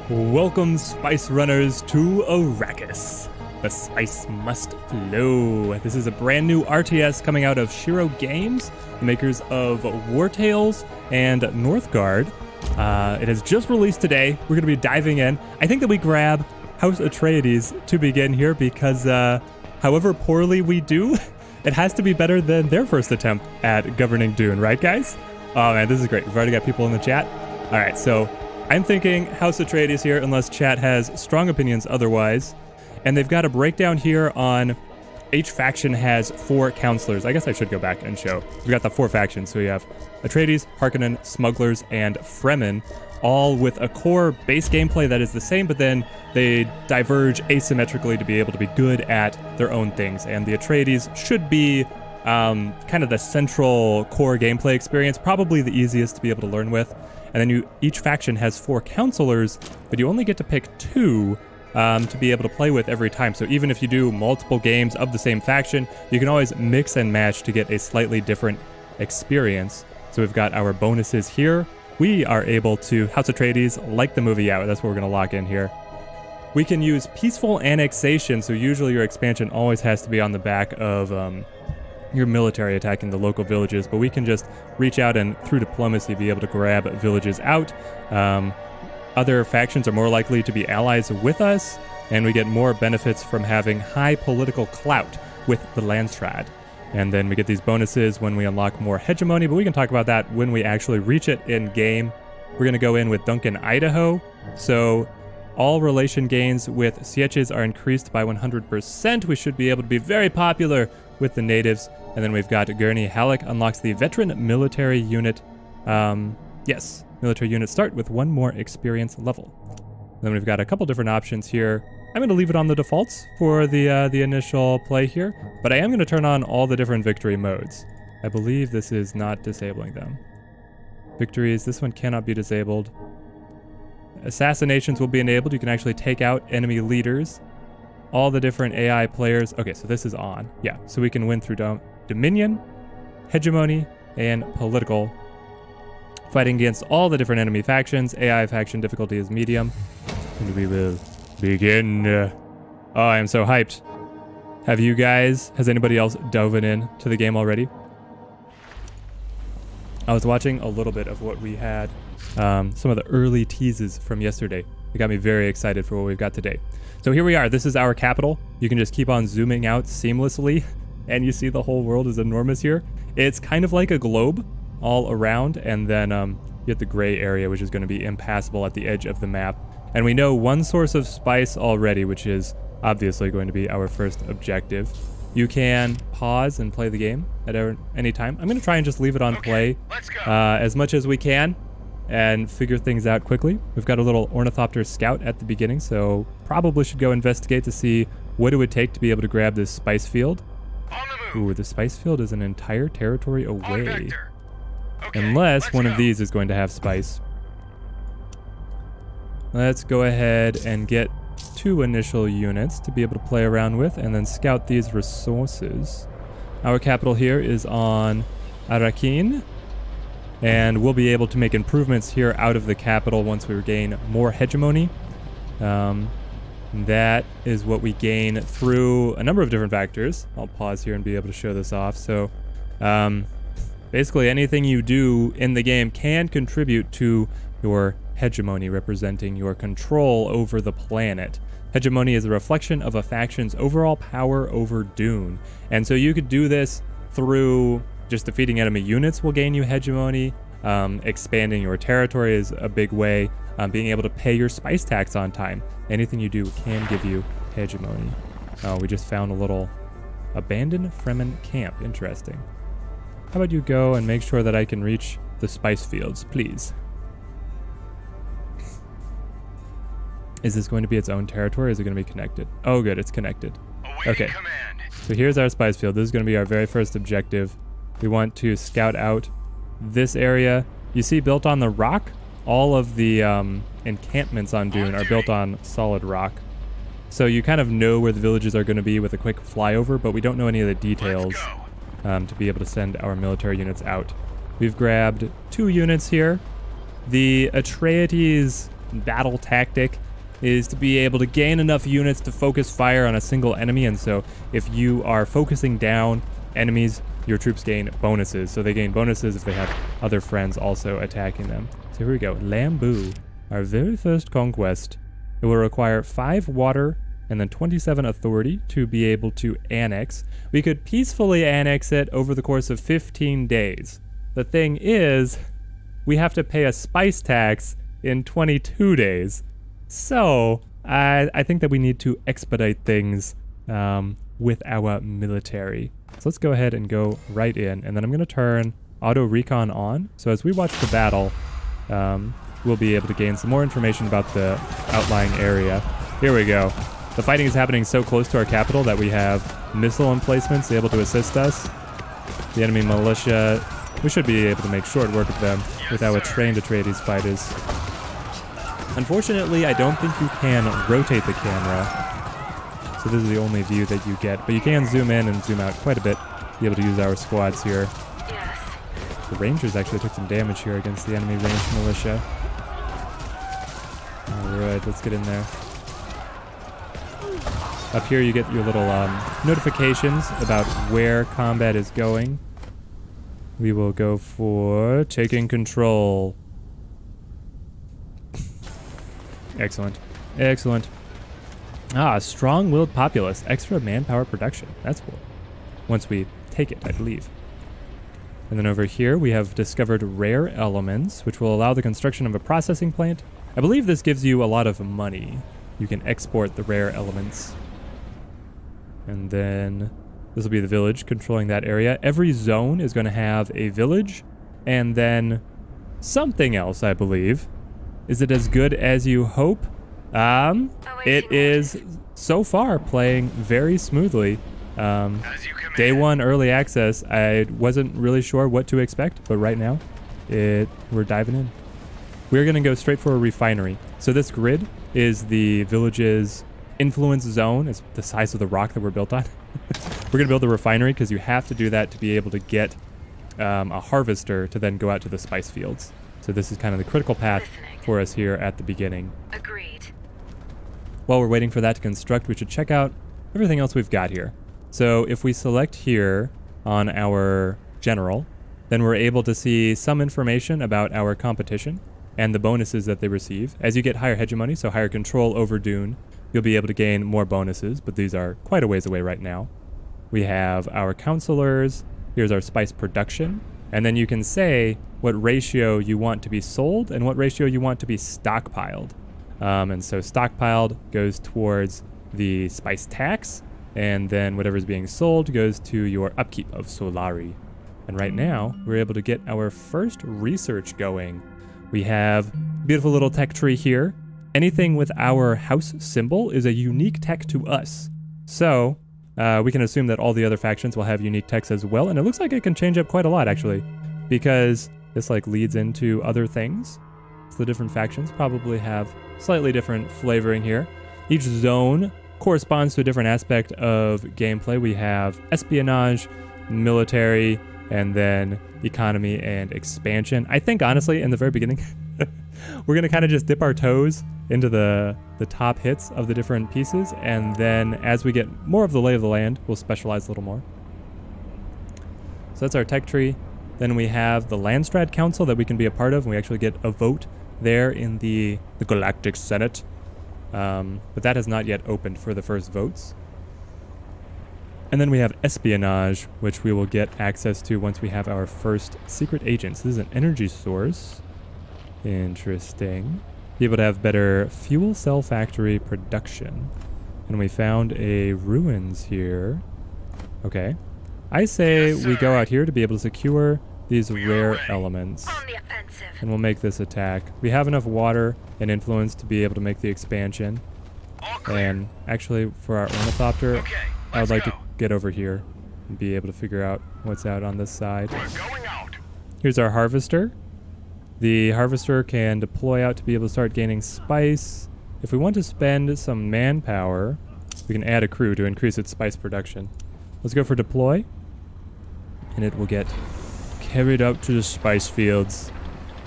Welcome, Spice Runners, to Arrakis. The spice must flow. This is a brand new RTS coming out of Shiro Games, the makers of War Tales and Northgard. It has just released today. We're going to be diving in. I think that we grab House Atreides to begin here because however poorly we do, it has to be better than their first attempt at governing Dune, right guys? Oh man, this is great. We've already got people in the chat. All right, so I'm thinking House Atreides here, unless chat has strong opinions otherwise. And they've got a breakdown here on each faction has 4 counselors. I guess I should go back and show. We've got the 4 factions. So we have Atreides, Harkonnen, Smugglers, and Fremen, all with a core base gameplay that is the same, but then they diverge asymmetrically to be able to be good at their own things. And the Atreides should be kind of the central core gameplay experience, probably the easiest to be able to learn with. And then each faction has 4 counselors, but you only get to pick 2 to be able to play with every time. So even if you do multiple games of the same faction, you can always mix and match to get a slightly different experience. So we've got our bonuses here. We are able to, House Atreides, like the movie out, that's what we're going to lock in here. We can use peaceful annexation, so usually your expansion always has to be on the back of your military attacking the local villages, but we can just reach out and through diplomacy be able to grab villages out. Other factions are more likely to be allies with us, and we get more benefits from having high political clout with the Landstrad. And then we get these bonuses when we unlock more hegemony, but we can talk about that when we actually reach it in game. We're going to go in with Duncan, Idaho. So all relation gains with Sieches are increased by 100%. We should be able to be very popular with the natives. And then we've got Gurney Halleck unlocks the veteran military unit. Yes, military units start with 1 more experience level. Then we've got a couple different options here. I'm going to leave it on the defaults for the initial play here, but I am going to turn on all the different victory modes. I believe this is not disabling them. Victories, this one cannot be disabled. Assassinations will be enabled. You can actually take out enemy leaders. All the different AI players. Okay, so this is on. Yeah, so we can win through Dominion, Hegemony, and Political. Fighting against all the different enemy factions. AI faction difficulty is medium. And we will begin. Oh, I am so hyped. Has anybody else dove in to the game already? I was watching a little bit of what we had, some of the early teases from yesterday. It got me very excited for what we've got today. So here we are. This is our capital. You can just keep on zooming out seamlessly, and you see the whole world is enormous here. It's kind of like a globe all around, and then you get the gray area, which is going to be impassable at the edge of the map. And we know one source of spice already, which is obviously going to be our first objective. You can pause and play the game at any time. I'm going to try and just leave it on play as much as we can and figure things out quickly. We've got a little ornithopter scout at the beginning, so probably should go investigate to see what it would take to be able to grab this spice field. Ooh, the spice field is an entire territory away. Okay, unless one of these is going to have spice. Let's go ahead and get 2 initial units to be able to play around with and then scout these resources. Our capital here is on Arrakis, and we'll be able to make improvements here out of the capital once we gain more hegemony. That is what we gain through a number of different factors. I'll pause here and be able to show this off. So basically anything you do in the game can contribute to your hegemony, representing your control over the planet. Hegemony is a reflection of a faction's overall power over Dune. And so you could do this through just defeating enemy units will gain you hegemony. Expanding your territory is a big way. Being able to pay your spice tax on time. Anything you do can give you hegemony. Oh, we just found a little abandoned Fremen camp. Interesting. How about you go and make sure that I can reach the spice fields, please? Is this going to be its own territory, or is it going to be connected? Oh, good, it's connected. Okay, so here's our spice field. This is going to be our very first objective. We want to scout out this area. You see, built on the rock, all of the encampments on Dune are built on solid rock. So you kind of know where the villages are going to be with a quick flyover, but we don't know any of the details to be able to send our military units out. We've grabbed 2 units here. The Atreides battle tactic is to be able to gain enough units to focus fire on a single enemy. And so if you are focusing down enemies, your troops gain bonuses. So they gain bonuses if they have other friends also attacking them. So here we go. Lambu, our very first conquest. It will require 5 water and then 27 authority to be able to annex. We could peacefully annex it over the course of 15 days. The thing is, we have to pay a spice tax in 22 days. So, I think that we need to expedite things with our military. So let's go ahead and go right in. And then I'm going to turn auto recon on. So as we watch the battle, we'll be able to gain some more information about the outlying area. Here we go. The fighting is happening so close to our capital that we have missile emplacements able to assist us. The enemy militia, we should be able to make short work of them with our trained Atreides fighters. Unfortunately, I don't think you can rotate the camera. So this is the only view that you get. But you can zoom in and zoom out quite a bit. Be able to use our squads here. The Rangers actually took some damage here against the enemy ranged militia. Alright, let's get in there. Up here you get your little notifications about where combat is going. We will go for taking control. Excellent. Excellent. Ah, strong-willed populace. Extra manpower production. That's cool. Once we take it, I believe. And then over here, we have discovered rare elements, which will allow the construction of a processing plant. I believe this gives you a lot of money. You can export the rare elements. And then this will be the village controlling that area. Every zone is going to have a village and then something else, I believe. Is it as good as you hope? It is so far playing very smoothly. Day 1 early access, I wasn't really sure what to expect, but right now, we're diving in. We're going to go straight for a refinery. So this grid is the village's influence zone. It's the size of the rock that we're built on. We're going to build a refinery because you have to do that to be able to get a harvester to then go out to the spice fields. So this is kind of the critical path for us here at the beginning. Agreed. While we're waiting for that to construct, we should check out everything else we've got here. So if we select here on our general, then we're able to see some information about our competition and the bonuses that they receive. As you get higher hegemony, so higher control over Dune, you'll be able to gain more bonuses, but these are quite a ways away right now. We have our counselors. Here's our spice production. And then you can say what ratio you want to be sold and what ratio you want to be stockpiled. And so stockpiled goes towards the spice tax, and then whatever's being sold goes to your upkeep of Solari. And right now, we're able to get our first research going. We have a beautiful little tech tree here. Anything with our house symbol is a unique tech to us. So we can assume that all the other factions will have unique techs as well. And it looks like it can change up quite a lot, actually, because this leads into other things. So the different factions probably have slightly different flavoring here. Each zone corresponds to a different aspect of gameplay. We have espionage, military, and then economy and expansion. I think, honestly, in the very beginning, we're going to kind of just dip our toes into the top hits of the different pieces, and then as we get more of the lay of the land, we'll specialize a little more. So that's our tech tree. Then we have the Landstrat Council that we can be a part of, and we actually get a vote there in the Galactic Senate. But that has not yet opened for the first votes. And then we have espionage, which we will get access to once we have our first secret agents. This is an energy source. Interesting. Be able to have better fuel cell factory production. And we found a ruins here. Okay. I say we go out here to be able to secure these rare elements. On the offensive. And we'll make this attack. We have enough water and influence to be able to make the expansion. And actually, for our ornithopter, I would like to get over here and be able to figure out what's out on this side. Here's our harvester. The harvester can deploy out to be able to start gaining spice. If we want to spend some manpower, we can add a crew to increase its spice production. Let's go for deploy. And it will get carried out to the spice fields.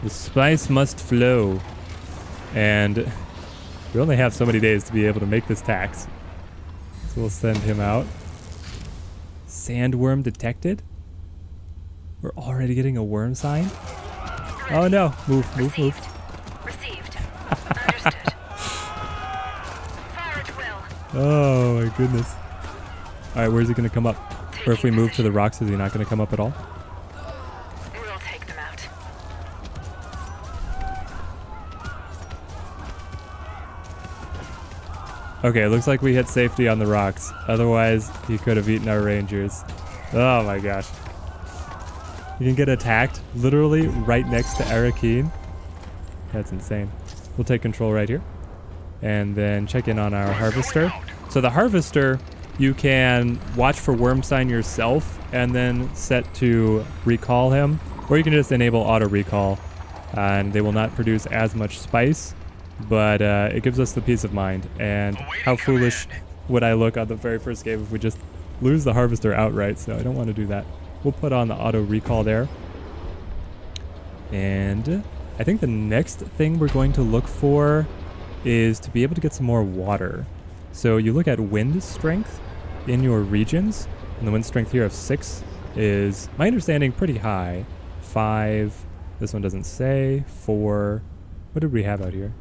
The spice must flow. And we only have so many days to be able to make this tax. So we'll send him out. Sandworm detected? We're already getting a worm sign? Oh no, move. Received. Understood. Fire at will. Oh my goodness. Alright, where's he gonna come up? Or if we move to the rocks, is he not gonna come up at all? We'll take them out. Okay, it looks like we hit safety on the rocks. Otherwise, he could have eaten our rangers. Oh my gosh. You can get attacked literally right next to Arrakis. That's insane. We'll take control right here. And then check in on our harvester. So the harvester, you can watch for worm sign yourself and then set to recall him. Or you can just enable auto recall. And they will not produce as much spice. But it gives us the peace of mind. And how foolish would I look on the very first game if we just lose the harvester outright. So I don't want to do that. We'll put on the auto recall there. And I think the next thing we're going to look for is to be able to get some more water. So you look at wind strength in your regions. And the wind strength here of 6 is, my understanding, pretty high. 5. This one doesn't say. 4. What did we have out here?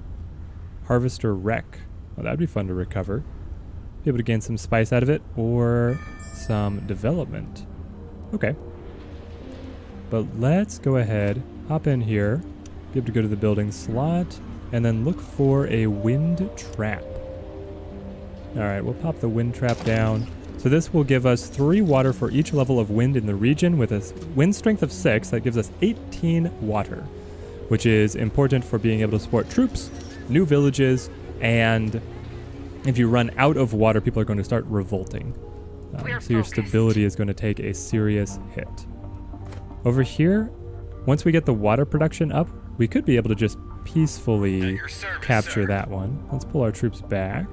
Harvester wreck. Well, that'd be fun to recover. Be able to gain some spice out of it or some development. Okay. But let's go ahead, hop in here, be able to go to the building slot, and then look for a wind trap. Alright, we'll pop the wind trap down. So this will give us 3 water for each level of wind in the region with a wind strength of 6. That gives us 18 water, which is important for being able to support troops, new villages, and if you run out of water, people are going to start revolting. So your stability is going to take a serious hit. Over here, once we get the water production up, we could be able to just peacefully capture that one. Let's pull our troops back.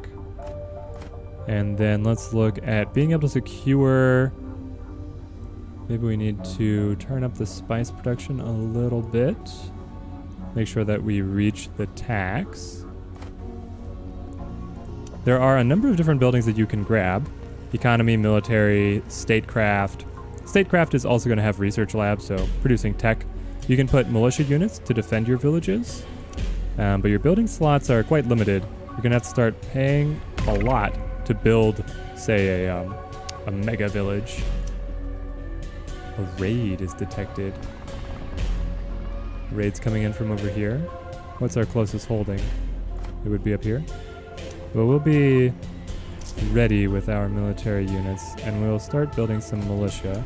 And then let's look at being able to secure... Maybe we need to turn up the spice production a little bit. Make sure that we reach the tax. There are a number of different buildings that you can grab. Economy, military, statecraft. Statecraft is also going to have research labs, so producing tech. You can put militia units to defend your villages. But your building slots are quite limited. You're going to have to start paying a lot to build, say, a mega village. A raid is detected. Raid's coming in from over here. What's our closest holding? It would be up here. But we'll be ready with our military units, and we'll start building some militia.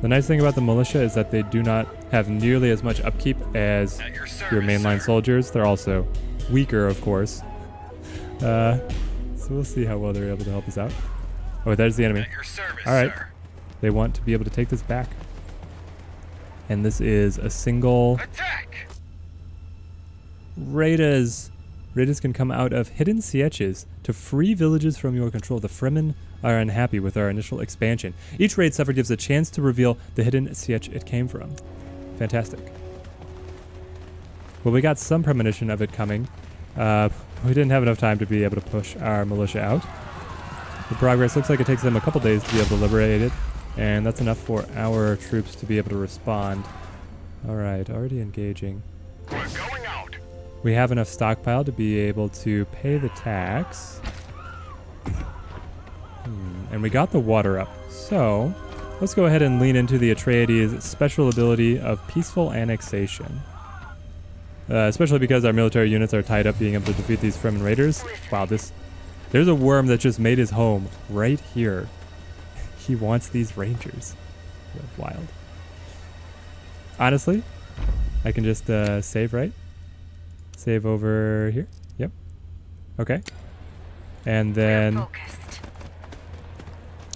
The nice thing about the militia is that they do not have nearly as much upkeep as your mainline soldiers. They're also weaker, of course. So we'll see how well they're able to help us out. Oh, there's the enemy. All right. They want to be able to take this back. And this is a single... Attack! Raiders. Raiders can come out of hidden sieges to free villages from your control. The Fremen are unhappy with our initial expansion. Each raid suffered gives a chance to reveal the hidden siege it came from. Fantastic. Well, we got some premonition of it coming. We didn't have enough time to be able to push our militia out. The progress looks like it takes them a couple days to be able to liberate it, and that's enough for our troops to be able to respond. Alright, already engaging. We're going out. We have enough stockpile to be able to pay the tax. And we got the water up. So, let's go ahead and lean into the Atreides' special ability of peaceful annexation. Especially because our military units are tied up being able to defeat these Fremen raiders. Wow, there's a worm that just made his home right here. He wants these rangers. That's wild. Honestly, I can just save, right? Save over here. Yep. Okay. And then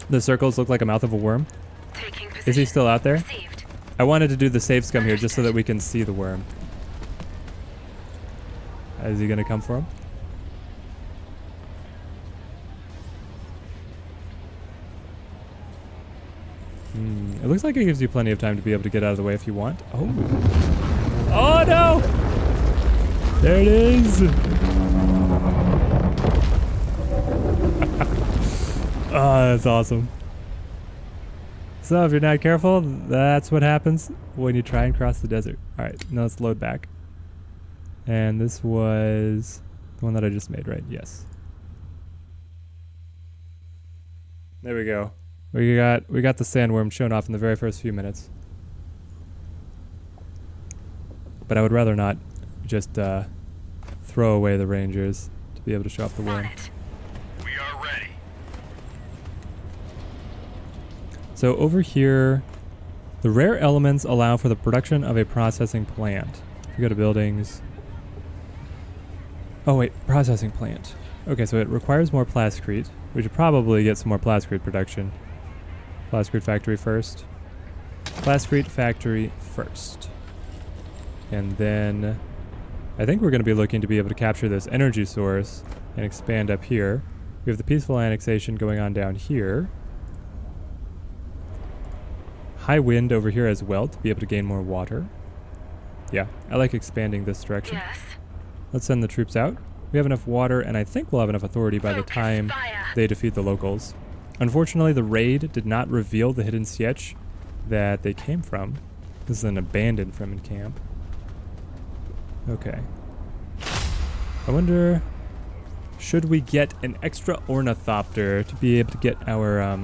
the circles look like a mouth of a worm. Is he still out there? Received. I wanted to do the save scum here just so that we can see the worm. Is he going to come for him? It looks like it gives you plenty of time to be able to get out of the way if you want. Oh. Oh no! There it is. Oh, that's awesome. So if you're not careful, that's what happens when you try and cross the desert. All right, now let's load back. And this was the one that I just made, right? Yes. There we go. We got the sandworm shown off in the very first few minutes. But I would rather not just throw away the rangers to be able to show off the worm. We are ready. So over here, the rare elements allow for the production of a processing plant. If you go to buildings. Oh wait, processing plant. Okay, so it requires more plascrete. We should probably get some more plascrete production. Plascrete factory first. Plascrete factory first. And then I think we're going to be looking to be able to capture this energy source and expand up here. We have the peaceful annexation going on down here. High wind over here as well to be able to gain more water. Yeah, I like expanding this direction. Yes. Let's send the troops out. We have enough water, and I think we'll have enough authority by the time they defeat the locals. Unfortunately, the raid did not reveal the hidden sietch that they came from. This is an abandoned Fremen camp. Okay. I wonder, should we get an extra ornithopter to be able to get our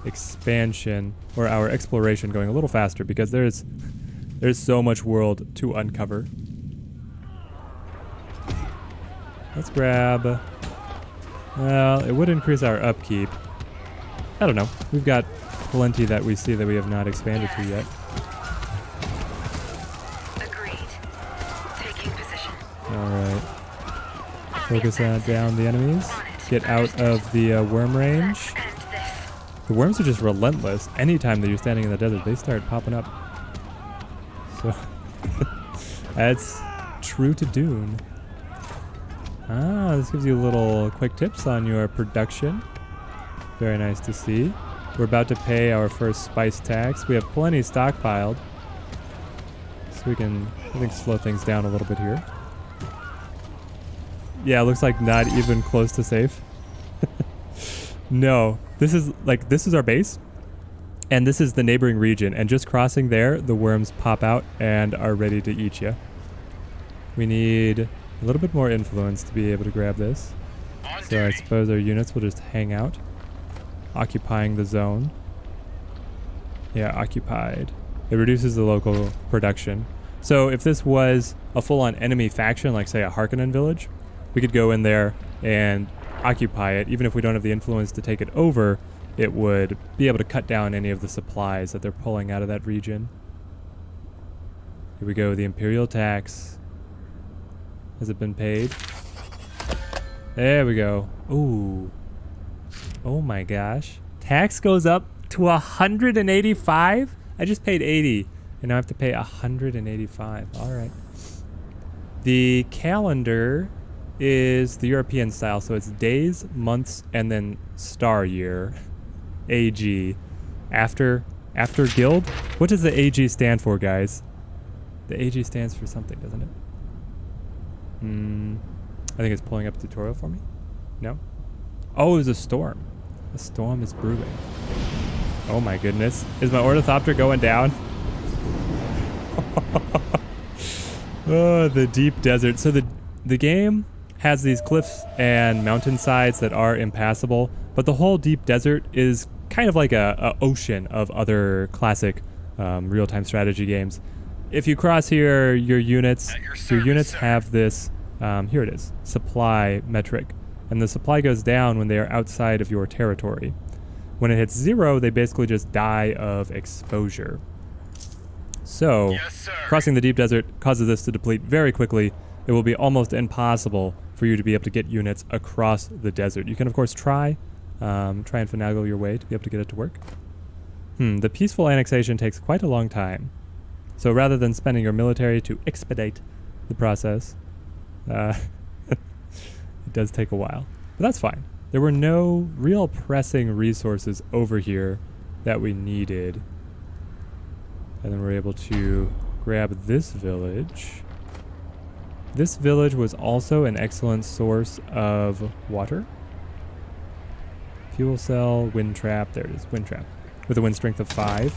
expansion or our exploration going a little faster, because there's so much world to uncover. Let's grab, well, it would increase our upkeep. I don't know. We've got plenty that we see that we have not expanded to yet. Agreed. Taking position. Alright. Focus down the enemies. Get out of the worm range. End this. The worms are just relentless. Anytime that you're standing in the desert, they start popping up. So, that's true to Dune. Ah, this gives you little quick tips on your production. Very nice to see. We're about to pay our first spice tax. We have plenty stockpiled. So we can, I think, slow things down a little bit here. Yeah, it looks like not even close to safe. No, this is our base. And this is the neighboring region. And just crossing there, the worms pop out and are ready to eat you. We need a little bit more influence to be able to grab this. So I suppose our units will just hang out, occupying the zone. Yeah, occupied. It reduces the local production. So if this was a full-on enemy faction, like say a Harkonnen village, we could go in there and occupy it. Even if we don't have the influence to take it over, it would be able to cut down any of the supplies that they're pulling out of that region. Here we go, the Imperial tax. Has it been paid? There we go. Ooh. Oh my gosh. Tax goes up to 185? I just paid 80. And now I have to pay 185. Alright. The calendar is the European style, so it's days, months, and then star year. AG. After guild? What does the AG stand for, guys? The AG stands for something, doesn't it? I think it's pulling up a tutorial for me. No? Oh, it was a storm. A storm is brewing. Oh my goodness. Is my ornithopter going down? Oh, the deep desert. So the game has these cliffs and mountainsides that are impassable, but the whole deep desert is kind of like a ocean of other classic real-time strategy games. If you cross here, your units have this, here it is, supply metric. And the supply goes down when they are outside of your territory. When it hits 0, they basically just die of exposure. So, Yes, crossing the deep desert causes this to deplete very quickly. It will be almost impossible for you to be able to get units across the desert. You can, of course, try and finagle your way to be able to get it to work. The peaceful annexation takes quite a long time. So rather than spending your military to expedite the process, it does take a while. But that's fine. There were no real pressing resources over here that we needed. And then we're able to grab this village. This village was also an excellent source of water. Fuel cell, wind trap. There it is, wind trap. With a wind strength of 5.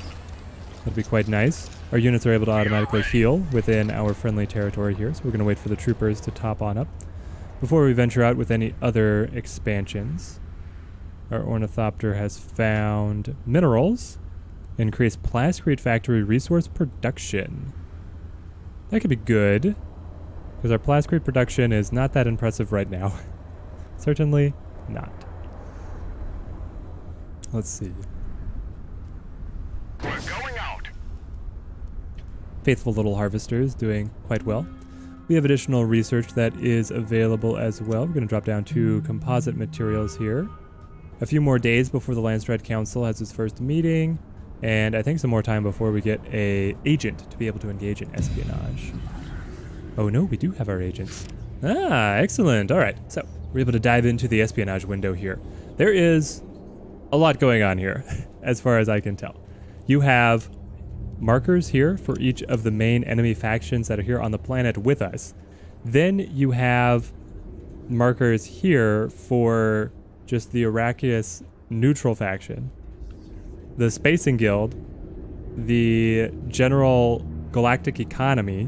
That'd be quite nice. Our units are able to automatically heal within our friendly territory here, so we're going to wait for the troopers to top on up before we venture out with any other expansions. Our ornithopter has found minerals. Increase plascrete factory resource production. That could be good, because our plascrete production is not that impressive right now. Certainly not. Let's see. We're going out. Faithful little harvesters doing quite well. We have additional research that is available as well. We're going to drop down to composite materials here. A few more days before the Landstride Council has its first meeting, and I think some more time before we get a agent to be able to engage in espionage. Oh no, we do have our agents. Ah, excellent. All right, so we're able to dive into the espionage window here. There is a lot going on here, as far as I can tell. You have markers here for each of the main enemy factions that are here on the planet with us. Then you have markers here for just the Arrakis neutral faction, the Spacing Guild, the general galactic economy,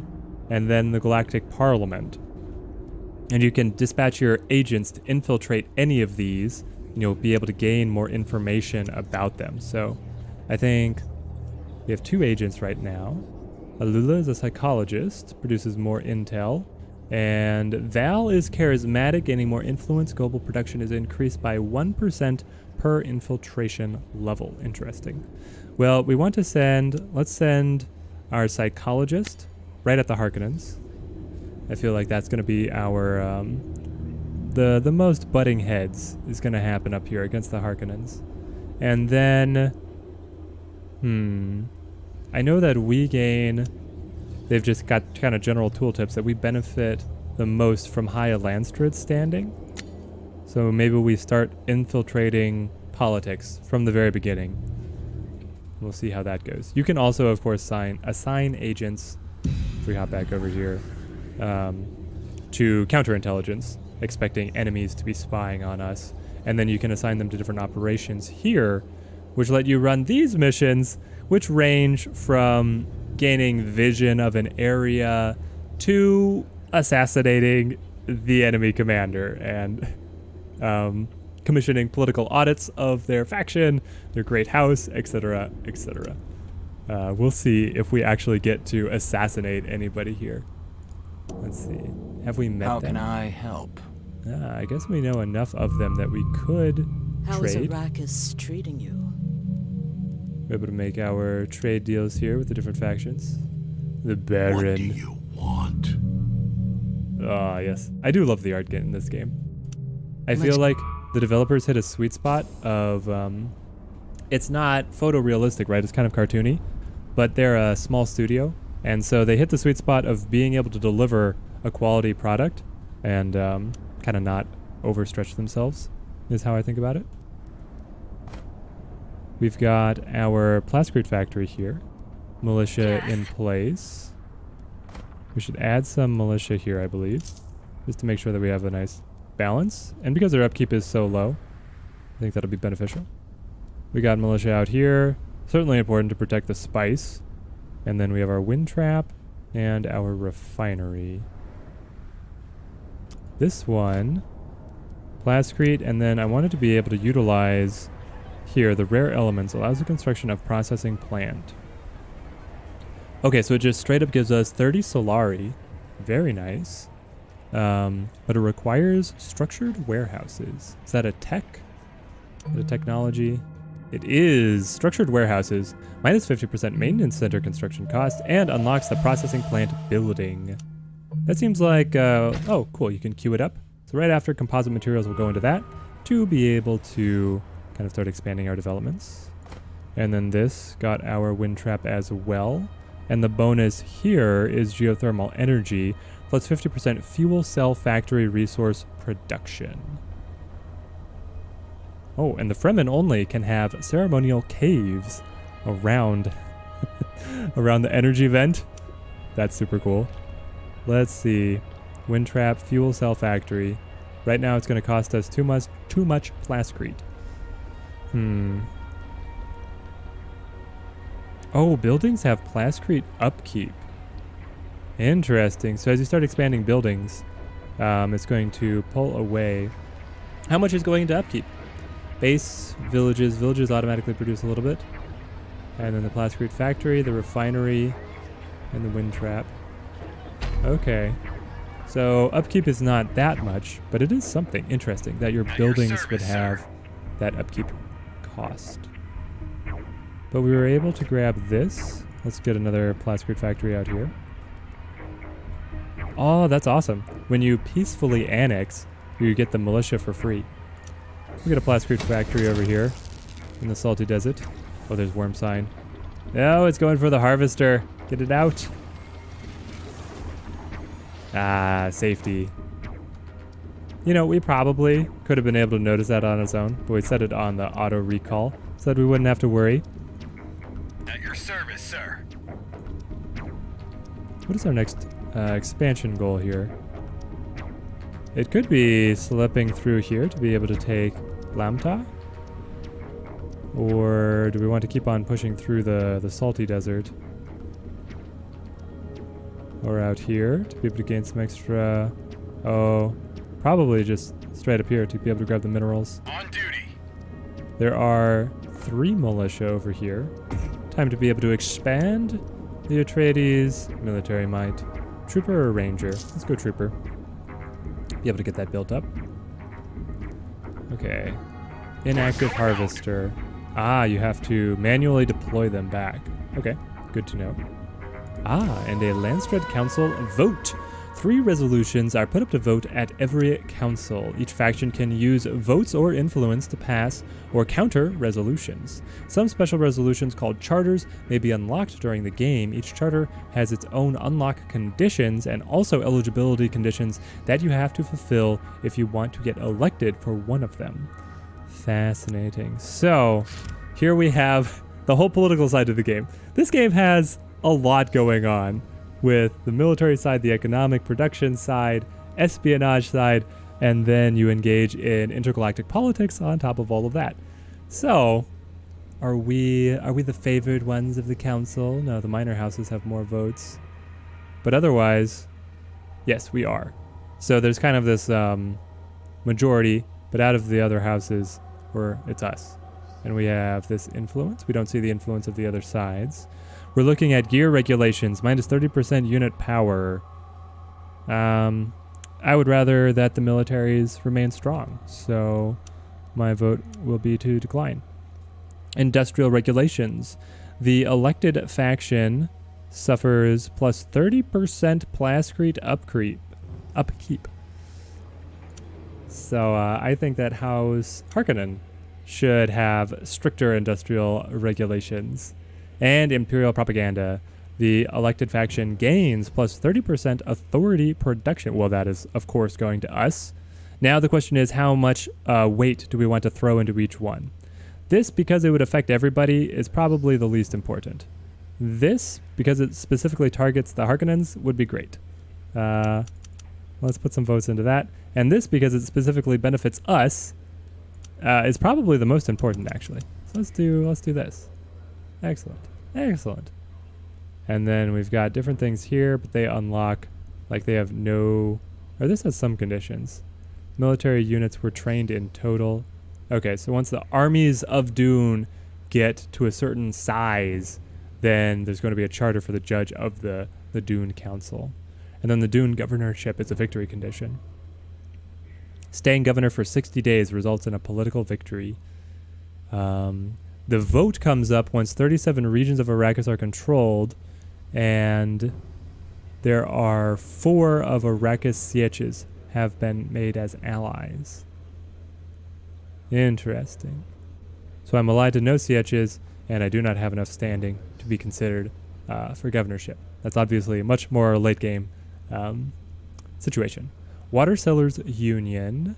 and then the galactic parliament. And you can dispatch your agents to infiltrate any of these, and you'll be able to gain more information about them. So I think we have 2 agents right now. Alula is a psychologist, produces more intel. And Val is charismatic, gaining more influence. Global production is increased by 1% per infiltration level. Interesting. Well, we want to let's send our psychologist right at the Harkonnens. I feel like that's going to be our, the most butting heads is going to happen up here against the Harkonnens. And then, I know that we gain, they've just got kind of general tooltips that we benefit the most from Haya Landstrid's standing. So maybe we start infiltrating politics from the very beginning. We'll see how that goes. You can also, of course, assign agents, if we hop back over here, to counterintelligence, expecting enemies to be spying on us. And then you can assign them to different operations here, which let you run these missions, which range from gaining vision of an area to assassinating the enemy commander and commissioning political audits of their faction, their great house, etc., etc. We'll see if we actually get to assassinate anybody here. Let's see. Have we met them? How can I help? I guess we know enough of them that we could How is trade. Arrakis treating you? We're able to make our trade deals here with the different factions. The What Baron. do you want? Ah, yes. I do love the art in this game. I feel like the developers hit a sweet spot of, it's not photorealistic, right? It's kind of cartoony, but they're a small studio. And so they hit the sweet spot of being able to deliver a quality product and kind of not overstretch themselves, is how I think about it. We've got our plascrete factory here. Militia in place. We should add some militia here, I believe, just to make sure that we have a nice balance. And because their upkeep is so low, I think that'll be beneficial. We got militia out here. Certainly important to protect the spice. And then we have our wind trap and our refinery. This one, plascrete, and then I wanted to be able to utilize here the rare elements, allows the construction of processing plant. Okay, so it just straight up gives us 30 Solari. Very nice. But it requires structured warehouses. Is that a tech? Is that a technology? It is structured warehouses, minus 50% maintenance center construction cost, and unlocks the processing plant building. That seems like, oh, cool, you can queue it up. So right after composite materials, we'll go into that to be able to kind of start expanding our developments. And then this got our wind trap as well. And the bonus here is geothermal energy, plus 50% fuel cell factory resource production. Oh, and the Fremen only can have ceremonial caves around around the energy vent. That's super cool. Let's see. Wind trap, fuel cell factory. Right now it's going to cost us too much plascrete. Oh, buildings have plascrete upkeep. Interesting. So as you start expanding buildings, it's going to pull away. How much is going into upkeep? Base, villages. Villages automatically produce a little bit. And then the plascrete factory, the refinery, and the wind trap. Okay. So upkeep is not that much, but it is something interesting that your buildings would have that upkeep cost. But we were able to grab this. Let's get another plascrete factory out here. Oh, that's awesome. When you peacefully annex, you get the militia for free. We got a plascrete factory over here in the salty desert. Oh, there's worm sign. No, it's going for the harvester. Get it out. Ah, safety. You know, we probably could have been able to notice that on its own, but we set it on the auto recall so that we wouldn't have to worry. At your service, sir. What is our next expansion goal here? It could be slipping through here to be able to take Lamta. Or do we want to keep on pushing through the salty desert? Or out here to be able to gain some extra... Oh, probably just straight up here to be able to grab the minerals. On duty. There are 3 militia over here. Time to be able to expand the Atreides military might. Trooper or ranger? Let's go trooper. Be able to get that built up. Okay. Inactive harvester. Ah, you have to manually deploy them back. Okay, good to know. Ah, and a Landstead Council vote. 3 resolutions are put up to vote at every council. Each faction can use votes or influence to pass or counter resolutions. Some special resolutions called charters may be unlocked during the game. Each charter has its own unlock conditions and also eligibility conditions that you have to fulfill if you want to get elected for one of them. Fascinating. So, here we have the whole political side of the game. This game has a lot going on with the military side, the economic production side, espionage side, and then you engage in intergalactic politics on top of all of that. So, are we the favored ones of the council? No, the minor houses have more votes. But otherwise, yes, we are. So there's kind of this majority, but out of the other houses, it's us. And we have this influence. We don't see the influence of the other sides. We're looking at gear regulations, minus 30% unit power. I would rather that the militaries remain strong, so my vote will be to decline. Industrial regulations. The elected faction suffers plus 30% plascrete upkeep. So I think that House Harkonnen should have stricter industrial regulations. And Imperial propaganda. The elected faction gains plus 30% authority production. Well, that is, of course, going to us. Now the question is, how much weight do we want to throw into each one? This, because it would affect everybody, is probably the least important. This, because it specifically targets the Harkonnens, would be great. Let's put some votes into that. And this, because it specifically benefits us, is probably the most important, actually. So let's do this. Excellent. Excellent. And then we've got different things here, but they unlock, like they have no, or this has some conditions. Military units were trained in total. Okay, so once the armies of Dune get to a certain size, then there's going to be a charter for the judge of the Dune Council. And then the Dune governorship is a victory condition. Staying governor for 60 days results in a political victory. The vote comes up once 37 regions of Arrakis are controlled, and there are 4 of Arrakis Sieches have been made as allies. Interesting. So I'm allied to no Sieches, and I do not have enough standing to be considered for governorship. That's obviously a much more late game situation. Water Sellers Union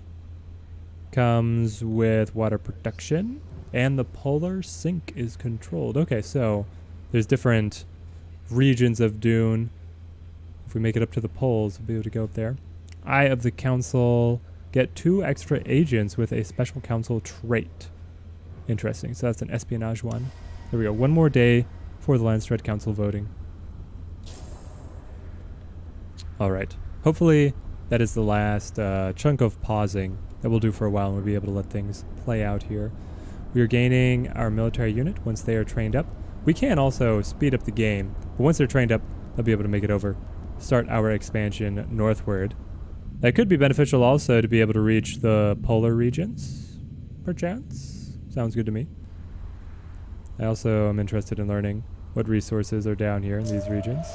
comes with water production. And the polar sink is controlled. Okay, so there's different regions of Dune. If we make it up to the poles, we'll be able to go up there. Eye of the Council. Get 2 extra agents with a special council trait. Interesting. So that's an espionage one. There we go. 1 more day for the Landsred Council voting. All right. Hopefully that is the last chunk of pausing that we'll do for a while, and we'll be able to let things play out here. We are gaining our military unit once they are trained up. We can also speed up the game, but once they're trained up, they'll be able to make it over. Start our expansion northward. That could be beneficial also to be able to reach the polar regions, perchance. Sounds good to me. I also am interested in learning what resources are down here in these regions.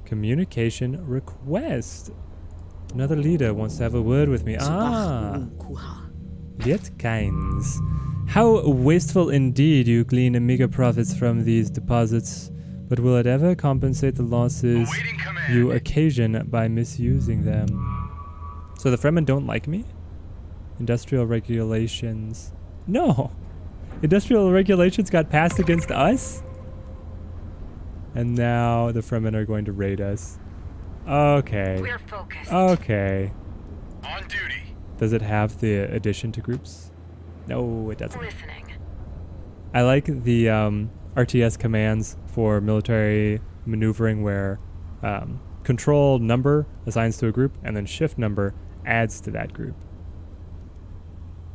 Communication request. Another leader wants to have a word with me. Ah. Yet kinds. How wasteful indeed you glean meager profits from these deposits, but will it ever compensate the losses you occasion by misusing them? So the Fremen don't like me? Industrial regulations. No! Industrial regulations got passed against us? And now the Fremen are going to raid us. Okay. We're focused. Okay. On duty. Does it have the addition to groups? No, it doesn't. Listening. I like the RTS commands for military maneuvering where control number assigns to a group and then shift number adds to that group.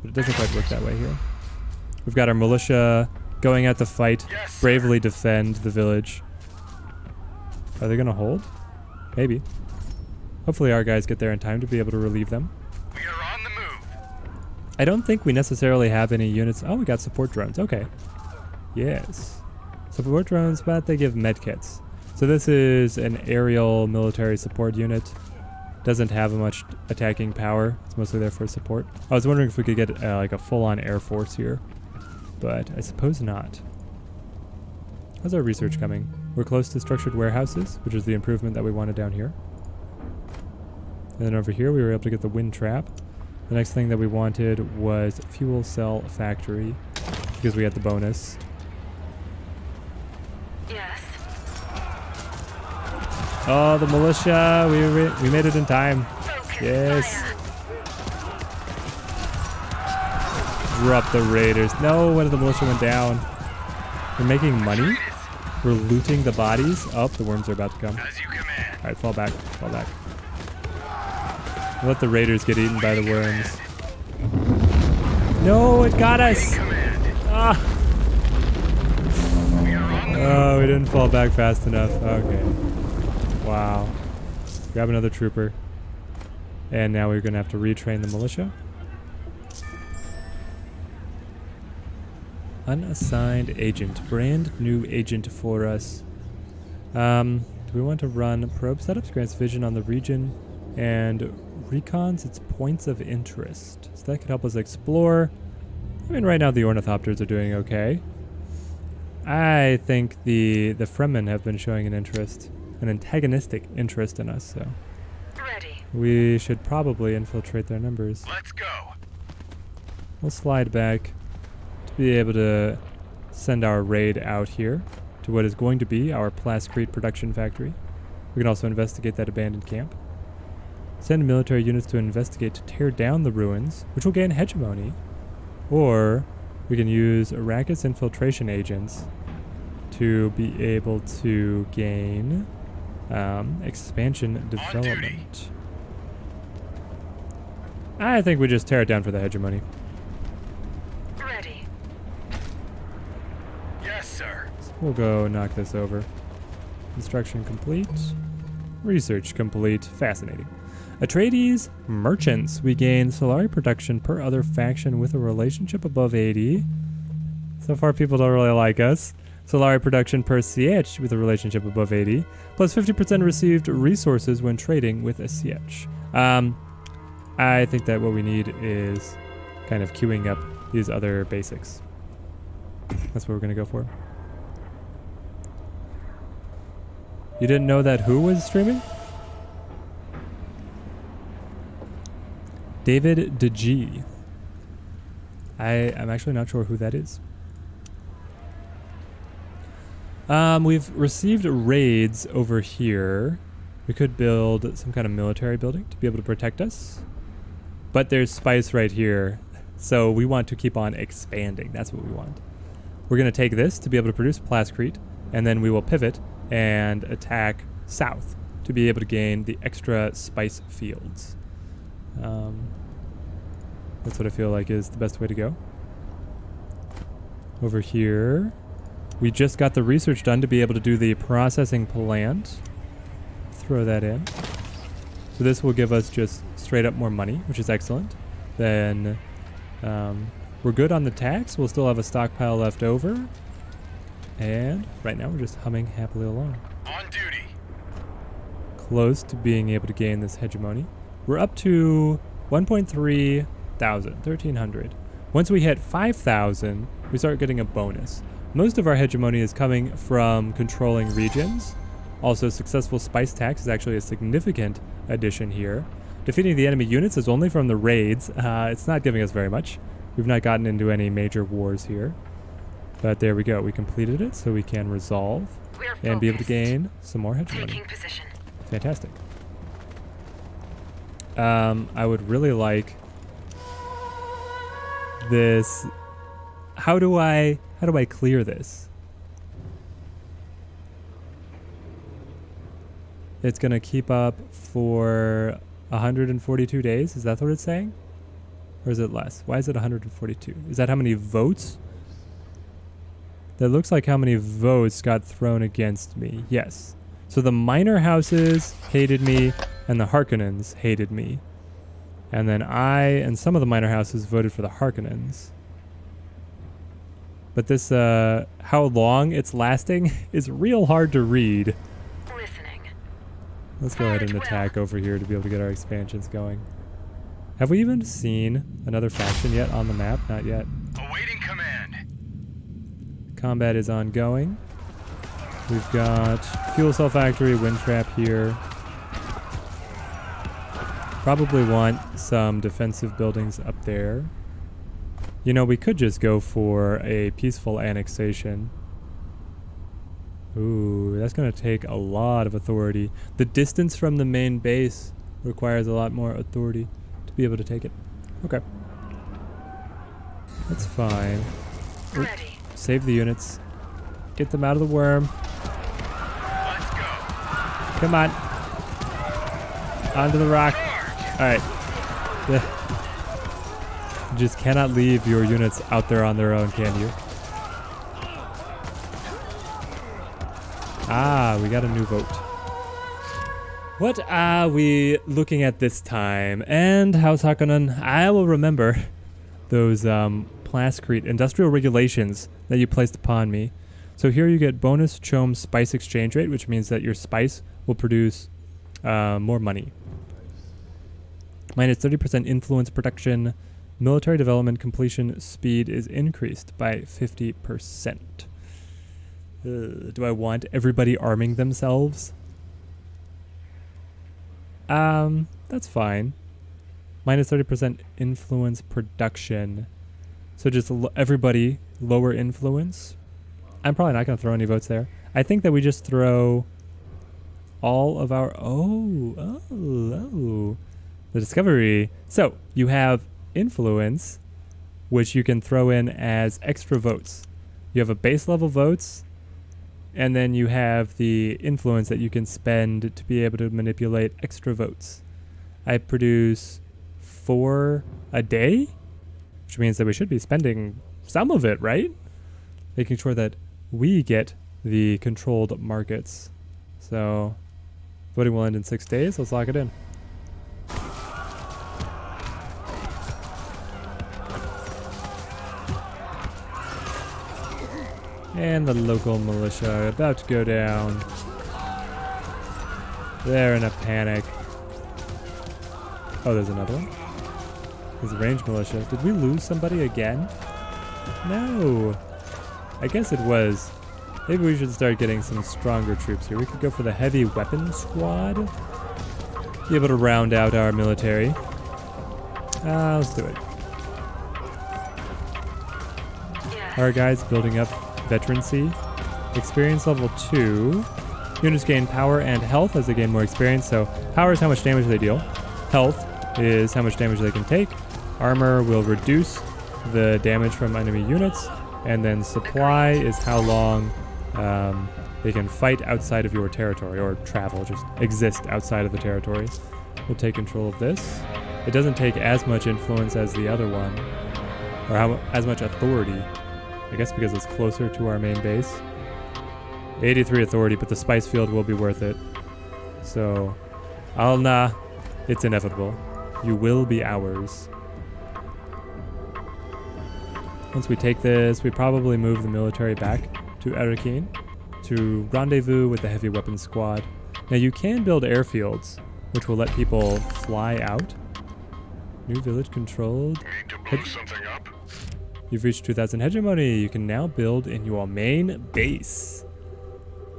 But it doesn't quite work that way here. We've got our militia going out to fight, Yes, bravely defend the village. Are they going to hold? Maybe. Hopefully our guys get there in time to be able to relieve them. We are on the move. I don't think we necessarily have any units. Oh, we got support drones. Okay. Yes. Support drones, but they give medkits. So this is an aerial military support unit. Doesn't have much attacking power. It's mostly there for support. I was wondering if we could get like a full-on air force here, but I suppose not. How's our research coming? We're close to structured warehouses, which is the improvement that we wanted down here. And then over here, we were able to get the wind trap. The next thing that we wanted was fuel cell factory, because we had the bonus. Yes. Oh, the militia! We made it in time. Focus. Yes. Fire. Drop the raiders. No, one of the militia went down. We're making money. We're looting the bodies. Oh, the worms are about to come. As you command. Alright, fall back. Fall back. Let the raiders get eaten by the worms. No, it got us! Command. Ah! We are on the Oh, we didn't fall back fast enough. Okay. Wow. Grab another trooper. And now we're going to have to retrain the militia. Unassigned agent. Brand new agent for us. Do we want to run probe setups? Grants vision on the region and recons its points of interest. So that could help us explore. I mean, right now the ornithopters are doing okay. I think the Fremen have been showing an interest, an antagonistic interest in us, so Ready. we should probably infiltrate their numbers. Let's go. We'll slide back to be able to send our raid out here to what is going to be our Plascrete production factory. We can also investigate that abandoned camp. Send military units to investigate to tear down the ruins, which will gain hegemony. Or we can use Arrakis infiltration agents to be able to gain expansion development. I think we just tear it down for the hegemony. Ready. Yes, sir. So we'll go knock this over. Construction complete. Research complete. Fascinating. Atreides merchants. We gain Solari production per other faction with a relationship above 80. So far people don't really like us. Solari production per siege with a relationship above 80. Plus 50% received resources when trading with a siege. I think that what we need is kind of queuing up these other basics. That's what we're going to go for. You didn't know that who was streaming? David DeG. I'm actually not sure who that is. We've received raids over here. We could build some kind of military building to be able to protect us. But there's spice right here. So we want to keep on expanding. That's what we want. We're going to take this to be able to produce plascrete. And then we will pivot and attack south to be able to gain the extra spice fields. That's what I feel like is the best way to go. Over here, we just got the research done to be able to do the processing plant. Throw that in. So this will give us just straight up more money, which is excellent. Then we're good on the tax. We'll still have a stockpile left over. And right now we're just humming happily along. On duty. Close to being able to gain this hegemony. We're up to 1.3 thousand, 1,300. Once we hit 5,000, we start getting a bonus. Most of our hegemony is coming from controlling regions. Also, successful spice tax is actually a significant addition here. Defeating the enemy units is only from the raids. It's not giving us very much. We've not gotten into any major wars here. But there we go. We completed it, so we can resolve and be able to gain some more hegemony. Taking position. Fantastic. I would really like this. How do I clear this? It's gonna keep up for 142 days. Is that what it's saying? Or is it less? Why is it 142? Is that how many votes? That looks like how many votes got thrown against me. Yes. So the minor houses hated me and the Harkonnens hated me. And then I and some of the minor houses voted for the Harkonnens. But this, how long it's lasting is real hard to read. Listening. Let's go ahead and attack over here to be able to get our expansions going. Have we even seen another faction yet on the map? Not yet. Awaiting command. Combat is ongoing. We've got fuel cell factory, wind trap here. Probably want some defensive buildings up there. You know, we could just go for a peaceful annexation. Ooh, that's going to take a lot of authority. The distance from the main base requires a lot more authority to be able to take it. Okay. That's fine. Oop. Ready. Save the units. Get them out of the worm. Let's go. Come on. Onto the rock. Alright. You just cannot leave your units out there on their own, can you? Ah, we got a new vote. What are we looking at this time? And House Harkonnen, I will remember those plascrete industrial regulations that you placed upon me. So here you get bonus CHOAM spice exchange rate, which means that your spice will produce more money. Minus 30% influence production. Military development completion speed is increased by 50%. Do I want everybody arming themselves? That's fine. Minus 30% influence production. So just everybody lower influence. I'm probably not going to throw any votes there. I think that we just throw all of our... Oh. The discovery. So you have influence, which you can throw in as extra votes. You have a base level votes, and then you have the influence that you can spend to be able to manipulate extra votes. I produce 4 a day, which means that we should be spending some of it, right? Making sure that we get the controlled markets. So voting will end in 6 days. Let's lock it in. And the local militia about to go down. They're in a panic. Oh, there's another one. There's a ranged militia. Did we lose somebody again? No. I guess it was. Maybe we should start getting some stronger troops here. We could go for the heavy weapon squad. Be able to round out our military. Let's do it. Yes. Our guys building up veterancy. Experience level 2. Units gain power and health as they gain more experience. So power is how much damage they deal. Health is how much damage they can take. Armor will reduce the damage from enemy units. And then supply is how long they can fight outside of your territory, or travel, just exist outside of the territory. We'll take control of this. It doesn't take as much influence as the other one, or as much authority. I guess because it's closer to our main base. 83 authority, but the spice field will be worth it. So, Alna, it's inevitable. You will be ours. Once we take this, we probably move the military back to Arrakis to rendezvous with the heavy weapons squad. Now you can build airfields, which will let people fly out. New village controlled. Need to blow something up? You've reached 2000 hegemony. You can now build in your main base.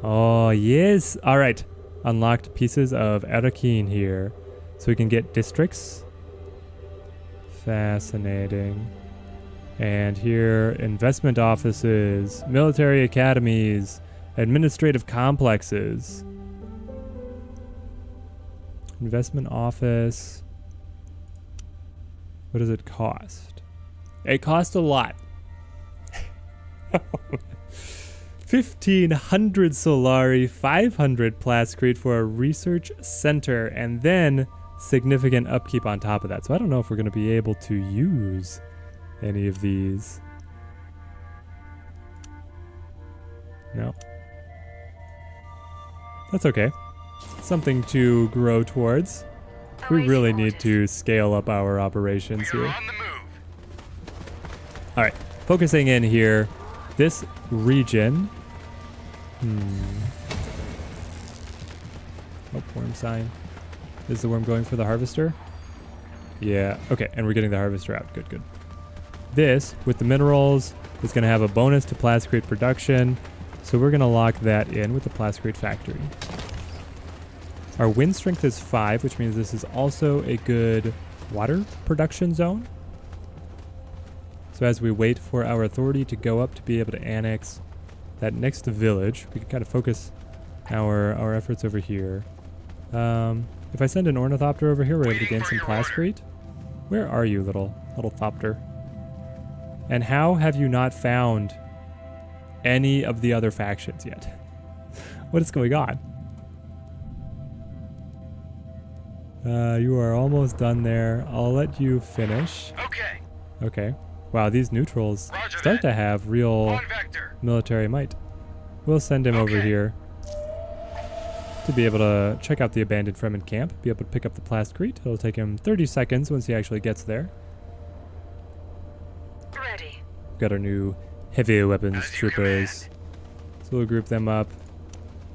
Oh, yes. All right. Unlocked pieces of Arrakis here. So we can get districts. Fascinating. And here, investment offices, military academies, administrative complexes. Investment office. What does it cost? It costs a lot. 1,500 Solari, 500 Plascrete for a research center, and then significant upkeep on top of that. So I don't know if we're going to be able to use any of these. No. That's okay. Something to grow towards. We really need to scale up our operations We're here. on the move. Alright, focusing in here. This region. Oh, worm sign. Is the worm going for the harvester? Yeah, okay, and we're getting the harvester out. Good, good. This, with the minerals, is going to have a bonus to Plascrete production. So we're going to lock that in with the Plascrete factory. Our wind strength is 5, which means this is also a good water production zone. So as we wait for our authority to go up to be able to annex that next village, we can kind of focus our efforts over here. If I send an ornithopter over here, we're able to gain some Plascrete. Where are you, little thopter? And how have you not found any of the other factions yet? What is going on? You are almost done there. I'll let you finish. Okay. Okay. Wow, these neutrals Roger start that. to have real On vector. military might. We'll send him over Okay. here to be able to check out the abandoned Fremen camp, be able to pick up the Plascrete. It'll take him 30 seconds once he actually gets there. Ready. Got our new heavy weapons As you troopers. So we'll group them up.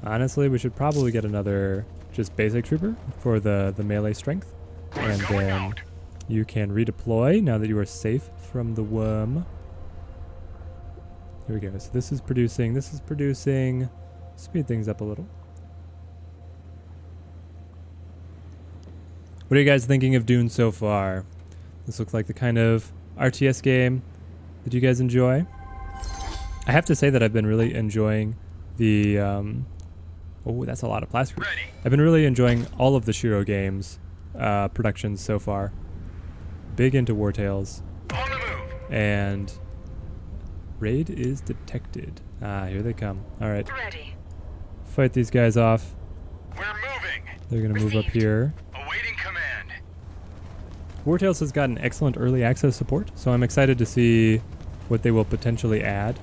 Honestly, we should probably get another just basic trooper for the melee strength. And Going then out. you can redeploy now that you are safe from the worm. Here we go. So this is producing. Speed things up a little. What are you guys thinking of Dune so far? This looks like the kind of RTS game that you guys enjoy. I have to say that I've been really enjoying the oh, that's a lot of Plascrete. Ready. I've been really enjoying all of the Shiro games productions so far. Big into War Tales. On the move. And raid is detected. Ah, here they come. All right, Ready. fight these guys off. We're moving. They're gonna move up Received. here. Awaiting command. War Tales has gotten excellent early access support, so I'm excited to see what they will potentially add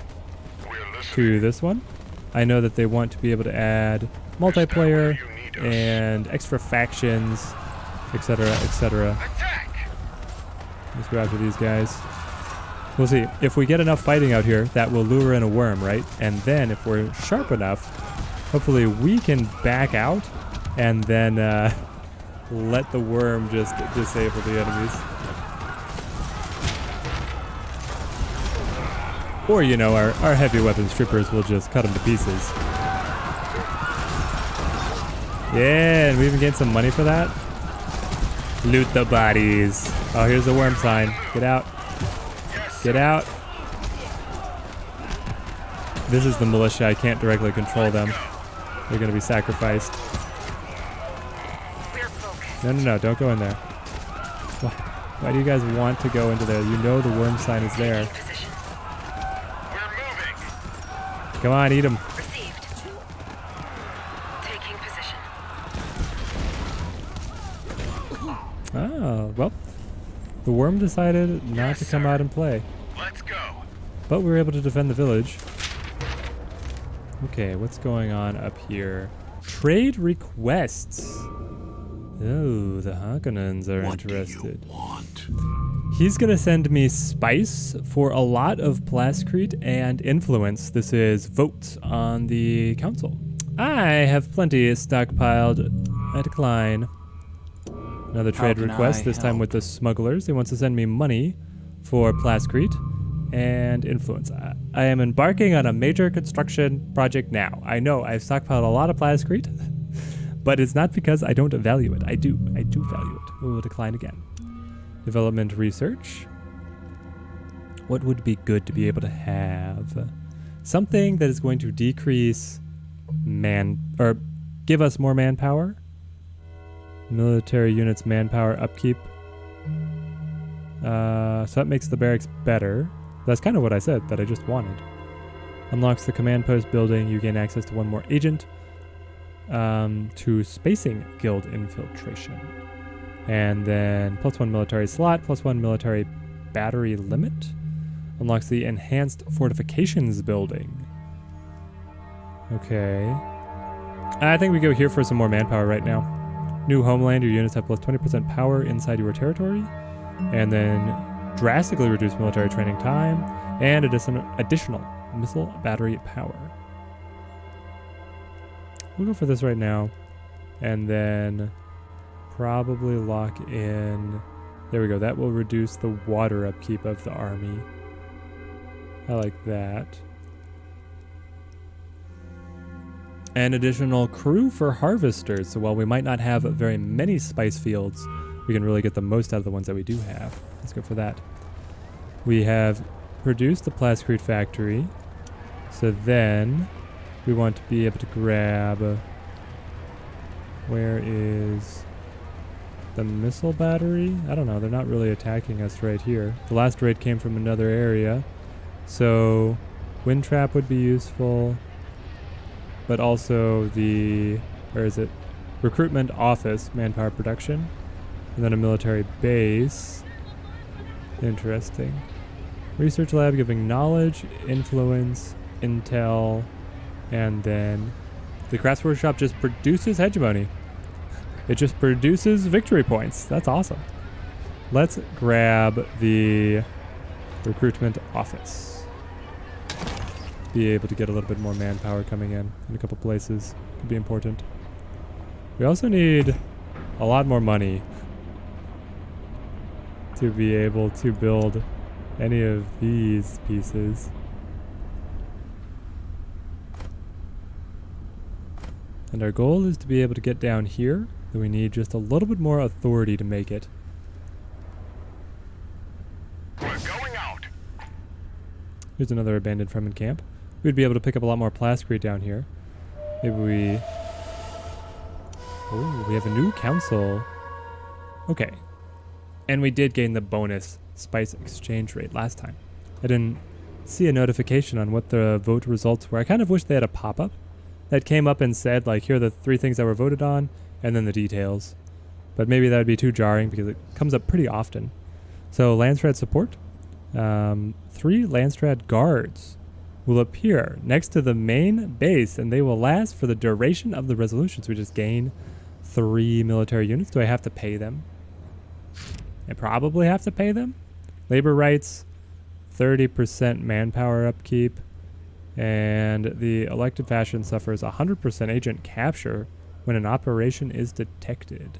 We're listening. to this one. I know that they want to be able to add multiplayer You need us. and extra factions, etc., etc. Attack. Let's go after these guys. We'll see. If we get enough fighting out here, that will lure in a worm, right? And then if we're sharp enough, hopefully we can back out and then let the worm just disable the enemies. Or, you know, our heavy weapons strippers will just cut them to pieces. Yeah, and we even gained some money for that. Loot the bodies. Oh, here's the worm sign. Get out. Yes. Get out. This is the militia. I can't directly control them. They're going to be sacrificed. We're focused. No, don't go in there. Why do you guys want to go into there? You know the worm sign is there. Taking position. We're moving. Come on, eat them. Received. Taking position. Oh, well. The worm decided not to come out and play. Let's go. But we were able to defend the village. Okay, what's going on up here? Trade requests. Oh, the Harkonnens are interested. He's gonna send me spice for a lot of plascrete and influence. This is votes on the council. I have plenty stockpiled. I decline. Another trade request, this time with the smugglers. He wants to send me money for plascrete and influence. I am embarking on a major construction project now. I know I've stockpiled a lot of plascrete, but it's not because I don't value it. I do value it. We will decline again. Development research. What would be good to be able to have? Something that is going to decrease give us more manpower. Military units manpower upkeep. So that makes the barracks better. That's kind of what I said that I just wanted. Unlocks the command post building. You gain access to one more agent. To spacing guild infiltration. And then +1 military slot, +1 military battery limit. Unlocks the enhanced fortifications building. Okay. I think we go here for some more manpower right now. New homeland, your units have +20% power inside your territory. And then drastically reduce military training time. And additional missile battery power. We'll go for this right now. And then probably lock in. There we go. That will reduce the water upkeep of the army. I like that. An additional crew for harvesters. So while we might not have very many spice fields, we can really get the most out of the ones that we do have. Let's go for that. We have produced the plascrete factory. So then we want to be able to grab... Where is the missile battery? I don't know. They're not really attacking us right here. The last raid came from another area. So wind trap would be useful. But also the... Where is it? Recruitment office, manpower production. And then a military base. Interesting. Research lab giving knowledge, influence, intel, and then the crafts workshop just produces hegemony. It just produces victory points. That's awesome. Let's grab the recruitment office. Be able to get a little bit more manpower coming in a couple places. Could be important. We also need a lot more money to be able to build any of these pieces. And our goal is to be able to get down here. Then we need just a little bit more authority to make it. We're going out. Here's another abandoned Fremen camp. We'd be able to pick up a lot more plascrete down here. Maybe we... Oh, we have a new council. Okay. And we did gain the bonus spice exchange rate last time. I didn't see a notification on what the vote results were. I kind of wish they had a pop-up that came up and said, like, here are the 3 things that were voted on, and then the details. But maybe that would be too jarring because it comes up pretty often. So Landstrat support. 3 Landstrat guards will appear next to the main base, and they will last for the duration of the resolutions. We just gain 3 military units. Do I have to pay them? I probably have to pay them. Labor rights, 30% manpower upkeep, and the elected faction suffers 100% agent capture when an operation is detected.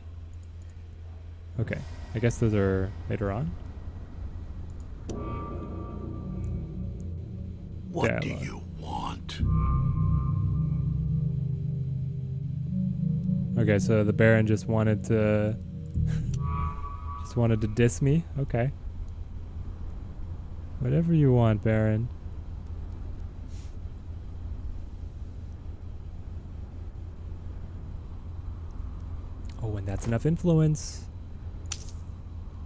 Okay, I guess those are later on. What do you want? Okay, so the Baron just wanted to diss me. Okay. Whatever you want, Baron. That's enough influence.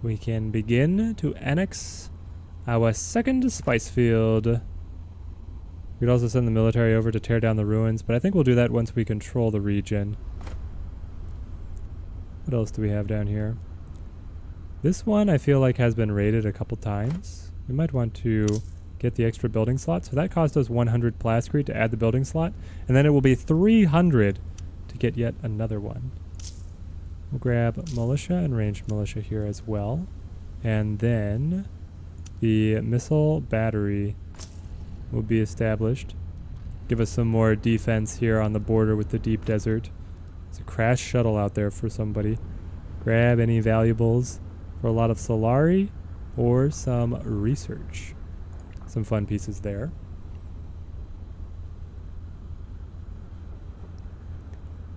We can begin to annex our second spice field. We'd also send the military over to tear down the ruins, but I think we'll do that once we control the region. What else do we have down here? This one I feel like has been raided a couple times. We might want to get the extra building slot. So that cost us 100 plascrete to add the building slot, and then it will be 300 to get yet another one. We'll grab militia and ranged militia here as well. And then the missile battery will be established. Give us some more defense here on the border with the deep desert. There's a crash shuttle out there for somebody. Grab any valuables for a lot of Solari or some research. Some fun pieces there.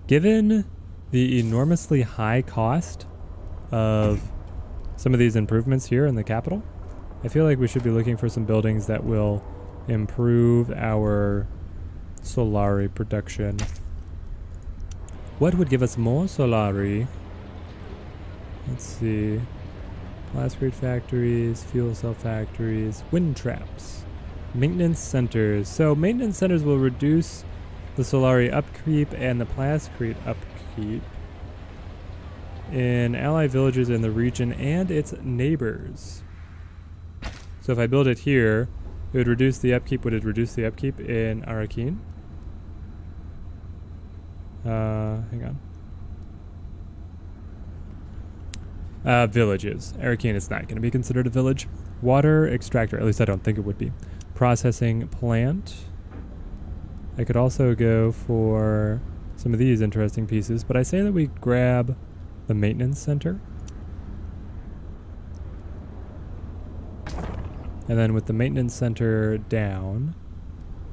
Given the enormously high cost of some of these improvements here in the capital, I feel like we should be looking for some buildings that will improve our Solari production. What would give us more Solari? Let's see. Plascrete factories, fuel cell factories, wind traps, maintenance centers. So maintenance centers will reduce the Solari upkeep and the plascrete upkeep in ally villages in the region and its neighbors. So if I build it here, it would reduce the upkeep. Would it reduce the upkeep in Arrakis? Hang on. Villages. Arrakis is not going to be considered a village. Water extractor. At least I don't think it would be. Processing plant. I could also go for some of these interesting pieces, but I say that we grab the maintenance center. And then with the maintenance center down,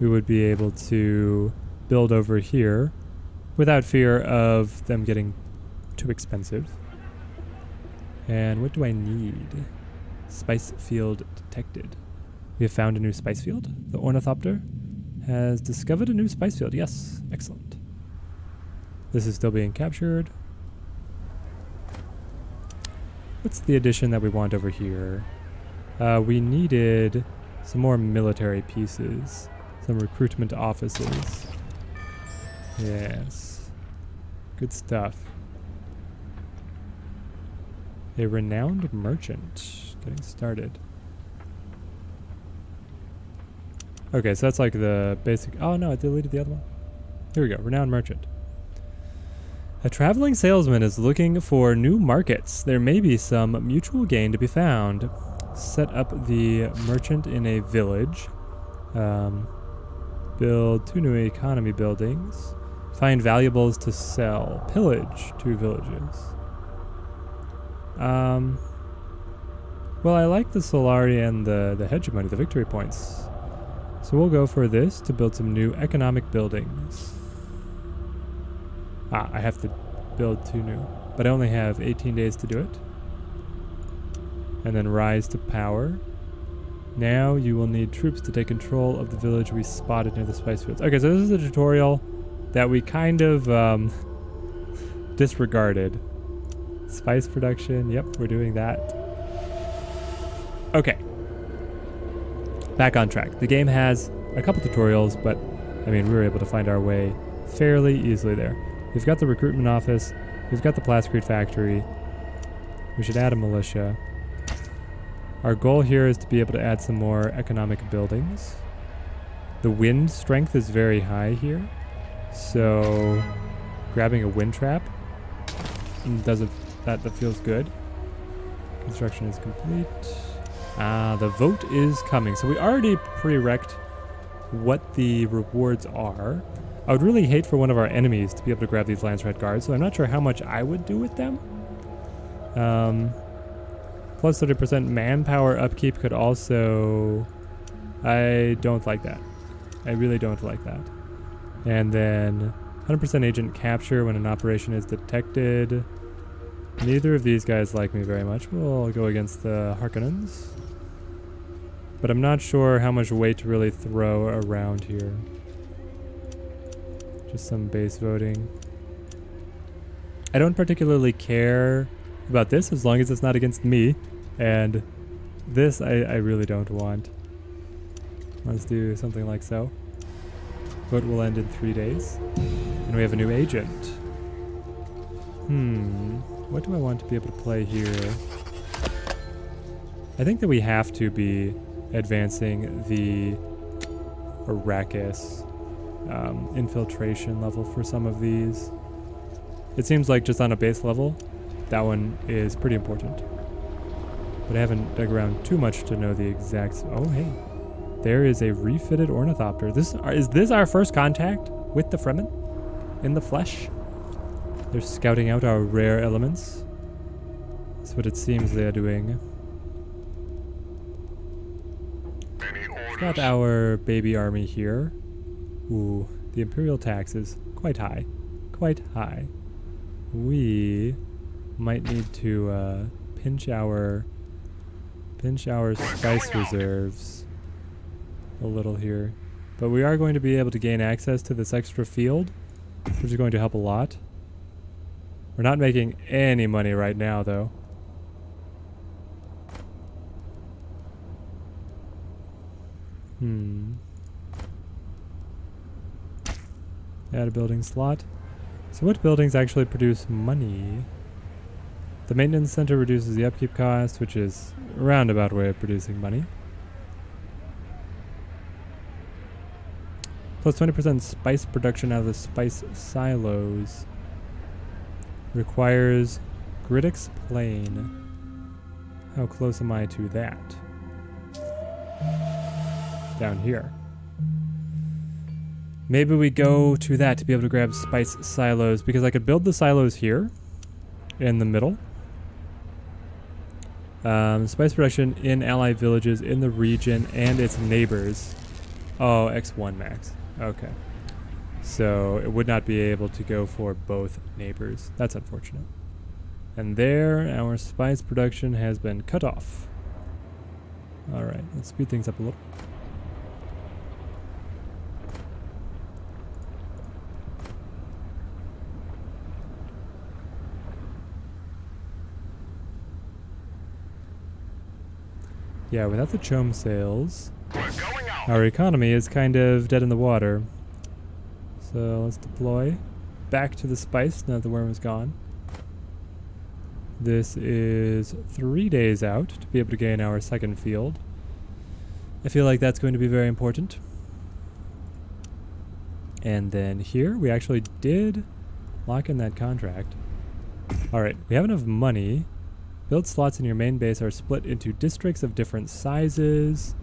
we would be able to build over here without fear of them getting too expensive. And what do I need? Spice field detected. We have found a new spice field. The ornithopter has discovered a new spice field. Yes, excellent. This is still being captured. What's the addition that we want over here? We needed some more military pieces. Some recruitment offices. Yes. Good stuff. A renowned merchant. Getting started. Okay, so that's like the basic... Oh no, I deleted the other one. Here we go. Renowned merchant. A traveling salesman is looking for new markets. There may be some mutual gain to be found. Set up the merchant in a village. Build 2 new economy buildings. Find valuables to sell. Pillage 2 villages. Well, I like the Solari and the hegemony, the victory points. So we'll go for this to build some new economic buildings. I have to build 2 new, but I only have 18 days to do it. And then rise to power. Now you will need troops to take control of the village we spotted near the spice fields. Okay, so this is a tutorial that we kind of disregarded. Spice production, yep, we're doing that. Okay. Back on track. The game has a couple tutorials, but I mean, we were able to find our way fairly easily there. We've got the recruitment office. We've got the plascrete factory. We should add a militia. Our goal here is to be able to add some more economic buildings. The wind strength is very high here, so grabbing a wind trap doesn't that feels good. Construction is complete. The vote is coming. So we already pre-recced what the rewards are. I would really hate for one of our enemies to be able to grab these Lance Red Guards, so I'm not sure how much I would do with them. Plus 30% manpower upkeep could also... I don't like that. I really don't like that. And then 100% agent capture when an operation is detected. Neither of these guys like me very much. We'll go against the Harkonnens. But I'm not sure how much weight to really throw around here. Just some base voting. I don't particularly care about this as long as it's not against me. And this I really don't want. Let's do something like so. Vote will end in 3 days. And we have a new agent. What do I want to be able to play here? I think that we have to be advancing the Arrakis infiltration level for some of these. It seems like just on a base level, that one is pretty important. But I haven't dug around too much to know the exact... Oh, hey. There is a refitted ornithopter. Is this our first contact with the Fremen? In the flesh? They're scouting out our rare elements. That's what it seems they're doing. Any We've orders? got our baby army here. Ooh, the Imperial tax is quite high. Quite high. We might need to pinch our spice reserves a little here. But we are going to be able to gain access to this extra field, which is going to help a lot. We're not making any money right now, though. Add a building slot. So what buildings actually produce money? The maintenance center reduces the upkeep cost, which is a roundabout way of producing money. Plus 20% spice production out of the spice silos. Requires Gridix Plain. How close am I to that? Down here. Maybe we go to that to be able to grab spice silos, because I could build the silos here in the middle. Spice production in allied villages in the region and its neighbors. Oh, X1 max. Okay. So it would not be able to go for both neighbors. That's unfortunate. And there, our spice production has been cut off. Alright, let's speed things up a little. Yeah, without the chome sales, We're going out. our economy is kind of dead in the water. So let's deploy back to the spice now that the worm is gone. This is 3 days out to be able to gain our second field. I feel like that's going to be very important. And then here, we actually did lock in that contract. Alright, we have enough money. Build slots in your main base are split into districts of different sizes.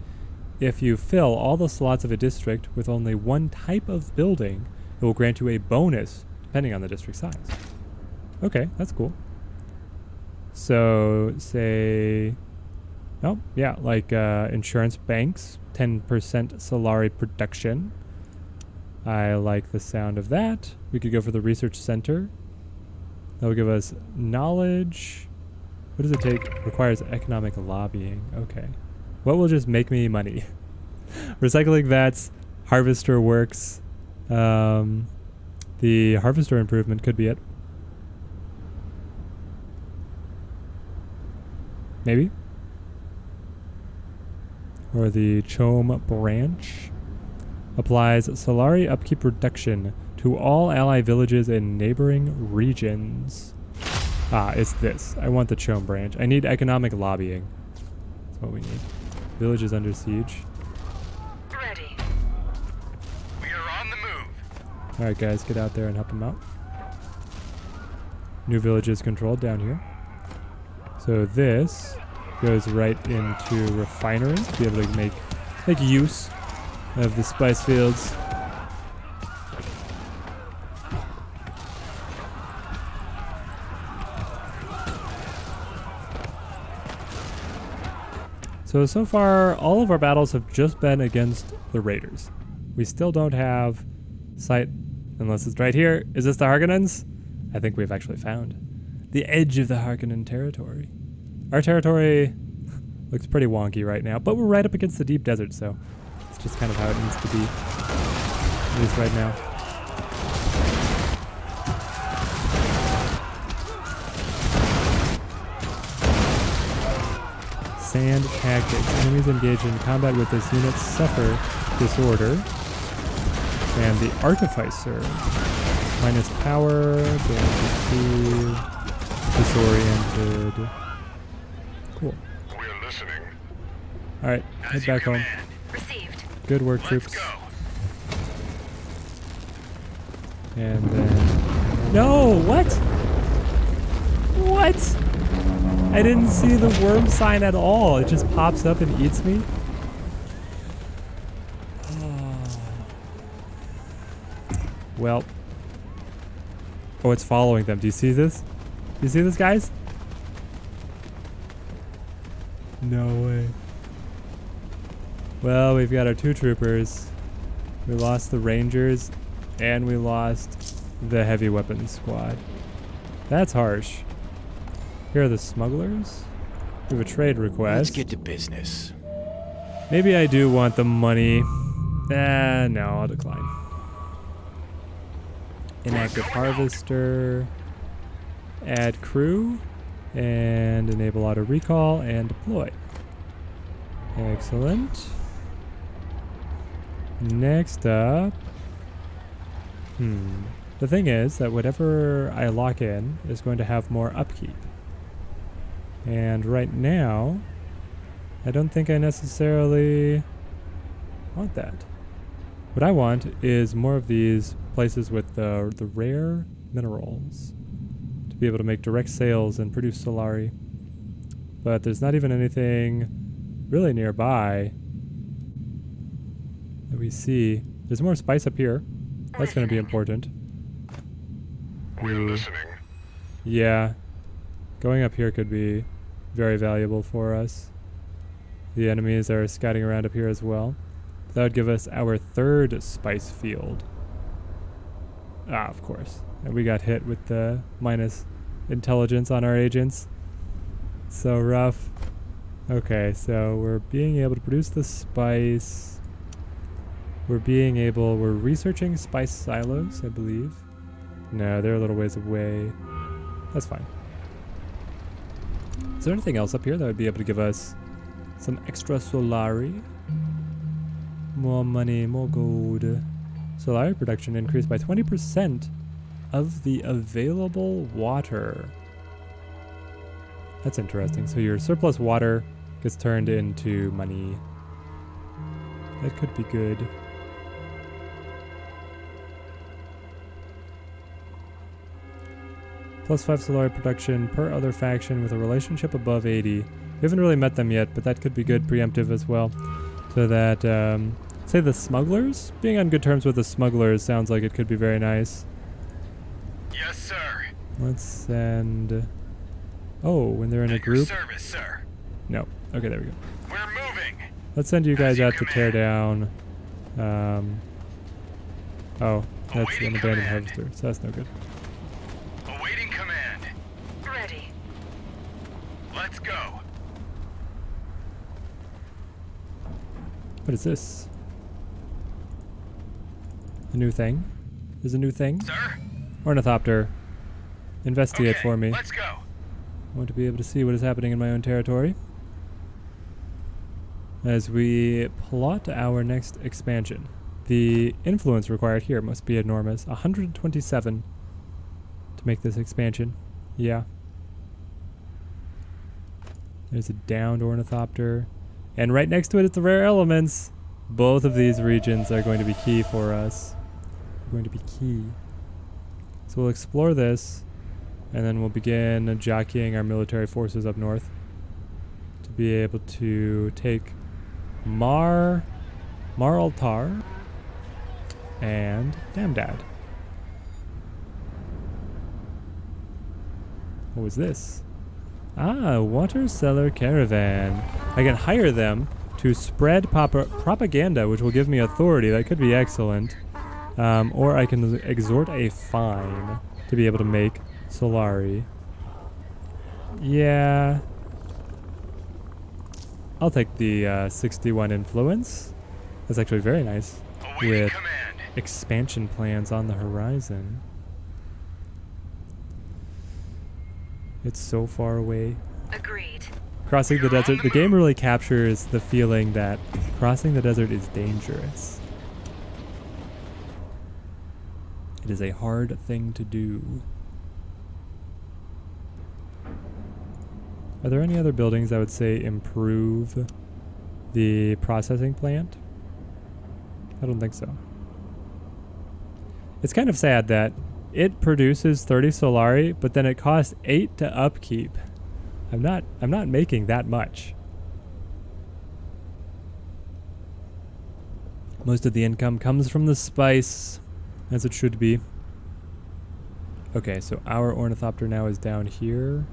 If you fill all the slots of a district with only one type of building, it will grant you a bonus depending on the district size. Okay, that's cool. So, say... Oh, yeah, like insurance banks, 10% Solari production. I like the sound of that. We could go for the research center. That will give us knowledge. What does it take? Requires economic lobbying. Okay. What will just make me money? Recycling vats, harvester works. The harvester improvement could be it. Maybe. Or the chome branch. Applies Solari upkeep reduction to all ally villages in neighboring regions. Ah, it's this. I want the chome branch. I need economic lobbying. That's what we need. Village is under siege. Ready. We are on the move. Alright guys, get out there and help them out. New village is controlled down here. So this goes right into refinery to be able to make use of the spice fields. So far, all of our battles have just been against the raiders. We still don't have sight, unless it's right here. Is this the Harkonnens? I think we've actually found the edge of the Harkonnen territory. Our territory looks pretty wonky right now, but we're right up against the deep desert, so it's just kind of how it needs to be, at least right now. Sand tactics. Enemies engaged in combat with this unit suffer disorder. And the Artificer. Minus power, damage, disoriented. Cool. We're listening. Alright, head As you back home. command. Received. Good work, Let's troops. go. And then... No! What? What? I didn't see the worm sign at all. It just pops up and eats me. Well. Oh, it's following them. Do you see this? Do you see this, guys? No way. Well, we've got our 2 troopers. We lost the rangers, and we lost the heavy weapons squad. That's harsh. Here are the smugglers. We have a trade request. Let's get to business. Maybe I do want the money. No, I'll decline. Inactive harvester. Add crew. And enable auto recall and deploy. Excellent. Next up. The thing is that whatever I lock in is going to have more upkeep. And right now, I don't think I necessarily want that. What I want is more of these places with the rare minerals to be able to make direct sales and produce Solari. But there's not even anything really nearby that we see. There's more spice up here. That's going to be important. We're Ooh. listening. Yeah. Going up here could be very valuable for us. The enemies are scouting around up here as well. That would give us our 3rd spice field. Ah, of course. And we got hit with the minus intelligence on our agents. So rough. Okay, so we're being able to produce the spice. We're researching spice silos, I believe. No, they're a little ways away. That's fine. Is there anything else up here that would be able to give us some extra Solari? More money, more gold. Solari production increased by 20% of the available water. That's interesting. So your surplus water gets turned into money. That could be good. Plus 5 Solari production per other faction with a relationship above 80. We haven't really met them yet, but that could be good preemptive as well. So that, say the smugglers? Being on good terms with the smugglers sounds like it could be very nice. Yes, sir. Let's send... Oh, when they're in a At your group? service, sir. No. Okay, there we go. We're moving. Let's send you guys you out to tear command. down... Oh, that's Awaiting an abandoned command. harvester, so that's no good. Awaiting command. Ready. Let's go. What is this? A new thing? There's a new thing? Sir? Ornithopter. Investigate Okay, for me. let's go. I want to be able to see what is happening in my own territory. As we plot our next expansion. The influence required here must be enormous. 127 to make this expansion. Yeah. There's a downed ornithopter. And right next to it is the rare elements. Both of these regions are going to be key for us. Going to be key. So we'll explore this, and then we'll begin jockeying our military forces up north to be able to take Mar Altar and Damdad. What was this? Ah, water cellar caravan. I can hire them to spread propaganda, which will give me authority. That could be excellent. Or I can exhort a fine to be able to make Solari. Yeah. I'll take the 61 influence. That's actually very nice. Awaiting With command. expansion plans on the horizon. It's so far away. Agreed. crossing the desert. The game really captures the feeling that crossing the desert is dangerous. It is a hard thing to do. Are there any other buildings I would say improve the processing plant? I don't think so. It's kind of sad that it produces 30 Solari, but then it costs 8 to upkeep. I'm not making that much. Most of the income comes from the spice, as it should be. Okay, so our ornithopter now is down here.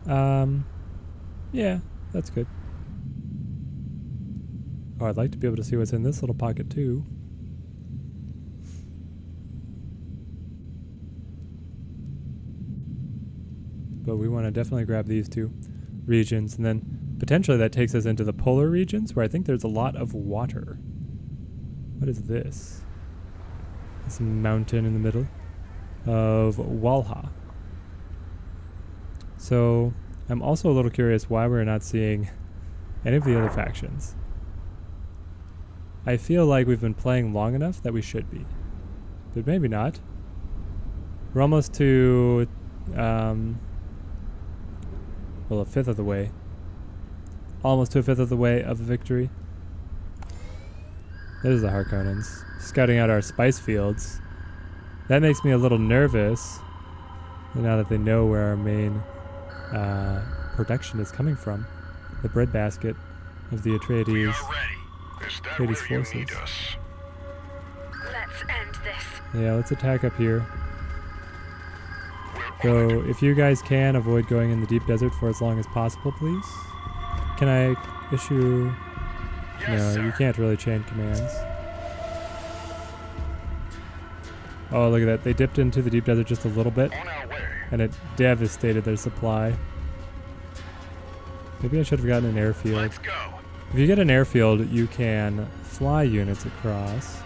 Yeah, that's good. Oh, I'd like to be able to see what's in this little pocket too. But we want to definitely grab these two regions, and then potentially that takes us into the polar regions where I think there's a lot of water. What is this? This mountain in the middle of Walha. So I'm also a little curious why we're not seeing any of the other factions. I feel like we've been playing long enough that we should be, but maybe not. We're almost to well, a fifth of the way. Almost to a fifth of the way of the victory. There's the Harkonnens scouting out our spice fields. That makes me a little nervous now that they know where our main production is coming from. The breadbasket of the Atreides forces. Let's end this. Yeah, let's attack up here. So if you guys can avoid going in the deep desert for as long as possible, please. Can I issue... No, you can't really chain commands. Oh, look at that. They dipped into the deep desert just a little bit, and it devastated their supply. Maybe I should have gotten an airfield. Let's go. If you get an airfield, you can fly units across.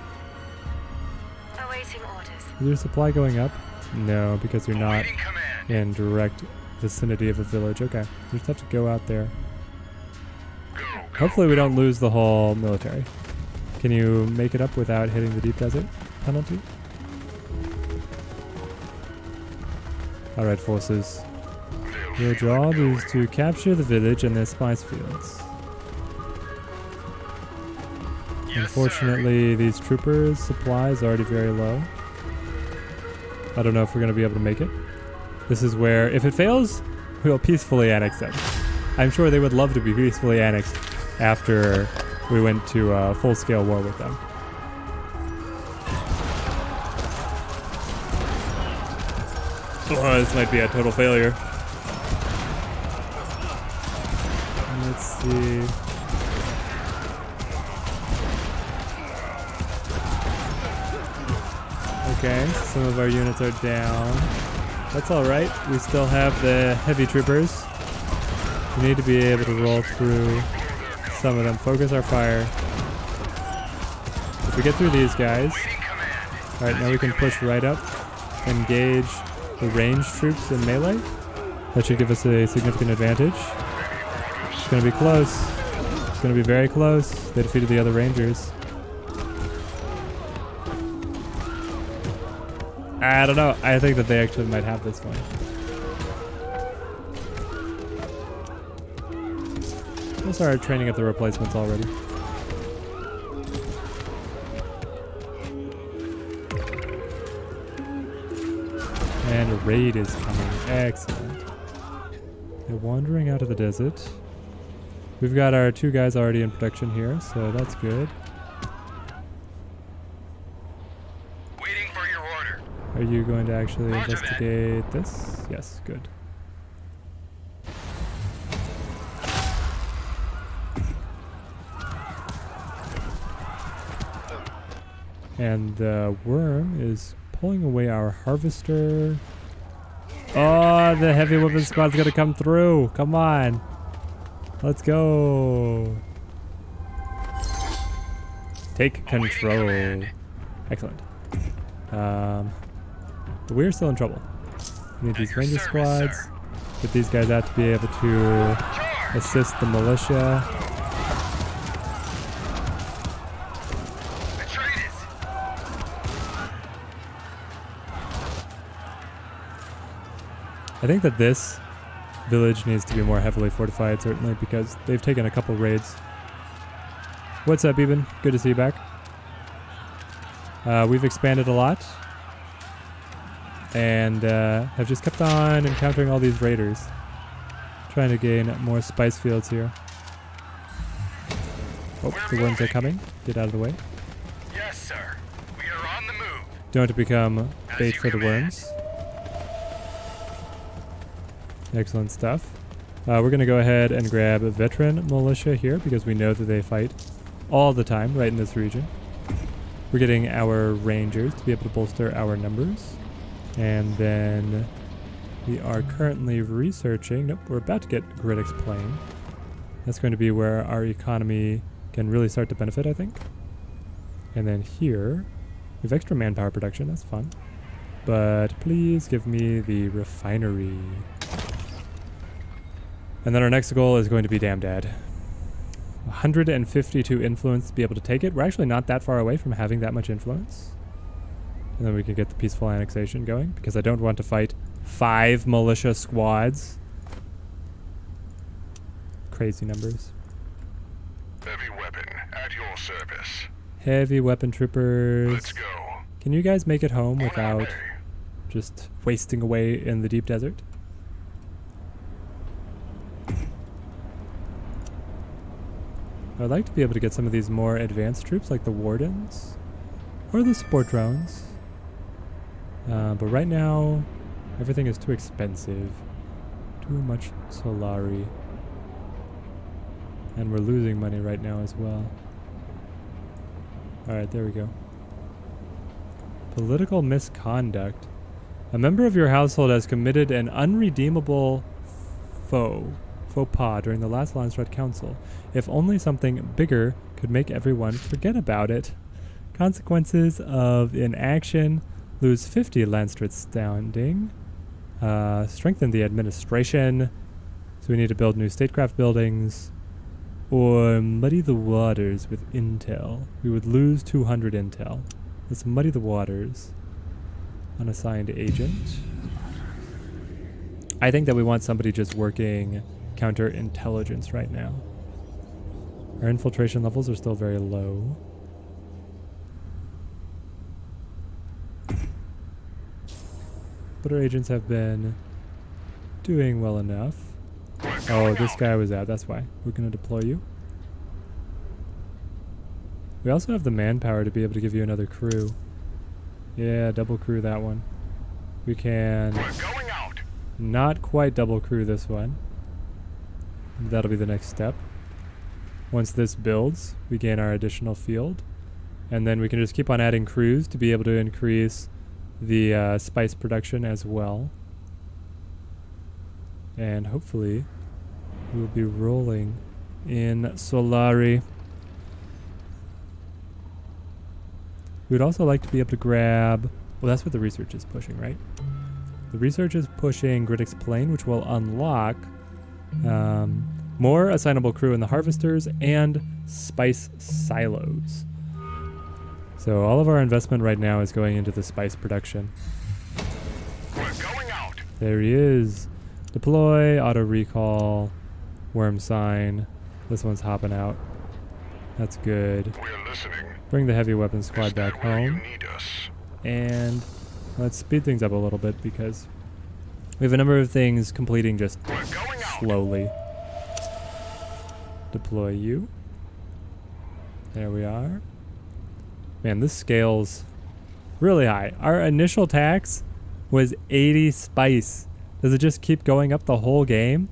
Awaiting orders. Is your supply going up? No, because you're not Awaiting command. in direct vicinity of a village. Okay, you just have to go out there. Hopefully we don't lose the whole military. Can you make it up without hitting the deep desert penalty? Alright, forces. Your job is to capture the village and their spice fields. Unfortunately, these troopers' supply is already very low. I don't know if we're going to be able to make it. This is where, if it fails, we'll peacefully annex them. I'm sure they would love to be peacefully annexed after we went to a full-scale war with them. Oh, this might be a total failure. Let's see. Okay, some of our units are down. That's alright. We still have the heavy troopers. We need to be able to roll through some of them. Focus our fire. If we get through these guys... Alright, now we can push right up. Engage the ranged troops in melee. That should give us a significant advantage. It's going to be close. It's going to be very close. They defeated the other rangers. I don't know. I think that they actually might have this one. We'll start training up the replacements already. And a raid is coming. Excellent. They're wandering out of the desert. We've got our two guys already in production here, so that's good. Waiting for your order. Are you going to actually investigate this? Yes, good. And the worm is pulling away our harvester. Oh, the heavy weapon squad's gonna come through. Come on. Let's go. Take control. Excellent. But we're still in trouble. We need these ranger squads. Get these guys out to be able to assist the militia. Atreides! I think that this village needs to be more heavily fortified, certainly, because they've taken a couple raids. What's up, Eben? Good to see you back. We've expanded a lot. And have just kept on encountering all these raiders. Trying to gain more spice fields here. Oh, the worms are coming. Get out of the way. Yes, sir. We are on the move. Don't want to become bait for the worms. Excellent stuff. We're going to go ahead and grab a veteran militia here because we know that they fight all the time right in this region. We're getting our rangers to be able to bolster our numbers. And then we are currently researching. Nope, we're about to get Griddick's Plain. That's going to be where our economy can really start to benefit, I think. And then here, we have extra manpower production. That's fun. But please give me the refinery. And then our next goal is going to be Damdad. 152 influence to be able to take it. We're actually not that far away from having that much influence. And then we can get the peaceful annexation going, because I don't want to fight 5 militia squads. Crazy numbers. Heavy weapon at your service. Heavy weapon troopers. Let's go. Can you guys make it home On our without way. just wasting away in the deep desert? I'd like to be able to get some of these more advanced troops, like the wardens or the support drones. But right now, everything is too expensive. Too much Solari. And we're losing money right now as well. Alright, there we go. Political misconduct. A member of your household has committed an unredeemable faux pas during the last Landstrat Council. If only something bigger could make everyone forget about it. Consequences of inaction. Lose 50 Landstrat standing. Strengthen the administration. So we need to build new statecraft buildings. Or muddy the waters with intel. We would lose 200 intel. Let's muddy the waters. Unassigned agent. I think that we want somebody just working counterintelligence right now. Our infiltration levels are still very low. But our agents have been doing well enough. Oh, this guy was out. That's why. We're going to deploy you. We also have the manpower to be able to give you another crew. Yeah, double crew that one. We can Going out. not quite double crew this one. That'll be the next step. Once this builds, we gain our additional field. And then we can just keep on adding crews to be able to increase the spice production as well. And hopefully we'll be rolling in Solari. We'd also like to be able to grab... Well, that's what the research is pushing, right? The research is pushing Griddick's Plain, which will unlock more assignable crew in the harvesters and spice silos. So all of our investment right now is going into the spice production. We're going out. There he is. Deploy, auto recall, worm sign. This one's hopping out. That's good. We're listening. Bring the heavy weapons squad Is that back where you home. need us? And let's speed things up a little bit because we have a number of things completing just We're going out. slowly. Deploy you. There we are. Man, this scales really high. Our initial tax was 80 spice. Does it just keep going up the whole game?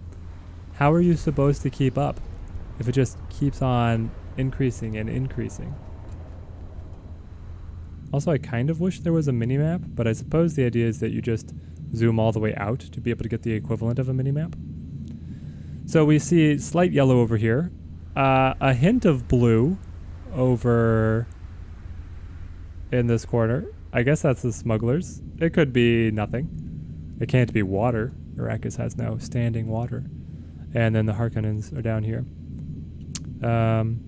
How are you supposed to keep up if it just keeps on increasing and increasing? Also, I kind of wish there was a minimap, but I suppose the idea is that you just zoom all the way out to be able to get the equivalent of a minimap. So we see slight yellow over here, a hint of blue over in this corner. I guess that's the smugglers. It could be nothing. It can't be water. Arrakis has no standing water. And then the Harkonnens are down here.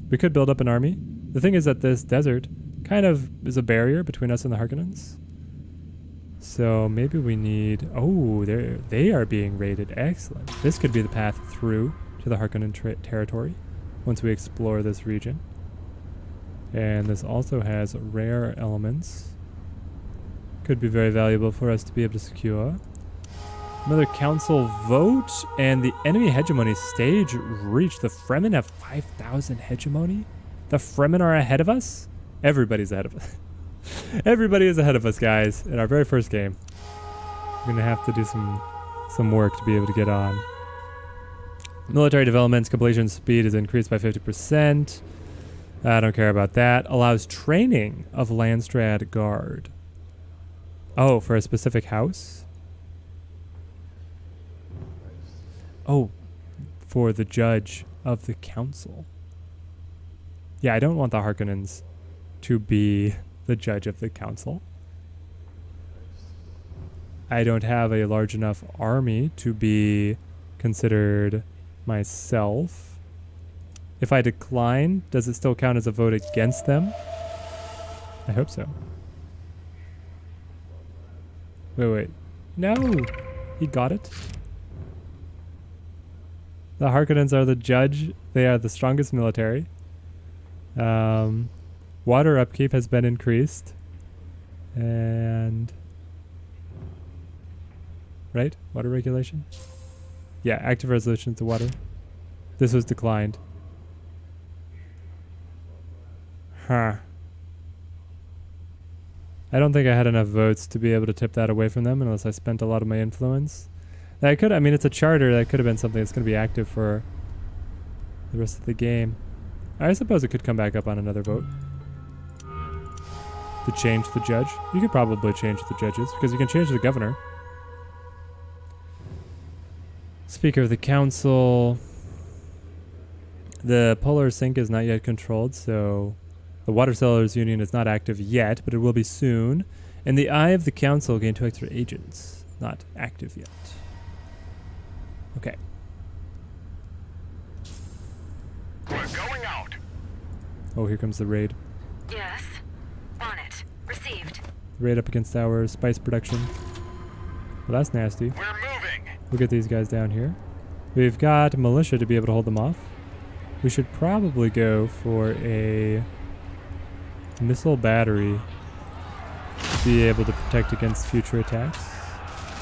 We could build up an army. The thing is that this desert kind of is a barrier between us and the Harkonnens. So maybe we need... Oh, they are being raided. Excellent. This could be the path through to the Harkonnen territory once we explore this region. And this also has rare elements. Could be very valuable for us to be able to secure. Another council vote, and the enemy hegemony stage reached. The Fremen have 5,000 hegemony? The Fremen are ahead of us? Everybody's ahead of us. Everybody is ahead of us, guys, in our very first game. We're going to have to do some work to be able to get on. Military development's completion speed is increased by 50%. I don't care about that. Allows training of Landstrad Guard. Oh, for a specific house? Oh, for the judge of the council. Yeah, I don't want the Harkonnens to be the judge of the council. I don't have a large enough army to be considered myself. If I decline, does it still count as a vote against them? I hope so. Wait. No! He got it. The Harkonnens are the judge. They are the strongest military. Water upkeep has been increased. And... Right? Water regulation? Yeah, active resolution to water. This was declined. Huh. I don't think I had enough votes to be able to tip that away from them unless I spent a lot of my influence. I mean, it's a charter. That could have been something that's going to be active for the rest of the game. I suppose it could come back up on another vote. To change the judge. You could probably change the judges because you can change the governor. Speaker of the council. The polar sink is not yet controlled, so the water sellers union is not active yet, but it will be soon. And the eye of the council gained 2 extra agents. Not active yet. Okay. We're going out. Oh, here comes the raid. Yes. On it. Received. Raid up against our spice production. Well, that's nasty. We're moving. We'll get these guys down here. We've got militia to be able to hold them off. We should probably go for a missile battery to be able to protect against future attacks.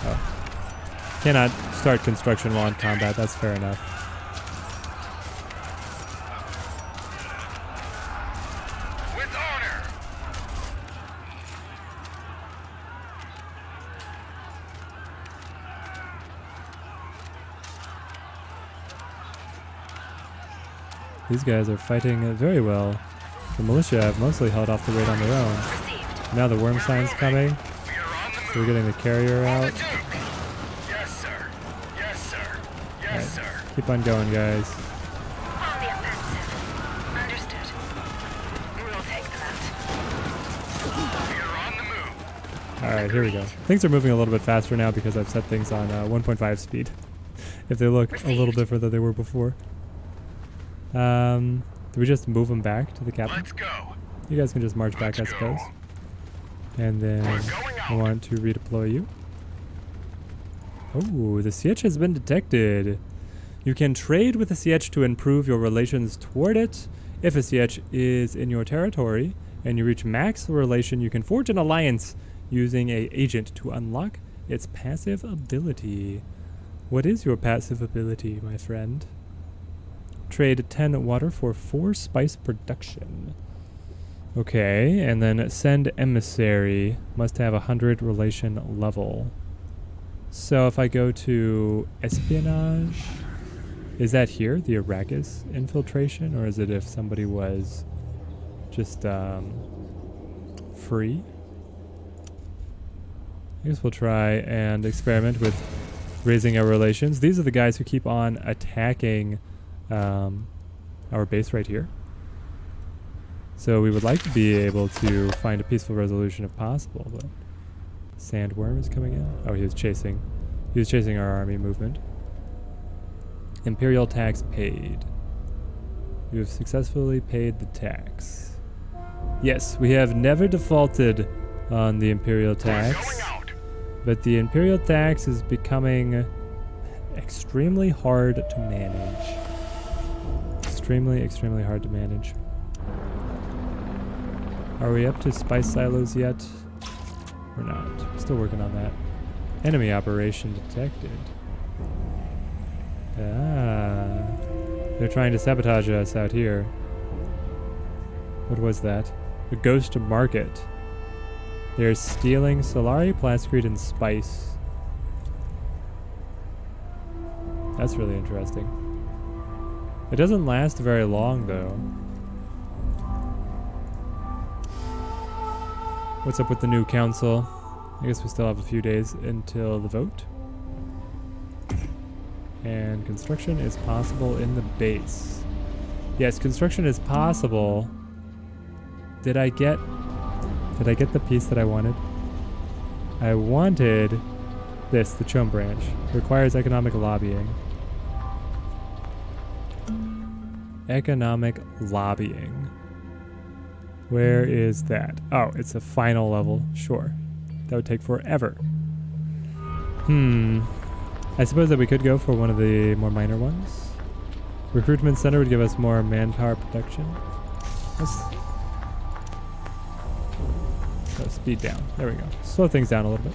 Oh. Cannot start construction while in combat. That's fair enough. With honor. These guys are fighting very well. The militia have mostly held off the raid on their own. Received. Now the worm sign's coming. We are on the move. So we're getting the carrier On the out. Duke. Yes, sir. Yes, sir. Yes, sir. Keep on going, guys. On the offensive. Understood. We'll take them out. We are on the move. Alright, here we go. Things are moving a little bit faster now because I've set things on 1.5 speed. If they look a little different than they were before. Do we just move them back to the capital? Let's go. You guys can just march back, I suppose. And then I want to redeploy you. Oh, the siege has been detected. You can trade with the siege to improve your relations toward it. If a siege is in your territory and you reach max relation, you can forge an alliance using an agent to unlock its passive ability. What is your passive ability, my friend? Trade 10 water for 4 spice production. Okay, and then send emissary. Must have 100 relation level. So if I go to espionage, is that here, the Arrakis infiltration, or is it if somebody was just free? I guess we'll try and experiment with raising our relations. These are the guys who keep on attacking our base right here. So we would like to be able to find a peaceful resolution if possible, but Sandworm is coming in. Oh, he was chasing our army movement. Imperial tax paid. You have successfully paid the tax. Yes, we have never defaulted on the Imperial tax, but the Imperial tax is becoming extremely hard to manage. Extremely hard to manage. Are we up to spice silos yet? We're not. Still working on that. Enemy operation detected. Ah. They're trying to sabotage us out here. What was that? A ghost market. They're stealing Solari, Plascrete, and spice. That's really interesting. It doesn't last very long, though. What's up with the new council? I guess we still have a few days until the vote. And construction is possible in the base. Yes, construction is possible. Did I get the piece that I wanted? I wanted this, the Chom branch. Requires economic lobbying. Economic lobbying. Where is that? Oh, it's a final level. Sure. That would take forever. I suppose that we could go for one of the more minor ones. Recruitment center would give us more manpower production. Let's speed down. There we go. Slow things down a little bit.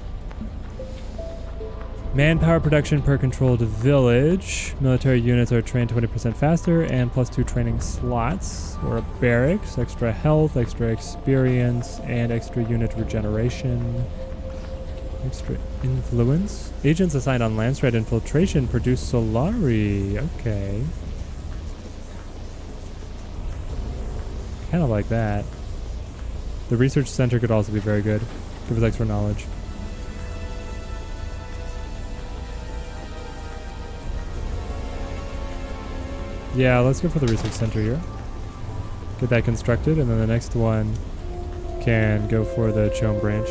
Manpower production per controlled village. Military units are trained 20% faster and +2 training slots. Or a barracks. Extra health, extra experience, and extra unit regeneration. Extra influence. Agents assigned on Landstride infiltration produce Solari. Okay. Kind of like that. The research center could also be very good. Give us extra knowledge. Yeah, let's go for the research center here. Get that constructed, and then the next one can go for the Chom branch.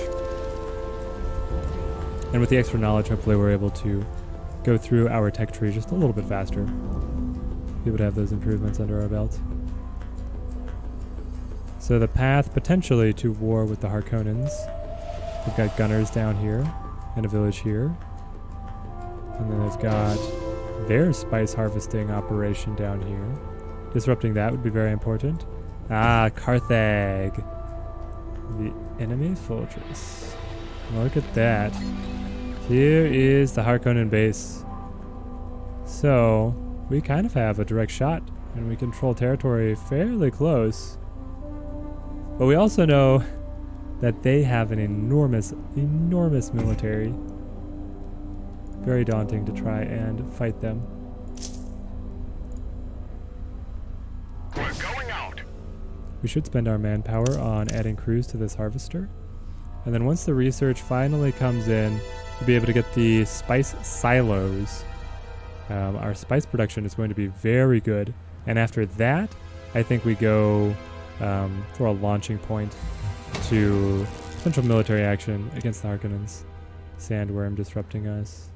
And with the extra knowledge, hopefully we're able to go through our tech tree just a little bit faster. Be able to have those improvements under our belt. So the path potentially to war with the Harkonnens. We've got gunners down here and a village here. And then they've got their spice harvesting operation down here. Disrupting that would be very important. Ah, Carthag. The enemy fortress. Look at that. Here is the Harkonnen base. So, we kind of have a direct shot, and we control territory fairly close. But we also know that they have an enormous military. Very daunting to try and fight them. We're going out. We should spend our manpower on adding crews to this harvester. And then once the research finally comes in, we'll be able to get the spice silos. Our spice production is going to be very good. And after that, I think we go for a launching point to potential military action against the Harkonnens. Sandworm disrupting us.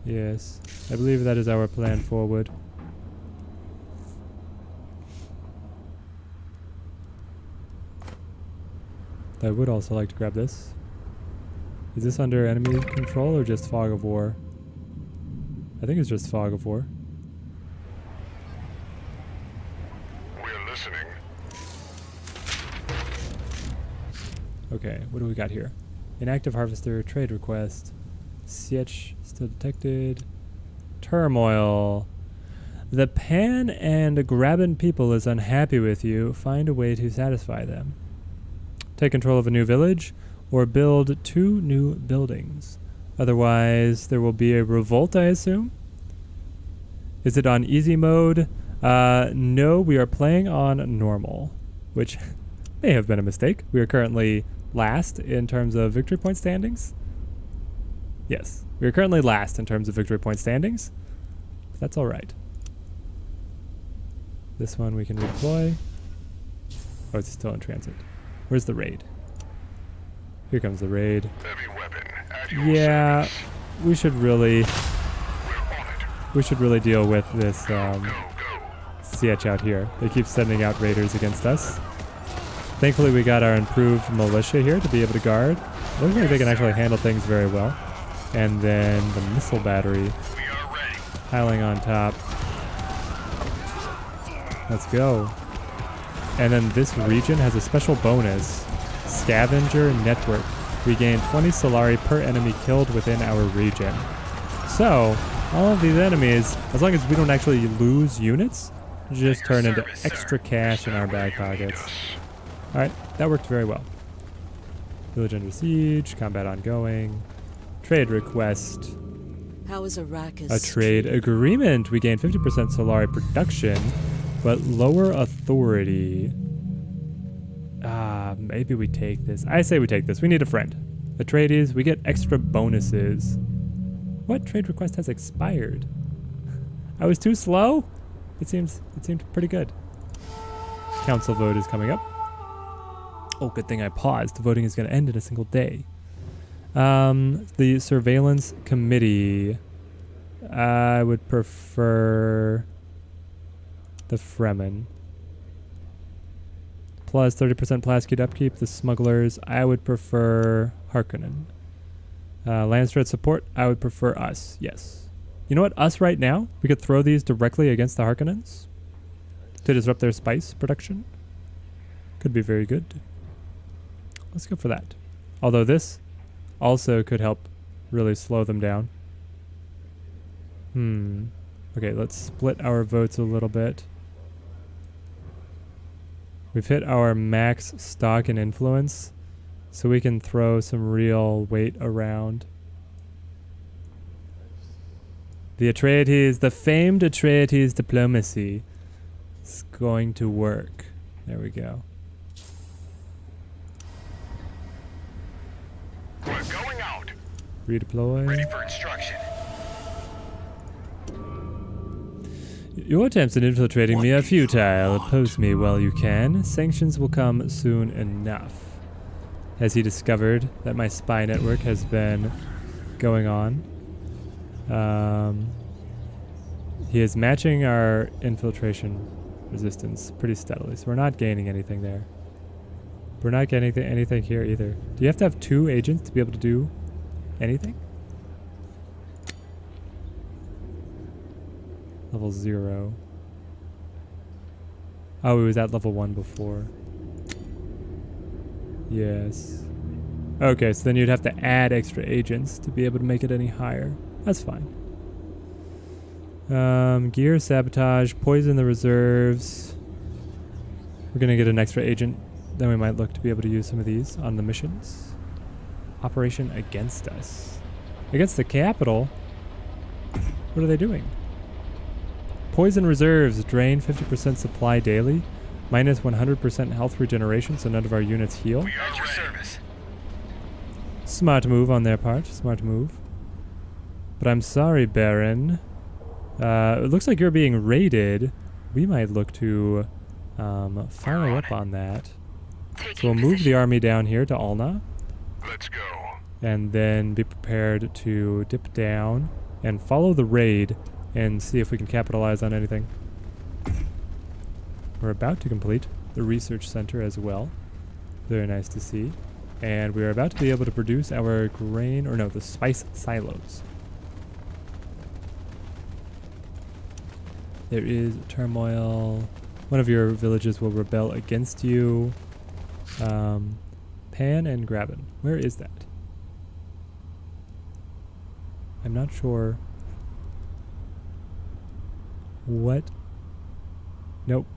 Yes, I believe that is our plan forward. I would also like to grab this. Is this under enemy control or just Fog of War? I think it's just Fog of War. We're listening. Okay, what do we got here? Inactive harvester, trade request. Sietch still detected. Turmoil. The Pan and Graben people is unhappy with you. Find a way to satisfy them. Take control of a new village or build 2 new buildings. Otherwise, there will be a revolt, I assume? Is it on easy mode? No, we are playing on normal, which may have been a mistake. We are currently last in terms of victory point standings. Yes, we are currently last in terms of victory point standings. That's all right. This one we can redeploy. Oh, it's still in transit. Where's the raid? Here comes the raid. Heavy weapon at your Yeah, service. we should really we should really deal with this CH out here. They keep sending out raiders against us. Thankfully, we got our improved militia here to be able to guard. Looks like they can actually handle things very well. And then the missile battery We are ready. piling on top. Let's go. And then this region has a special bonus. Scavenger Network. We gain 20 Solari per enemy killed within our region. So, all of these enemies, as long as we don't actually lose units, just turn into extra cash in our back pockets. Alright, that worked very well. Village under siege, combat ongoing, trade request, How is Arrakis? a trade agreement. We gain 50% Solari production, but lower authority. Maybe we take this. I say we take this. We need a friend. Atreides, we get extra bonuses. What trade request has expired? I was too slow? It seemed pretty good. Council vote is coming up. Oh, good thing I paused. The voting is going to end in a single day. The surveillance committee. I would prefer the Fremen. Plus 30% Plaskid upkeep. The smugglers. I would prefer Harkonnen. Landstrat support. I would prefer us. Yes. You know what? Us right now. We could throw these directly against the Harkonnens to disrupt their spice production. Could be very good. Let's go for that. Although this also could help really slow them down. Okay, let's split our votes a little bit. We've hit our max stock and influence, so we can throw some real weight around. The Atreides, the famed Atreides diplomacy is going to work. There we go. We're going out. Redeploy. Ready for instruction. Your attempts at infiltrating me are futile. Oppose me while you can. Sanctions will come soon enough. Has he discovered that my spy network has been going on? He is matching our infiltration resistance pretty steadily, so we're not gaining anything there. We're not getting anything here either. Do you have to have 2 agents to be able to do anything? Level 0. Oh, it was at level 1 before. Yes. Okay, so then you'd have to add extra agents to be able to make it any higher. That's fine. Gear, sabotage, poison the reserves. We're gonna get an extra agent. Then we might look to be able to use some of these on the missions. Operation against us. Against the capital? What are they doing? Poison reserves. Drain 50% supply daily. Minus 100% health regeneration, so none of our units heal. We are at your service. Smart move on their part. Smart move. But I'm sorry, Baron. It looks like you're being raided. We might look to follow up on that. So we'll move the army down here to Alna. Let's go. And then be prepared to dip down and follow the raid and see if we can capitalize on anything. We're about to complete the research center as well. Very nice to see. And we are about to be able to produce our grain, or no, the spice silos. There is turmoil. One of your villages will rebel against you. Pan and Graben. Where is that? I'm not sure. What? Nope.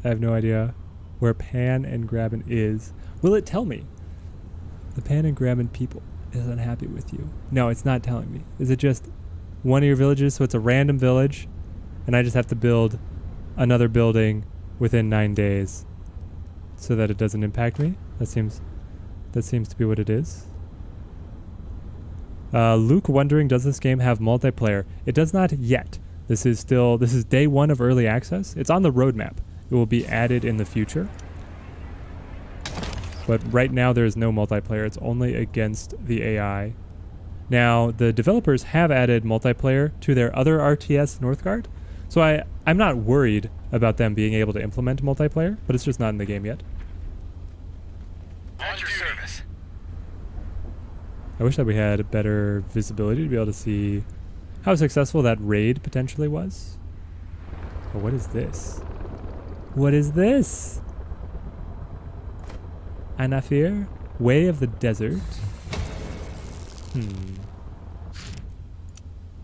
I have no idea where Pan and Graben is. Will it tell me? The Pan and Graben people is unhappy with you. No, it's not telling me. Is it just one of your villages? So it's a random village, and I just have to build another building within 9 days so that it doesn't impact me? That seems to be what it is. Luke wondering, does this game have multiplayer? It does not yet. This is day 1 of early access. It's on the roadmap. It will be added in the future. But right now there is no multiplayer. It's only against the AI. Now, the developers have added multiplayer to their other RTS Northgard, so I'm not worried about them being able to implement multiplayer, but it's just not in the game yet. At your service. I wish that we had better visibility to be able to see how successful that raid potentially was. But what is this? What is this? Anafir? Way of the Desert?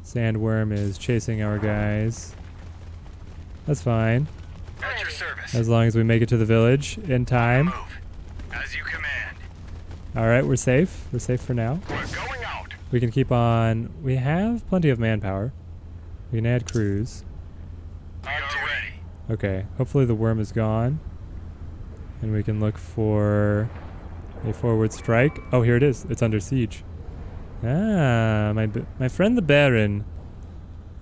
Sandworm is chasing our guys. That's fine. At your service. As long as we make it to the village in time. Move. As you command. Alright, we're safe. We're safe for now. We're going out. We can keep on. We have plenty of manpower. We can add crews. We are ready. Okay, hopefully the worm is gone. And we can look for a forward strike. Oh, here it is. It's under siege. Ah, my friend the Baron.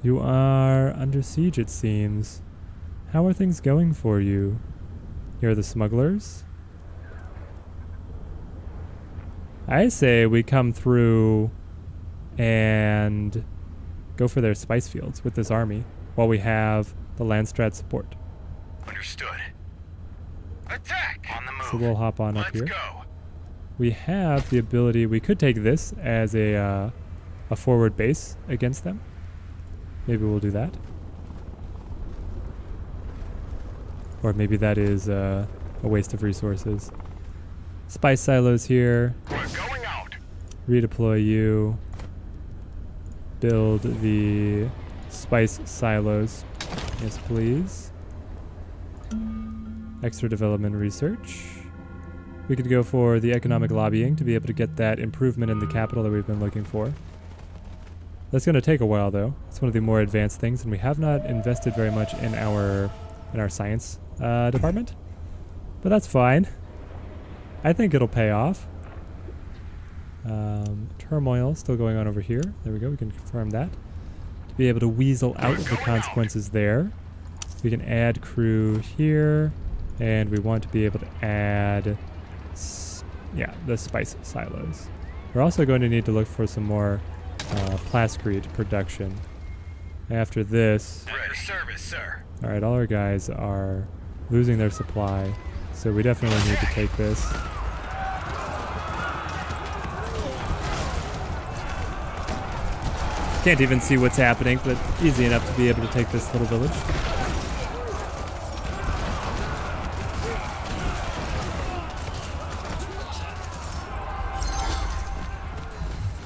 You are under siege, it seems. How are things going for you? Here are the smugglers. I say we come through and go for their spice fields with this army while we have the Landstrat support. Understood. Attack! On the move. So we'll hop on up Let's here. go. We have the ability, we could take this as a forward base against them. Maybe we'll do that. Or maybe that is a waste of resources. Spice silos here. We're going out. Redeploy you. Build the spice silos. Yes, please. Extra development research. We could go for the economic lobbying to be able to get that improvement in the capital that we've been looking for. That's going to take a while, though. It's one of the more advanced things, and we have not invested very much in our science department. But that's fine. I think it'll pay off. Turmoil still going on over here. There we go. We can confirm that. To be able to weasel out of the consequences there. We can add crew here, and we want to be able to add the spice silos. We're also going to need to look for some more plascrete production. After this, At your service, sir. alright, all our guys are losing their supply, so we definitely need to take this. Can't even see what's happening, but easy enough to be able to take this little village.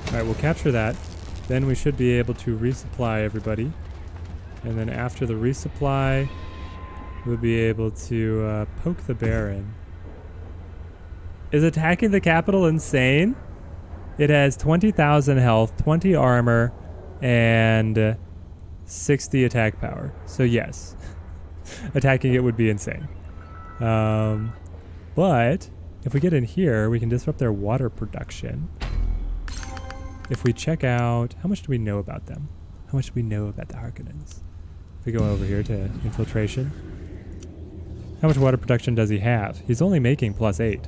Alright, we'll capture that. Then we should be able to resupply everybody. And then after the resupply, we'll be able to poke the Baron. Is attacking the capital insane? It has 20,000 health, 20 armor, and 60 attack power. So yes, attacking it would be insane. But if we get in here, we can disrupt their water production. If we check out, how much do we know about them? How much do we know about the Harkonnens? If we go over here to infiltration. How much water production does he have? He's only making +8.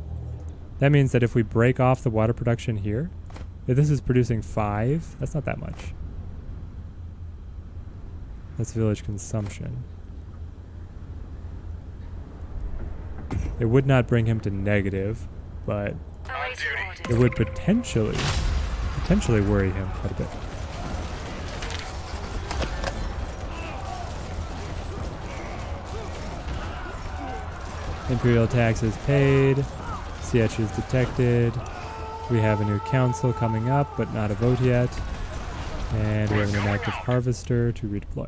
That means that if we break off the water production here, if this is producing 5, that's not that much. That's village consumption. It would not bring him to negative, but Await your duty. orders. it would potentially worry him quite a bit. Imperial taxes paid. Siege is detected. We have a new council coming up, but not a vote yet. And we have an inactive harvester to redeploy.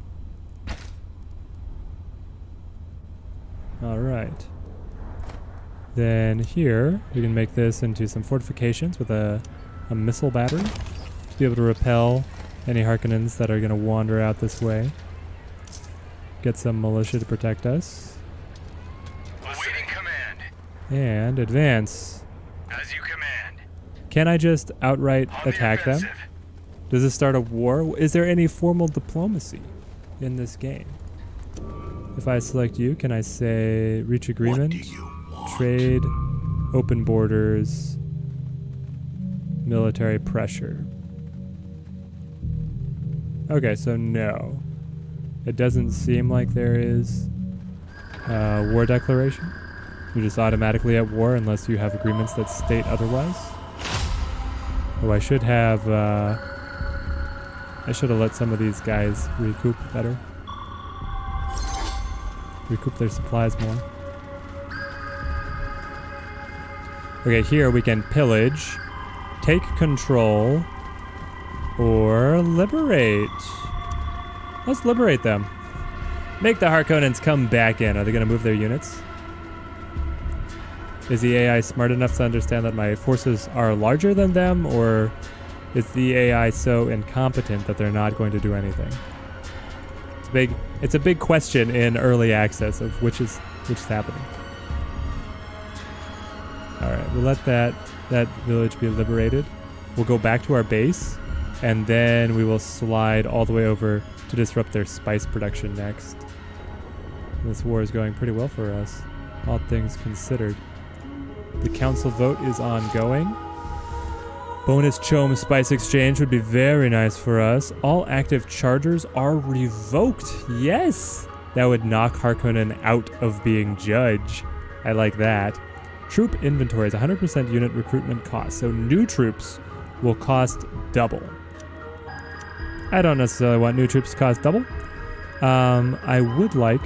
Alright. Then here, we can make this into some fortifications with a missile battery to be able to repel any Harkonnens that are going to wander out this way. Get some militia to protect us. Awaiting command. And advance. As you command. Can I just outright On the attack them? offensive. Does this start a war? Is there any formal diplomacy in this game? If I select you, can I say reach agreement, What do you want? trade, open borders, military pressure? Okay, so no. It doesn't seem like there is a war declaration. You're just automatically at war unless you have agreements that state otherwise. Oh, I should have let some of these guys recoup better. Recoup their supplies more. Okay, here we can pillage, take control, or liberate. Let's liberate them. Make the Harkonnens come back in. Are they going to move their units? Is the AI smart enough to understand that my forces are larger than them, or is the AI so incompetent that they're not going to do anything? It's a big question in early access of which is happening. All right, we'll let that village be liberated. We'll go back to our base, and then we will slide all the way over to disrupt their spice production next. This war is going pretty well for us, all things considered. The council vote is ongoing. Bonus Chom Spice Exchange would be very nice for us. All active charters are revoked. Yes! That would knock Harkonnen out of being judge. I like that. Troop inventory is 100% unit recruitment cost, so new troops will cost double. I don't necessarily want new troops to cost double. I would like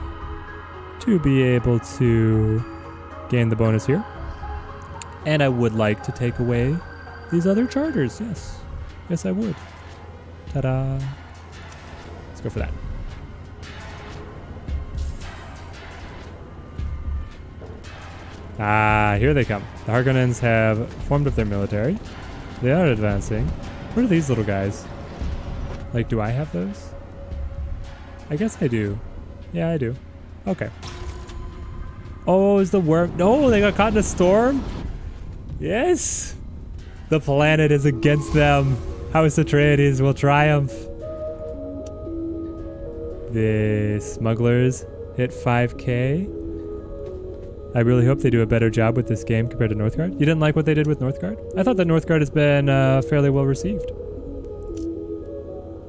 to be able to gain the bonus here. And I would like to take away these other charters. Yes. Yes, I would. Ta-da. Let's go for that. Ah, here they come. The Harkonnens have formed up their military. They are advancing. What are these little guys? Like, do I have those? I guess I do. Yeah, I do. Okay. Oh, is the worm... No, they got caught in a storm? Yes! The planet is against them. House Atreides will triumph. The smugglers hit 5K. I really hope they do a better job with this game compared to Northgard. You didn't like what they did with Northgard? I thought that Northgard has been fairly well received.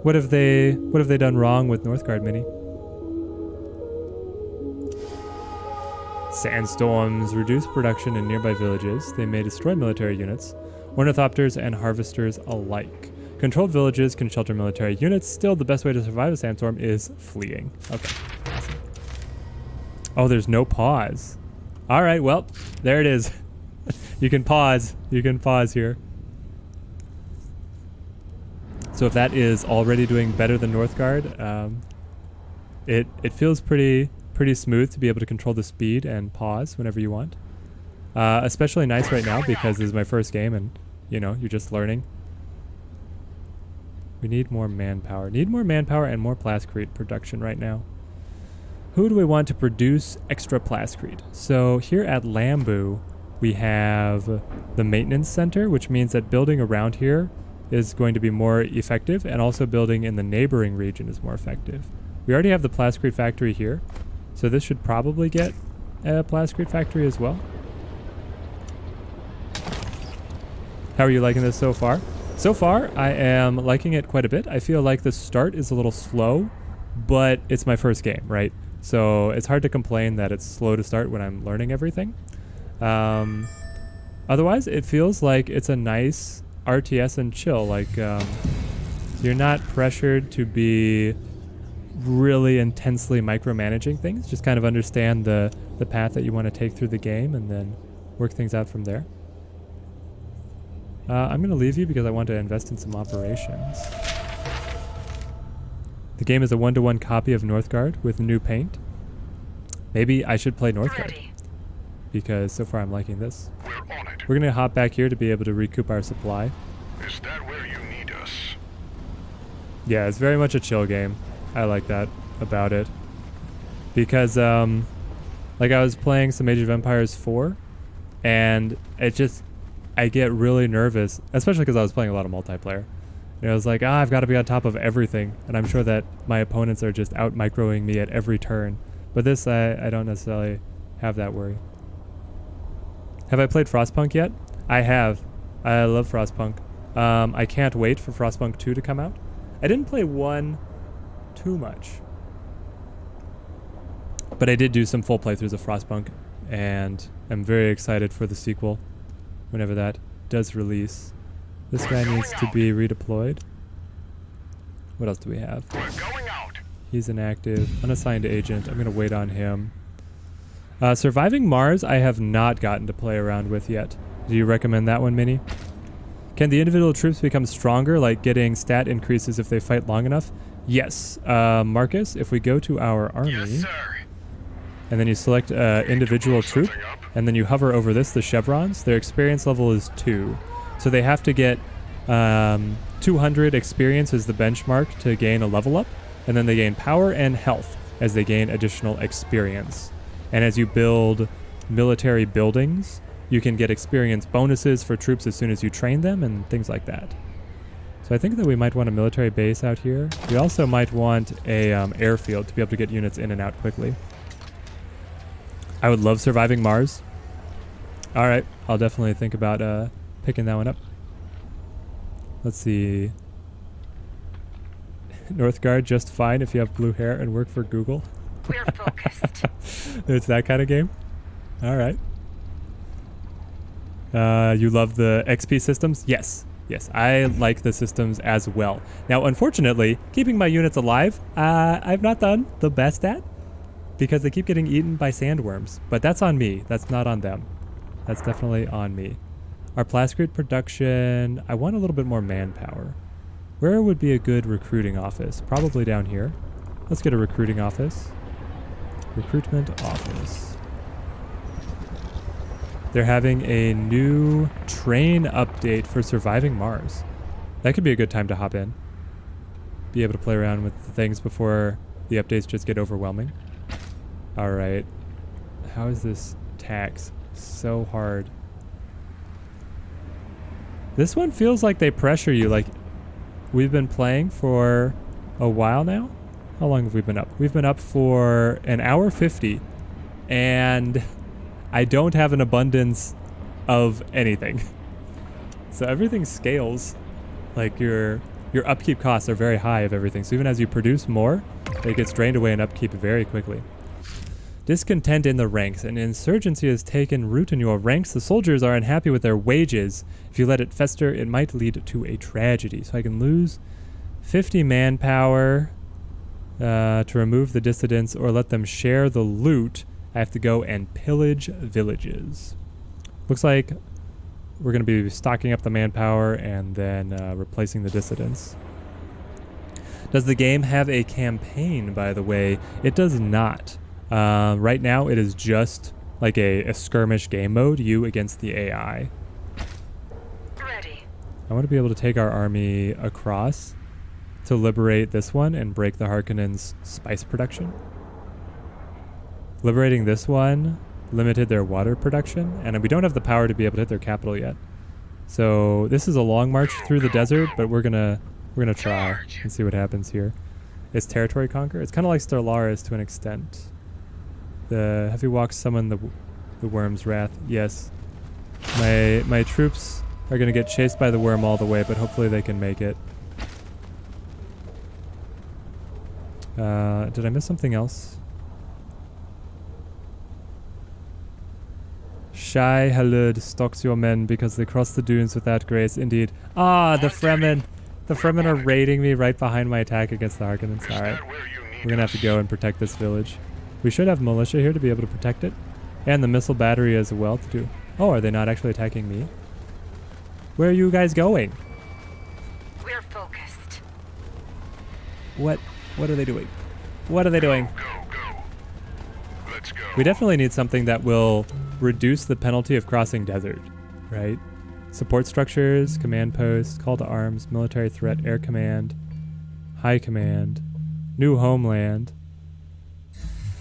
What have they done wrong with Northgard, Mini? Sandstorms reduce production in nearby villages. They may destroy military units, ornithopters and harvesters alike. Controlled villages can shelter military units. Still, the best way to survive a sandstorm is fleeing. Okay. Awesome. Oh, there's no pause. All right, well, there it is. You can pause. You can pause here. So if that is already doing better than Northgard, it feels pretty smooth to be able to control the speed and pause whenever you want. Especially nice right now because this is my first game and, you know, you're just learning. We need more manpower. Need more manpower and more plascrete production right now. Who do we want to produce extra plascrete? So here at Lambu, we have the maintenance center, which means that building around here is going to be more effective, and also building in the neighboring region is more effective. We already have the plascrete factory here, so this should probably get a plascrete factory as well. How are you liking this so far? So far, I am liking it quite a bit. I feel like the start is a little slow, but it's my first game, right? So it's hard to complain that it's slow to start when I'm learning everything. Otherwise, it feels like it's a nice RTS and chill. Like, you're not pressured to be really intensely micromanaging things. Just kind of understand the path that you want to take through the game and then work things out from there. I'm going to leave you because I want to invest in some operations. The game is a 1-to-1 copy of Northgard with new paint. Maybe I should play Northgard because so far I'm liking this. We're on it. We're going to hop back here to be able to recoup our supply. Is that where you need us? Yeah, it's very much a chill game. I like that about it. Because, like I was playing some Age of Empires 4, and I get really nervous, especially because I was playing a lot of multiplayer. And I was like, I've got to be on top of everything, and I'm sure that my opponents are just out microing me at every turn. But this, I don't necessarily have that worry. Have I played Frostpunk yet? I have. I love Frostpunk. I can't wait for Frostpunk 2 to come out. I didn't play 1 too much. But I did do some full playthroughs of Frostpunk, and I'm very excited for the sequel whenever that does release. This guy needs to be redeployed. What else do we have? We're going out. He's an active, unassigned agent. I'm going to wait on him. Surviving Mars, I have not gotten to play around with yet. Do you recommend that one, Minnie? Can the individual troops become stronger, like getting stat increases if they fight long enough? Yes. Marcus, if we go to our army, Yes, sir. and then you select individual troop, and then you hover over this, the chevrons, their experience level is 2. So they have to get 200 experience as the benchmark to gain a level up, and then they gain power and health as they gain additional experience. And as you build military buildings, you can get experience bonuses for troops as soon as you train them and things like that. So I think that we might want a military base out here. We also might want a airfield to be able to get units in and out quickly. I would love surviving Mars. All right, I'll definitely think about picking that one up. Let's see. Northgard just fine if you have blue hair and work for Google. We're focused. It's that kind of game. All right. You love the XP systems? Yes. Yes, I like the systems as well. Now, unfortunately, keeping my units alive, I've not done the best at because they keep getting eaten by sandworms. But that's on me. That's not on them. That's definitely on me. Our plascrete production, I want a little bit more manpower. Where would be a good recruiting office? Probably down here. Let's get a recruiting office. Recruitment office. They're having a new train update for surviving Mars. That could be a good time to hop in. Be able to play around with things before the updates just get overwhelming. All right. How is this tax so hard? This one feels like they pressure you. Like we've been playing for a while now. How long have we been up? We've been up for an hour 50, and I don't have an abundance of anything. So everything scales. Like your upkeep costs are very high of everything. So even as you produce more, it gets drained away in upkeep very quickly. Discontent in the ranks. An insurgency has taken root in your ranks. The soldiers are unhappy with their wages. If you let it fester, it might lead to a tragedy. So I can lose 50 manpower to remove the dissidents or let them share the loot. I have to go and pillage villages. Looks like we're going to be stocking up the manpower and then replacing the dissidents. Does the game have a campaign, by the way? It does not. Right now, it is just like a skirmish game mode, you against the AI. Ready. I want to be able to take our army across to liberate this one and break the Harkonnens' spice production. Liberating this one limited their water production, and we don't have the power to be able to hit their capital yet. So this is a long march through the desert, but we're gonna try and see what happens here. Is territory conquer? It's kind of like Stellaris to an extent. The heavy walks summon the worm's wrath. Yes, my troops are gonna get chased by the worm all the way, but hopefully they can make it. Did I miss something else? Shy Halud stalks your men because they cross the dunes without grace. Indeed. Ah, the Fremen. The Fremen are raiding me right behind my attack against the Harkonnens. Alright. We're going to have to go and protect this village. We should have militia here to be able to protect it. And the missile battery as well to do. Oh, are they not actually attacking me? Where are you guys going? We're focused. What are they doing? What are they doing? Go. Let's go. We definitely need something that will reduce the penalty of crossing desert, right? Support structures, command posts, call to arms, military threat, air command, high command, new homeland,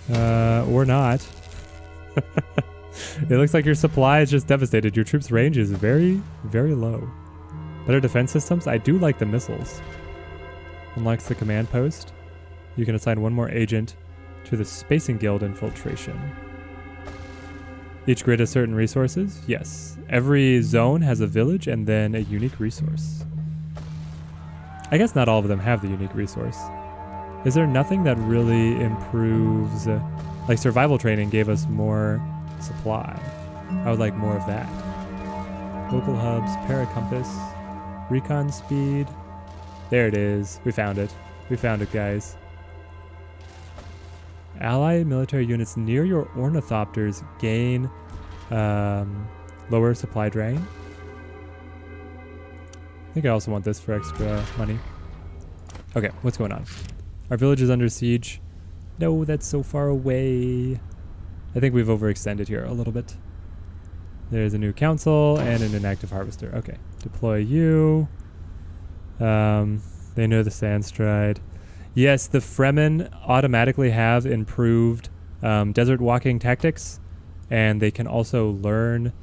or not. It looks like your supply is just devastated. Your troops' range is very, very low. Better defense systems? I do like the missiles. Unlocks the command post. You can assign one more agent to the Spacing Guild infiltration. Each grid has certain resources? Yes. Every zone has a village and then a unique resource. I guess not all of them have the unique resource. Is there nothing that really improves... like survival training gave us more supply. I would like more of that. Local hubs, paracompass, recon speed. There it is. We found it. We found it, guys. Allied military units near your ornithopters gain lower supply drain. I think I also want this for extra money. Okay, what's going on? Our village is under siege. No, that's so far away. I think we've overextended here a little bit. There's a new council and an inactive harvester. Okay, deploy you. They know the Sandstride. Yes, the Fremen automatically have improved desert walking tactics, and they can also learn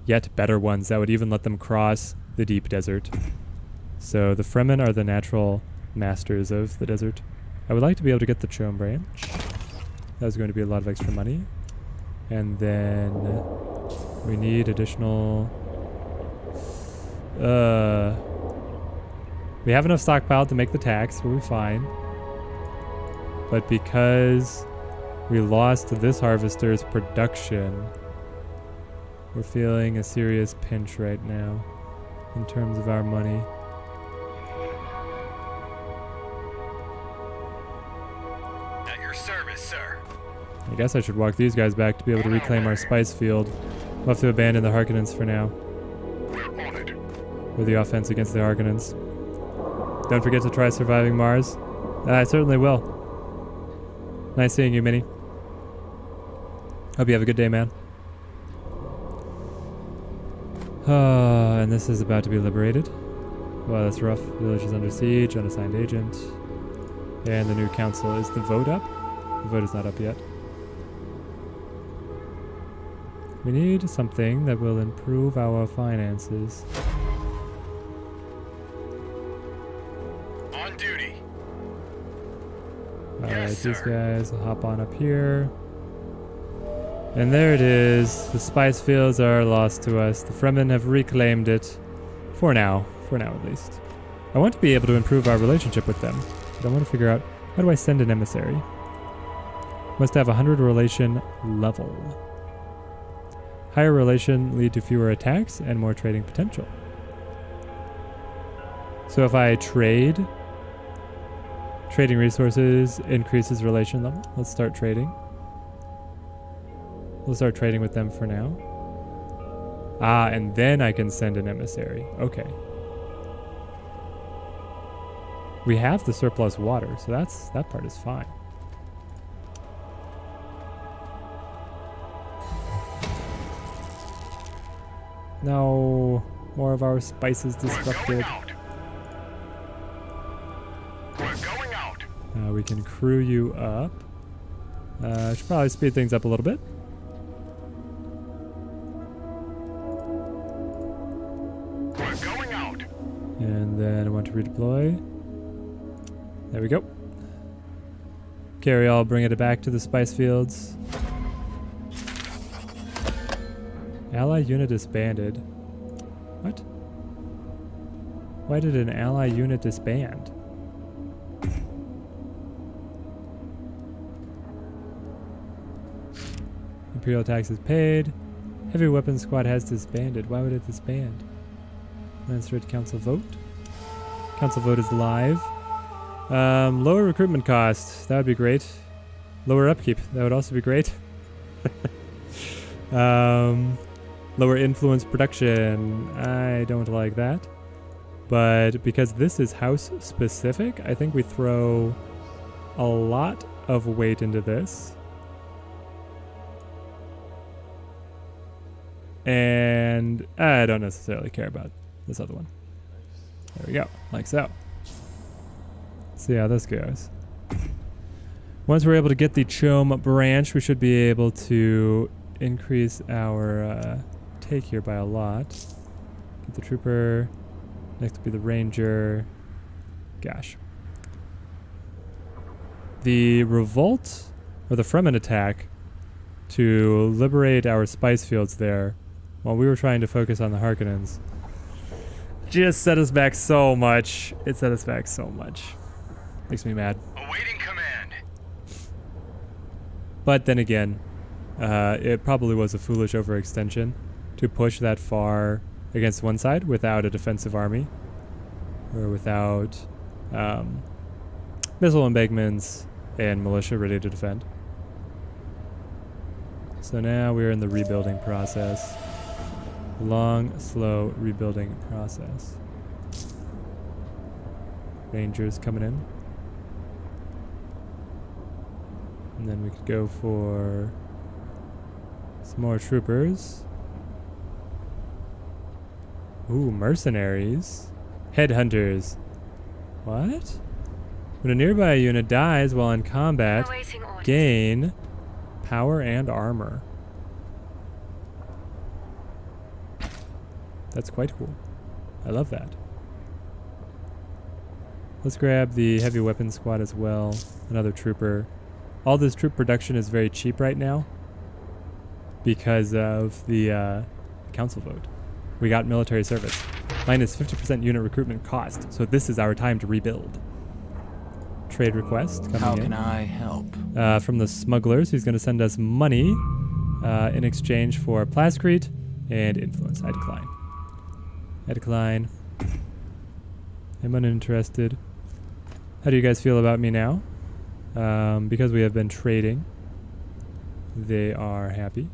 yet better ones that would even let them cross the deep desert. So the Fremen are the natural masters of the desert. I would like to be able to get the Chom branch. That was going to be a lot of extra money. And then we need additional... we have enough stockpile to make the tax. We'll be fine. But because we lost this harvester's production, we're feeling a serious pinch right now in terms of our money. At your service, sir. I guess I should walk these guys back to be able to reclaim our spice field. We'll have to abandon the Harkonnens for now. We're on it. For the offense against the Harkonnens. Don't forget to try surviving Mars. I certainly will. Nice seeing you, Minnie. Hope you have a good day, man. And this is about to be liberated. Wow, that's rough. Village is under siege, unassigned agent. And the new council. Is the vote up? The vote is not up yet. We need something that will improve our finances. On duty. Alright, Yes, these sir. guys will hop on up here. And there it is. The spice fields are lost to us. The Fremen have reclaimed it. For now. For now, at least. I want to be able to improve our relationship with them. But I want to figure out, how do I send an emissary? Must have 100 relation level. Higher relation lead to fewer attacks and more trading potential. So if I trade, trading resources increases relation level. Let's start trading. We'll start trading with them for now. Ah, and then I can send an emissary. Okay. We have the surplus water, so that part is fine. No, more of our spices disrupted. We're going out. We can crew you up. Should probably speed things up a little bit. We're going out. And then I want to redeploy. There we go. Carry all, bring it back to the spice fields. Ally unit disbanded. What? Why did an ally unit disband? Imperial taxes paid. Heavy weapons squad has disbanded. Why would it disband? Lancered council vote. Council vote is live. Lower recruitment cost. That would be great. Lower upkeep. That would also be great. Lower influence production. I don't like that. But because this is house specific, I think we throw a lot of weight into this. And I don't necessarily care about this other one. There we go, like so. Let's see how this goes. Once we're able to get the Chom branch, we should be able to increase our take here by a lot. Get the trooper. Next will be the ranger. Gosh. The revolt, or the Fremen attack, to liberate our spice fields there, while we were trying to focus on the Harkonnens, just set us back so much. It set us back so much. Makes me mad. Awaiting command. But then again, it probably was a foolish overextension to push that far against one side without a defensive army or without missile embankments and militia ready to defend. So now we're in the rebuilding process. Long, slow rebuilding process. Rangers coming in. And then we could go for some more troopers. Ooh, mercenaries. Headhunters. What? When a nearby unit dies while in combat, Awaiting orders. gain power and armor. That's quite cool. I love that. Let's grab the heavy weapons squad as well. Another trooper. All this troop production is very cheap right now because of the council vote. We got military service. Minus 50% unit recruitment cost. So this is our time to rebuild. Trade request coming in. How can I help? From the smugglers, who's going to send us money in exchange for plascrete and influence. I decline. I decline. I'm uninterested. How do you guys feel about me now? Because we have been trading, they are happy.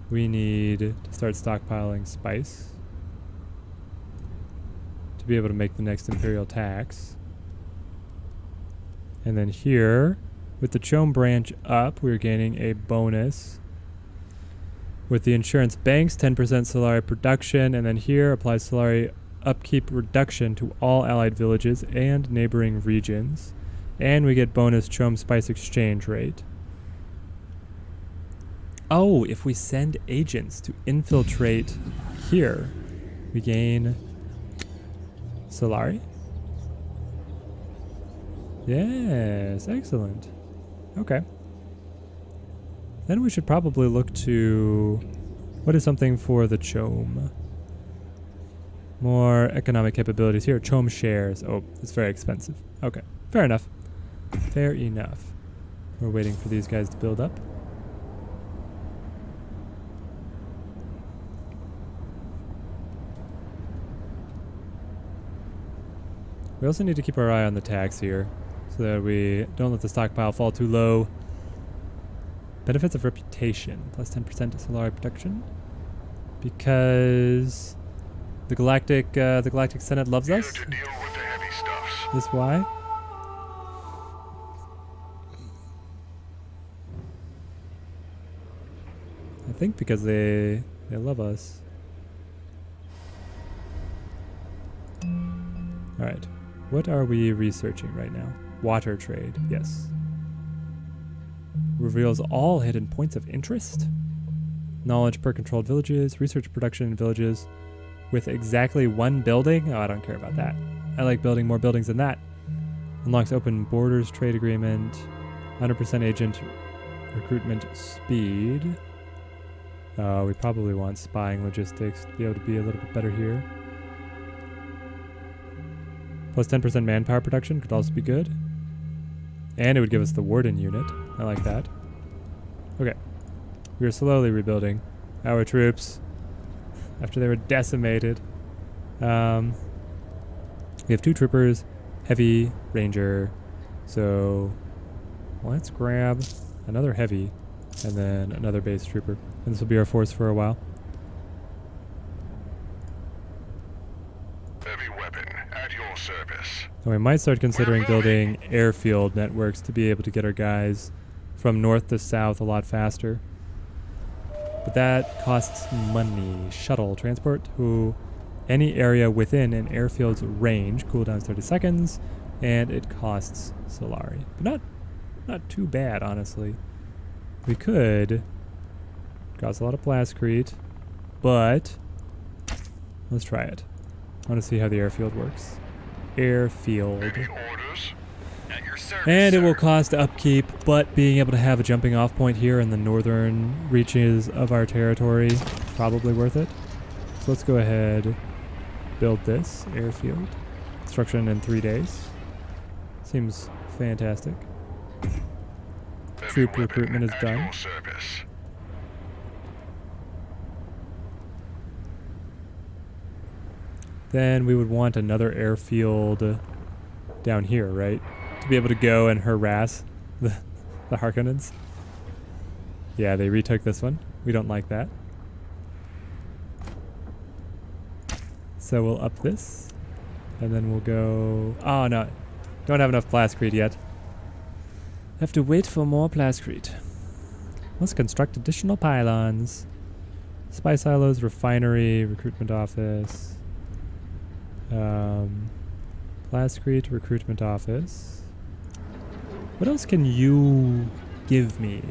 We need to start stockpiling spice to be able to make the next imperial tax. And then here, with the Chom branch up, we're gaining a bonus. With the insurance banks, 10% Solari production, and then here applies Solari upkeep reduction to all allied villages and neighboring regions. And we get bonus Chom spice exchange rate. Oh, if we send agents to infiltrate here, we gain Solari? Yes, excellent. Okay. Then we should probably look to... What is something for the Chom? More economic capabilities here. Chom shares. Oh, it's very expensive. Okay, fair enough. Fair enough. We're waiting for these guys to build up. We also need to keep our eye on the tax here so that we don't let the stockpile fall too low. Benefits of reputation, plus 10% Solari protection. Because the Galactic Senate loves Here us. to deal with the heavy stuffs. Is why? I think because they love us. Alright. What are we researching right now? Water trade, yes. Reveals all hidden points of interest. Knowledge per controlled villages, research production in villages with exactly one building. Oh, I don't care about that. I like building more buildings than that. Unlocks open borders trade agreement, 100% agent recruitment speed. We probably want spying logistics to be able to be a little bit better here. Plus 10% manpower production could also be good. And it would give us the warden unit. I like that. Okay. We are slowly rebuilding our troops after they were decimated. We have 2 troopers, heavy, ranger. So let's grab another heavy and then another base trooper. And this will be our force for a while. Heavy weapon at your service. And we might start considering building airfield networks to be able to get our guys from north to south a lot faster. But that costs money. Shuttle transport to any area within an airfield's range. Cooldowns 30 seconds. And it costs Solari. But not too bad, honestly. We could cost a lot of plascrete, but let's try it. I want to see how the airfield works. Airfield. Heavy orders at your service. And it sir. will cost upkeep, but being able to have a jumping off point here in the northern reaches of our territory, probably worth it. So let's go ahead build this airfield. Construction in 3 days. Seems fantastic. Troop recruitment is done. Service. Then we would want another airfield down here, right? To be able to go and harass the Harkonnens. Yeah, they retook this one. We don't like that. So we'll up this. And then we'll go... Oh, no. Don't have enough plascrete yet. Have to wait for more plascrete. Let's construct additional pylons. Spy silos, refinery, recruitment office. Plascrete, recruitment office. What else can you give me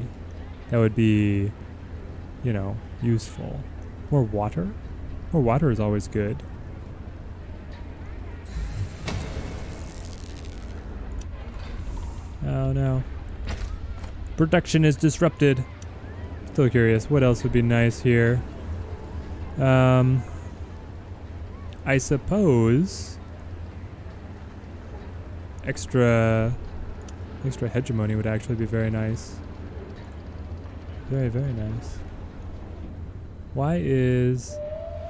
that would be, you know, useful? More water? More water is always good. Oh no. Production is disrupted. Still curious, what else would be nice here? I suppose extra hegemony would actually be very nice. Very, very nice. Why is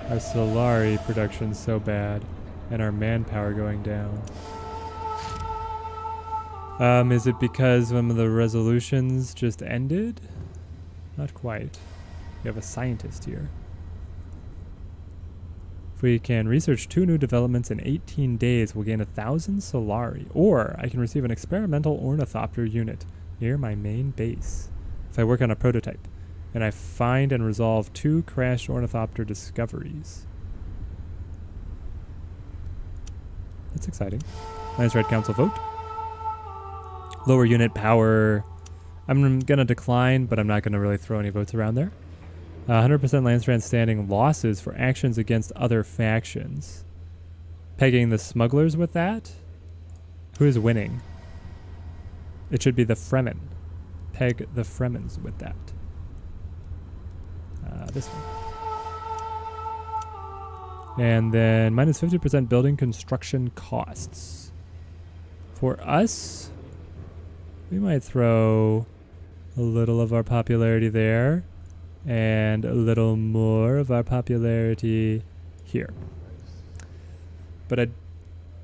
our Solari production so bad and our manpower going down? Is it because one of the resolutions just ended? Not quite. We have a scientist here. If we can research 2 new developments in 18 days, we'll gain 1,000 Solari. Or I can receive an experimental ornithopter unit near my main base. If I work on a prototype, and I find and resolve 2 crashed ornithopter discoveries. That's exciting. Nice Red Council vote. Lower unit power. I'm gonna decline, but I'm not gonna really throw any votes around there. 100% Landstrand standing losses for actions against other factions. Pegging the smugglers with that? Who is winning? It should be the Fremen. Peg the Fremens with that. This one. And then minus 50% building construction costs. For us, we might throw a little of our popularity there and a little more of our popularity here. But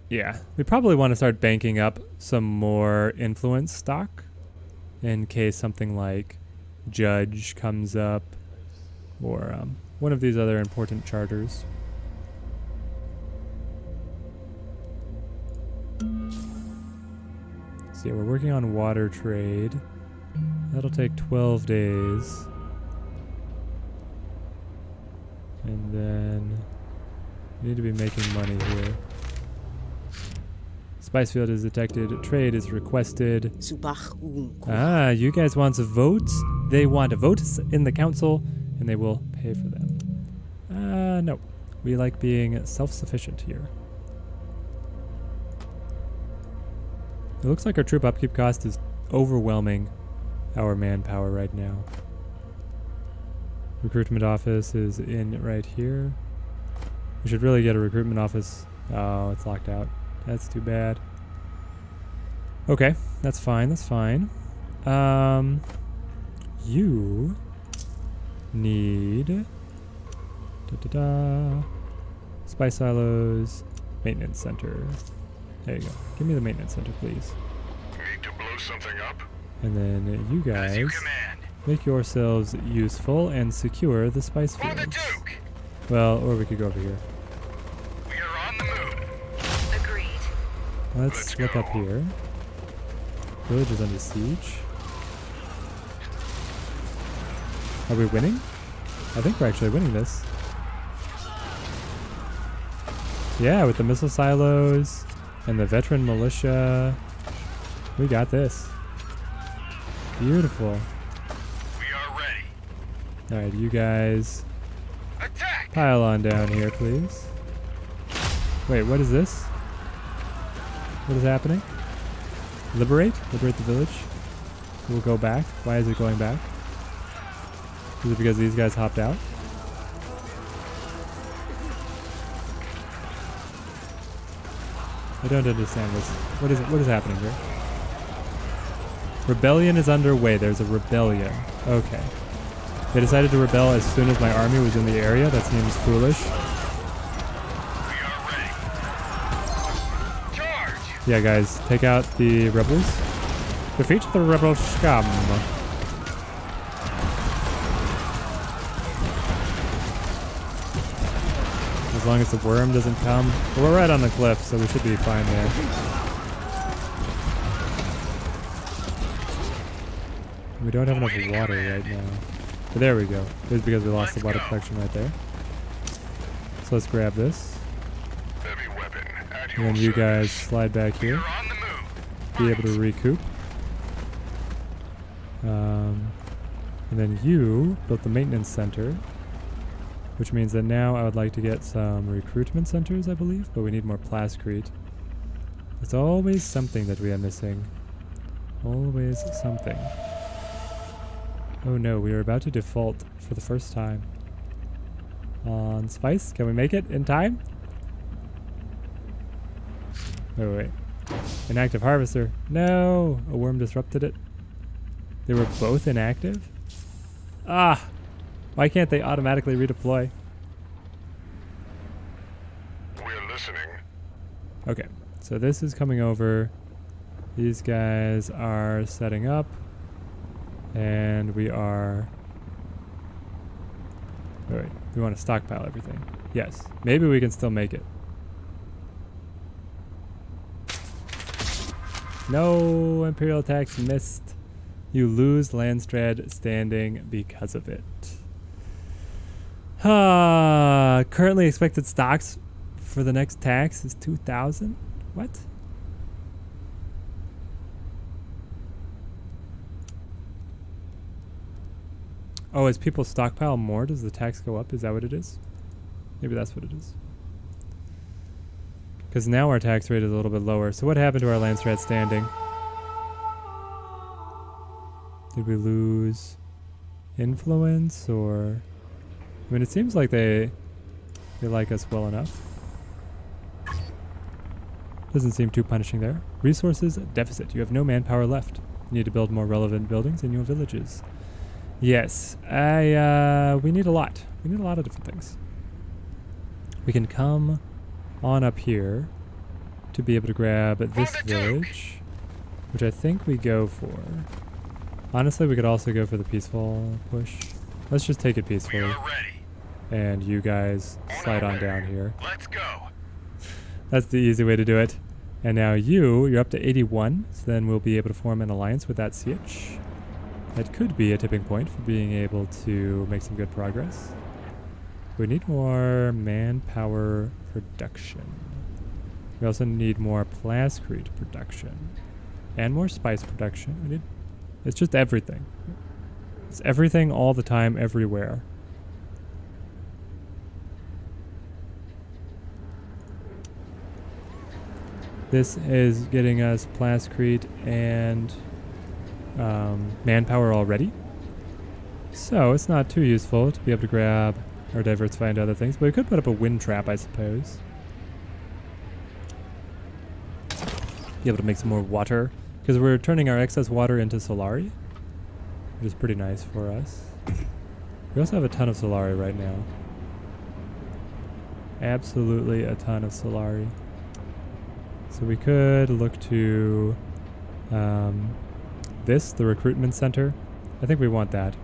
yeah, we probably want to start banking up some more influence stock in case something like Judge comes up or one of these other important charters. So yeah, we're working on water trade. That'll take 12 days. And then we need to be making money here. Spice field is detected. Trade is requested. Ah, you guys want some votes? They want votes in the council, and they will pay for them. No. We like being self-sufficient here. It looks like our troop upkeep cost is overwhelming our manpower right now. Recruitment office is in right here. We should really get a recruitment office. Oh, it's locked out. That's too bad. Okay, that's fine, that's fine. You need Spice silos, maintenance center. There you go. Give me the maintenance center, please. Need to blow something up? And then you As you guys command. make yourselves useful and secure the spice For the fields. Duke! Well, or we could go over here. We are on the move. Agreed. Let's Let's slip go. up here. Village is under siege. Are we winning? I think we're actually winning this. Yeah, with the missile silos and the veteran militia. We got this. Beautiful. We are ready. Alright, you guys Attack! pile on down here, please. Wait, what is this? What is happening? Liberate? Liberate the village. We'll go back. Why is it going back? Is it because these guys hopped out? I don't understand this. What is it? What is happening here? Rebellion is underway. There's a rebellion. Okay. They decided to rebel as soon as my army was in the area. That seems foolish. We are ready. Charge! Yeah, guys, take out the rebels. Defeat the rebel scum. As long as the worm doesn't come. Well, we're right on the cliff, so we should be fine there. We don't have enough water right now. But there we go. It's because we lost the water protection right there. So let's grab this. Heavy weapon at And then your you guys service. slide back We here. are on the move. Be able to recoup. And then you built the maintenance center, which means that now I would like to get some recruitment centers, I believe, but we need more plascrete. There's always something that we are missing. Always something. Oh no, we are about to default for the first time. On Spice, can we make it in time? Oh wait. Inactive harvester. No! A worm disrupted it. They were both inactive? Ah! Why can't they automatically redeploy? We're listening. Okay, so this is coming over. These guys are setting up. And we are... Oh wait, we want to stockpile everything. Yes, maybe we can still make it. No, Imperial attacks missed. You lose Landstrad standing because of it. Currently expected stocks for the next tax is 2,000. What? Oh, as people stockpile more, does the tax go up? Is that what it is? Maybe that's what it is. Because now our tax rate is a little bit lower. So what happened to our Landstrat standing? Did we lose influence or... I mean, it seems like they like us well enough. Doesn't seem too punishing there. Resources deficit. You have no manpower left. You need to build more relevant buildings in your villages. Yes, we need a lot. We need a lot of different things. We can come on up here to be able to grab this village, which I think we go for. Honestly, we could also go for the peaceful push. Let's just take it We peacefully. are ready. And you guys slide on down here. Let's go. That's the easy way to do it. And now you're up to 81, so then we'll be able to form an alliance with that CH. That could be a tipping point for being able to make some good progress. We need more manpower production. We also need more plascrete production. And more spice production. It's just everything. It's everything all the time, everywhere. This is getting us plascrete and manpower already. So it's not too useful to be able to grab or diversify into other things, but we could put up a wind trap, I suppose. Be able to make some more water, because we're turning our excess water into Solari, which is pretty nice for us. We also have a ton of Solari right now. Absolutely a ton of Solari. So we could look to the recruitment center. I think we want that.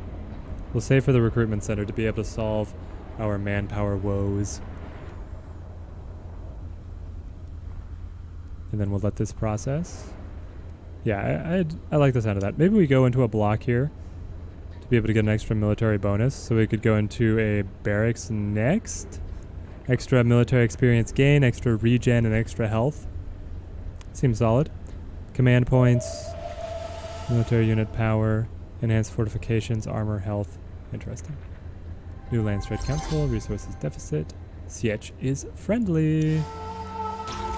We'll save for the recruitment center to be able to solve our manpower woes. And then we'll let this process. Yeah, I like the sound of that. Maybe we go into a block here to be able to get an extra military bonus. So we could go into a barracks next. Extra military experience gain, extra regen, and extra health. Seems solid. Command points, military unit power, enhanced fortifications, armor, health. Interesting. New Landstrat Council, resources deficit. CH is friendly.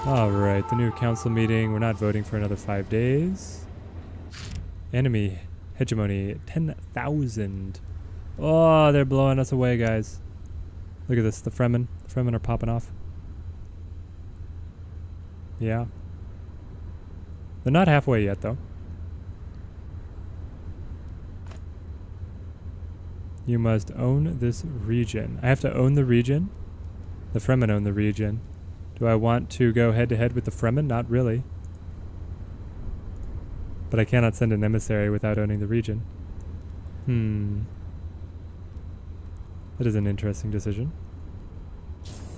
Alright, the new council meeting. We're not voting for another 5 days. Enemy hegemony, 10,000. Oh, they're blowing us away, guys. Look at this, the Fremen. The Fremen are popping off. Yeah. They're not halfway yet, though. You must own this region. I have to own the region? The Fremen own the region. Do I want to go head-to-head with the Fremen? Not really. But I cannot send an emissary without owning the region. That is an interesting decision.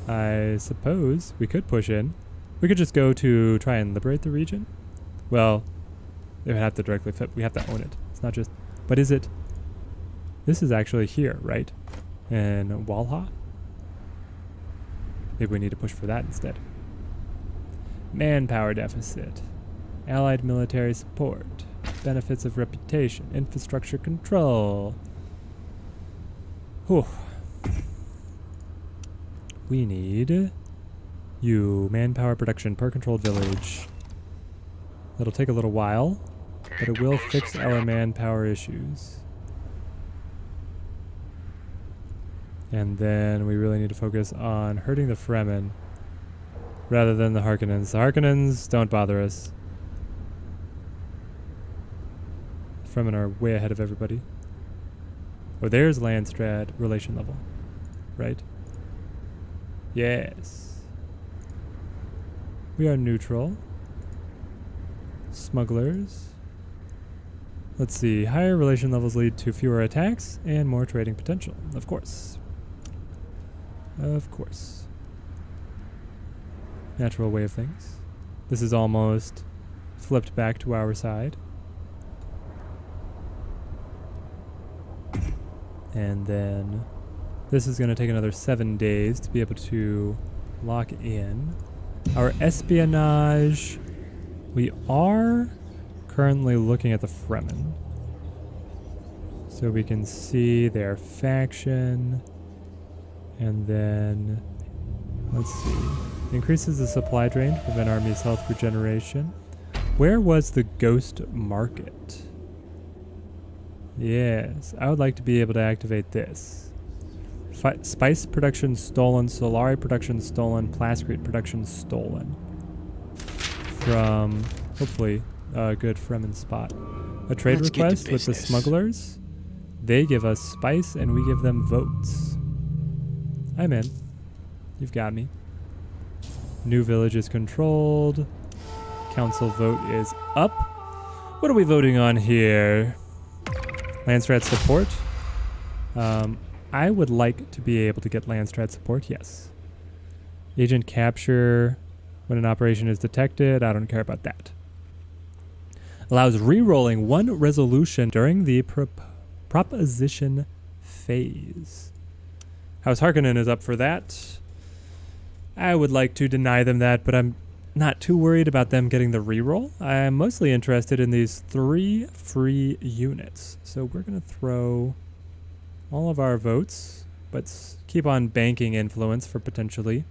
I suppose we could push in. We could just go to try and liberate the region. Well, they would have to directly fit. We have to own it. It's not just... But is it... This is actually here, right? In Walha? Maybe we need to push for that instead. Manpower deficit. Allied military support. Benefits of reputation. Infrastructure control. Whew. We need you. Manpower production per controlled village. That'll take a little while, but it will fix our manpower issues. And then we really need to focus on hurting the Fremen rather than the Harkonnens. The Harkonnens don't bother us. The Fremen are way ahead of everybody. Oh, there's Landstrad relation level, right? Yes. We are neutral. Smugglers. Let's see. Higher relation levels lead to fewer attacks and more trading potential. Of course. Of course. Natural way of things. This is almost flipped back to our side. And then this is going to take another 7 days to be able to lock in. Our espionage. We are currently looking at the Fremen. So we can see their faction. And then, let's see. Increases the supply drain to prevent army's health regeneration. Where was the ghost market? Yes, I would like to be able to activate this. Spice production stolen, Solari production stolen, Plascrete production stolen. From, hopefully, a good Fremen spot. A trade request with the smugglers. They give us spice and we give them votes. I'm in. You've got me. New village is controlled. Council vote is up. What are we voting on here? Landstrat support. I would like to be able to get Landstrat support, yes. Agent capture when an operation is detected. I don't care about that. Allows re-rolling one resolution during the proposition phase. House Harkonnen is up for that. I would like to deny them that, but I'm not too worried about them getting the reroll. I'm mostly interested in these 3 free units. So we're going to throw all of our votes, but keep on banking influence for potentially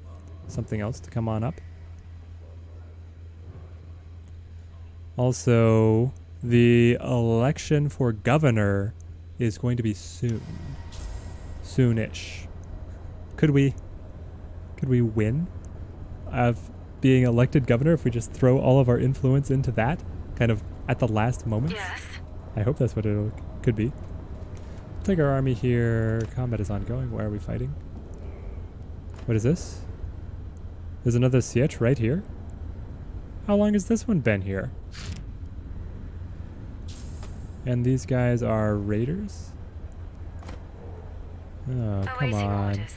something else to come on up. Also, the election for governor is going to be soon. Soonish. Could we win of being elected governor if we just throw all of our influence into that kind of at the last moment? Yes. I hope that's what it could be. Take our army here. Combat is ongoing. Where are we fighting? What is this? There's another siege right here. How long has this one been here? And these guys are raiders? Oh, come on. Orders.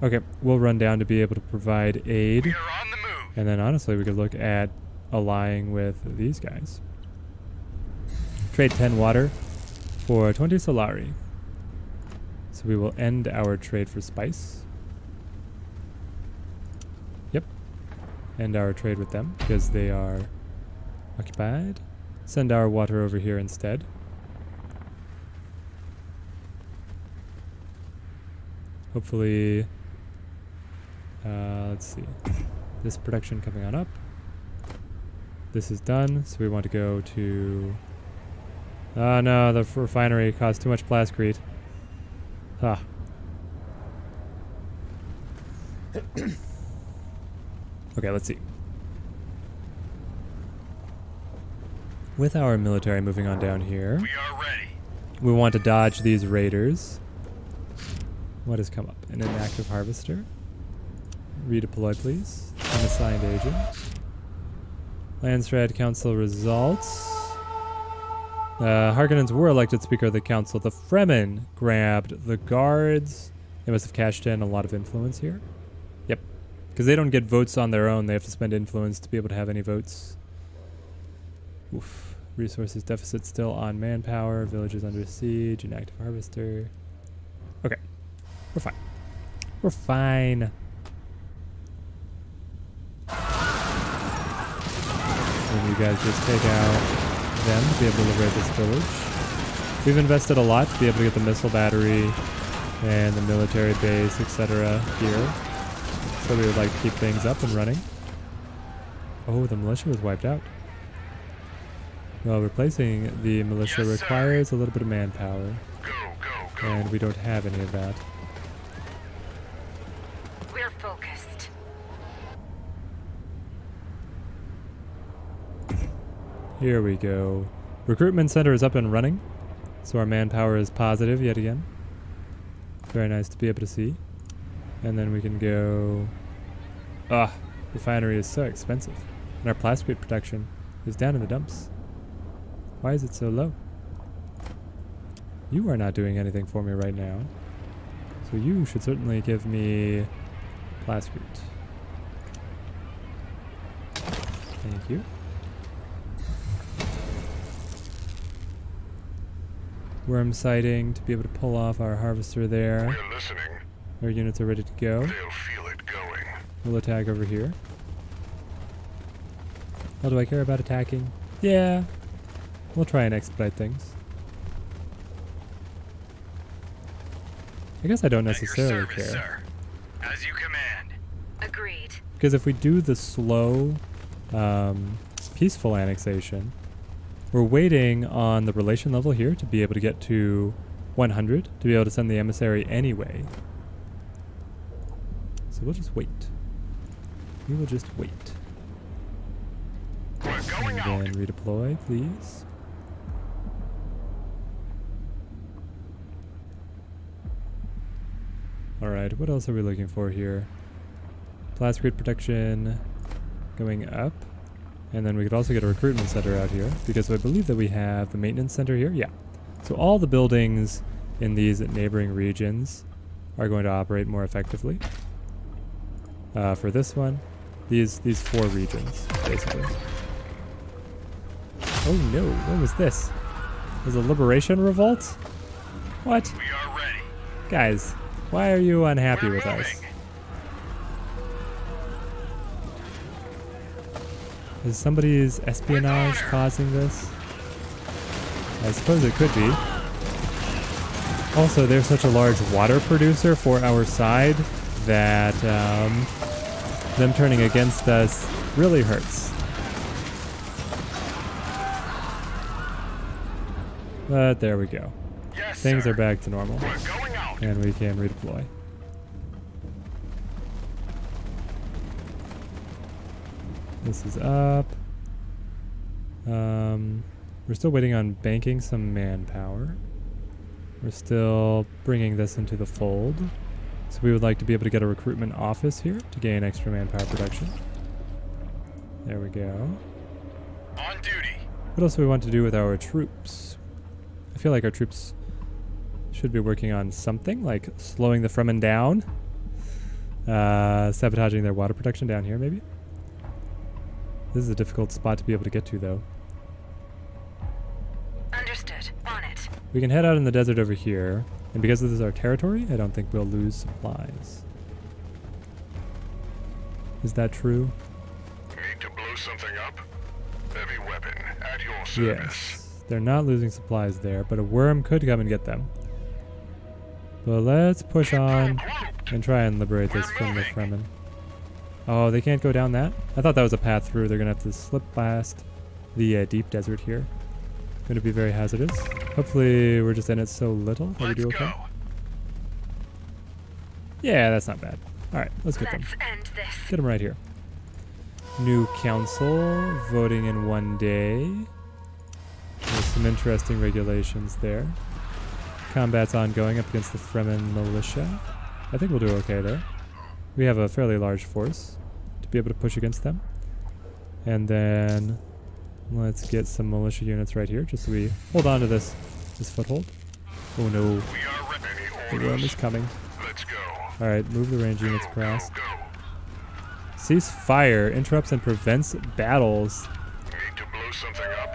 Okay, we'll run down to be able to provide aid. We are on the move. And then honestly, we could look at allying with these guys. Trade 10 water for 20 Solari. So we will end our trade for spice. Yep. End our trade with them because they are occupied. Send our water over here instead. Hopefully, let's see. This production coming on up. This is done, so we want to go to... Oh no, the refinery costs too much plascrete. Ah. Okay, let's see. With our military moving on down here, We are ready. we want to dodge these raiders. What has come up? An inactive harvester. Redeploy, please. Unassigned agent. Landstrat Council results. Harkonnens were elected Speaker of the Council. The Fremen grabbed the guards. They must have cashed in a lot of influence here. Yep. Because they don't get votes on their own. They have to spend influence to be able to have any votes. Oof. Resources deficit still on manpower. Villages under siege. Inactive harvester. Okay. We're fine. We're fine. And you guys just take out them to be able to liberate this village. We've invested a lot to be able to get the missile battery and the military base, etc. here. So we would like to keep things up and running. Oh, the militia was wiped out. Well, replacing the militia Yes, requires a little bit of manpower, Go, go, go. and we don't have any of that. We're focused. Here we go. Recruitment center is up and running, so our manpower is positive yet again. Very nice to be able to see. And then we can go... refinery is so expensive. And our plastic production is down in the dumps. Why is it so low? You are not doing anything for me right now. So you should certainly give me plastic. Thank you. Worm sighting to be able to pull off our harvester there. We're listening. Our units are ready to go. They'll feel it going. We'll attack over here. Well, do I care about attacking? Yeah. We'll try and expedite things. I guess I don't At your necessarily service, care. sir. As you command. Agreed. Because if we do the slow, peaceful annexation, we're waiting on the relation level here to be able to get to 100 to be able to send the emissary anyway. So we'll just wait. We will just wait. We're going out. And then redeploy, please. Alright, what else are we looking for here? Blast grid protection going up. And then we could also get a recruitment center out here, because I believe that we have the maintenance center here. Yeah. So all the buildings in these neighboring regions are going to operate more effectively. For this one, these 4 regions, basically. Oh no, what was this? Was a liberation revolt? What? We are ready. Guys, why are you unhappy We're with moving. us? Is somebody's espionage causing this? I suppose it could be. Also, they're such a large water producer for our side that them turning against us really hurts. But there we go. Yes, Things sir. are back to normal. We're going out. And we can redeploy. This is up. We're still waiting on banking some manpower. We're still bringing this into the fold. So we would like to be able to get a recruitment office here to gain extra manpower production. There we go. On duty. What else do we want to do with our troops? I feel like our troops should be working on something, like slowing the Fremen down. Sabotaging their water production down here, maybe? This is a difficult spot to be able to get to, though. Understood. On it. We can head out in the desert over here, and because this is our territory, I don't think we'll lose supplies. Is that true? Need to blow something up? Heavy weapon at your service. Yes. They're not losing supplies there, but a worm could come and get them. But let's push on and try and liberate this from the Fremen. Oh, they can't go down that? I thought that was a path through. They're going to have to slip past the deep desert here. Going to be very hazardous. Hopefully we're just in it so little that we Let's do okay. go. Yeah, that's not bad. Alright, let's get them. Let's end this. Get them right here. New council, voting in 1 day. There's some interesting regulations there. Combat's ongoing up against the Fremen militia. I think we'll do okay there. We have a fairly large force to be able to push against them. And then let's get some militia units right here, just so we hold on to this foothold. Oh no, We are ready. the worm is coming. Let's go. Alright, move the range units across. Go. Cease fire, interrupts and prevents battles. Need to blow something up.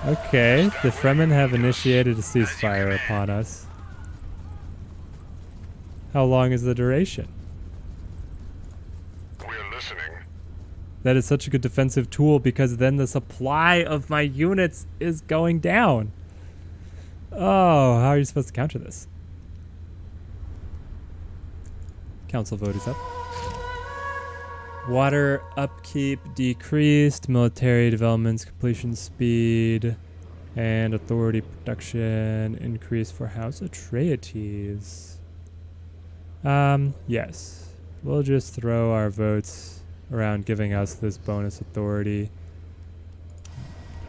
Okay, the Fremen have initiated a ceasefire upon us. How long is the duration? We're listening. That is such a good defensive tool because then the supply of my units is going down. Oh, how are you supposed to counter this? Council vote is up. Water upkeep decreased, military developments completion speed, and authority production increased for House Atreides. Yes. We'll just throw our votes around giving us this bonus authority.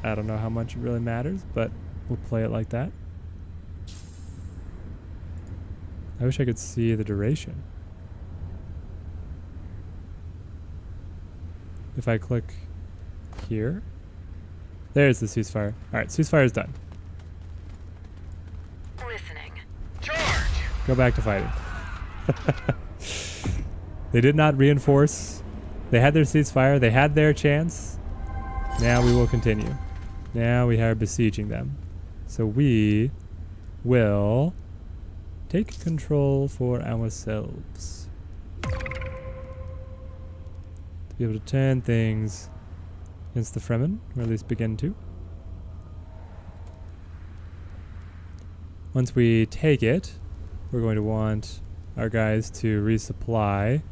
I don't know how much it really matters, but we'll play it like that. I wish I could see the duration. If I click here, there's the ceasefire. Alright, ceasefire is done. Listening. Go back to fighting. They did not reinforce. They had their ceasefire. They had their chance. Now we will continue. Now we are besieging them. So we will take control for ourselves. To be able to turn things against the Fremen, or at least begin to. Once we take it, we're going to want our guys to resupply.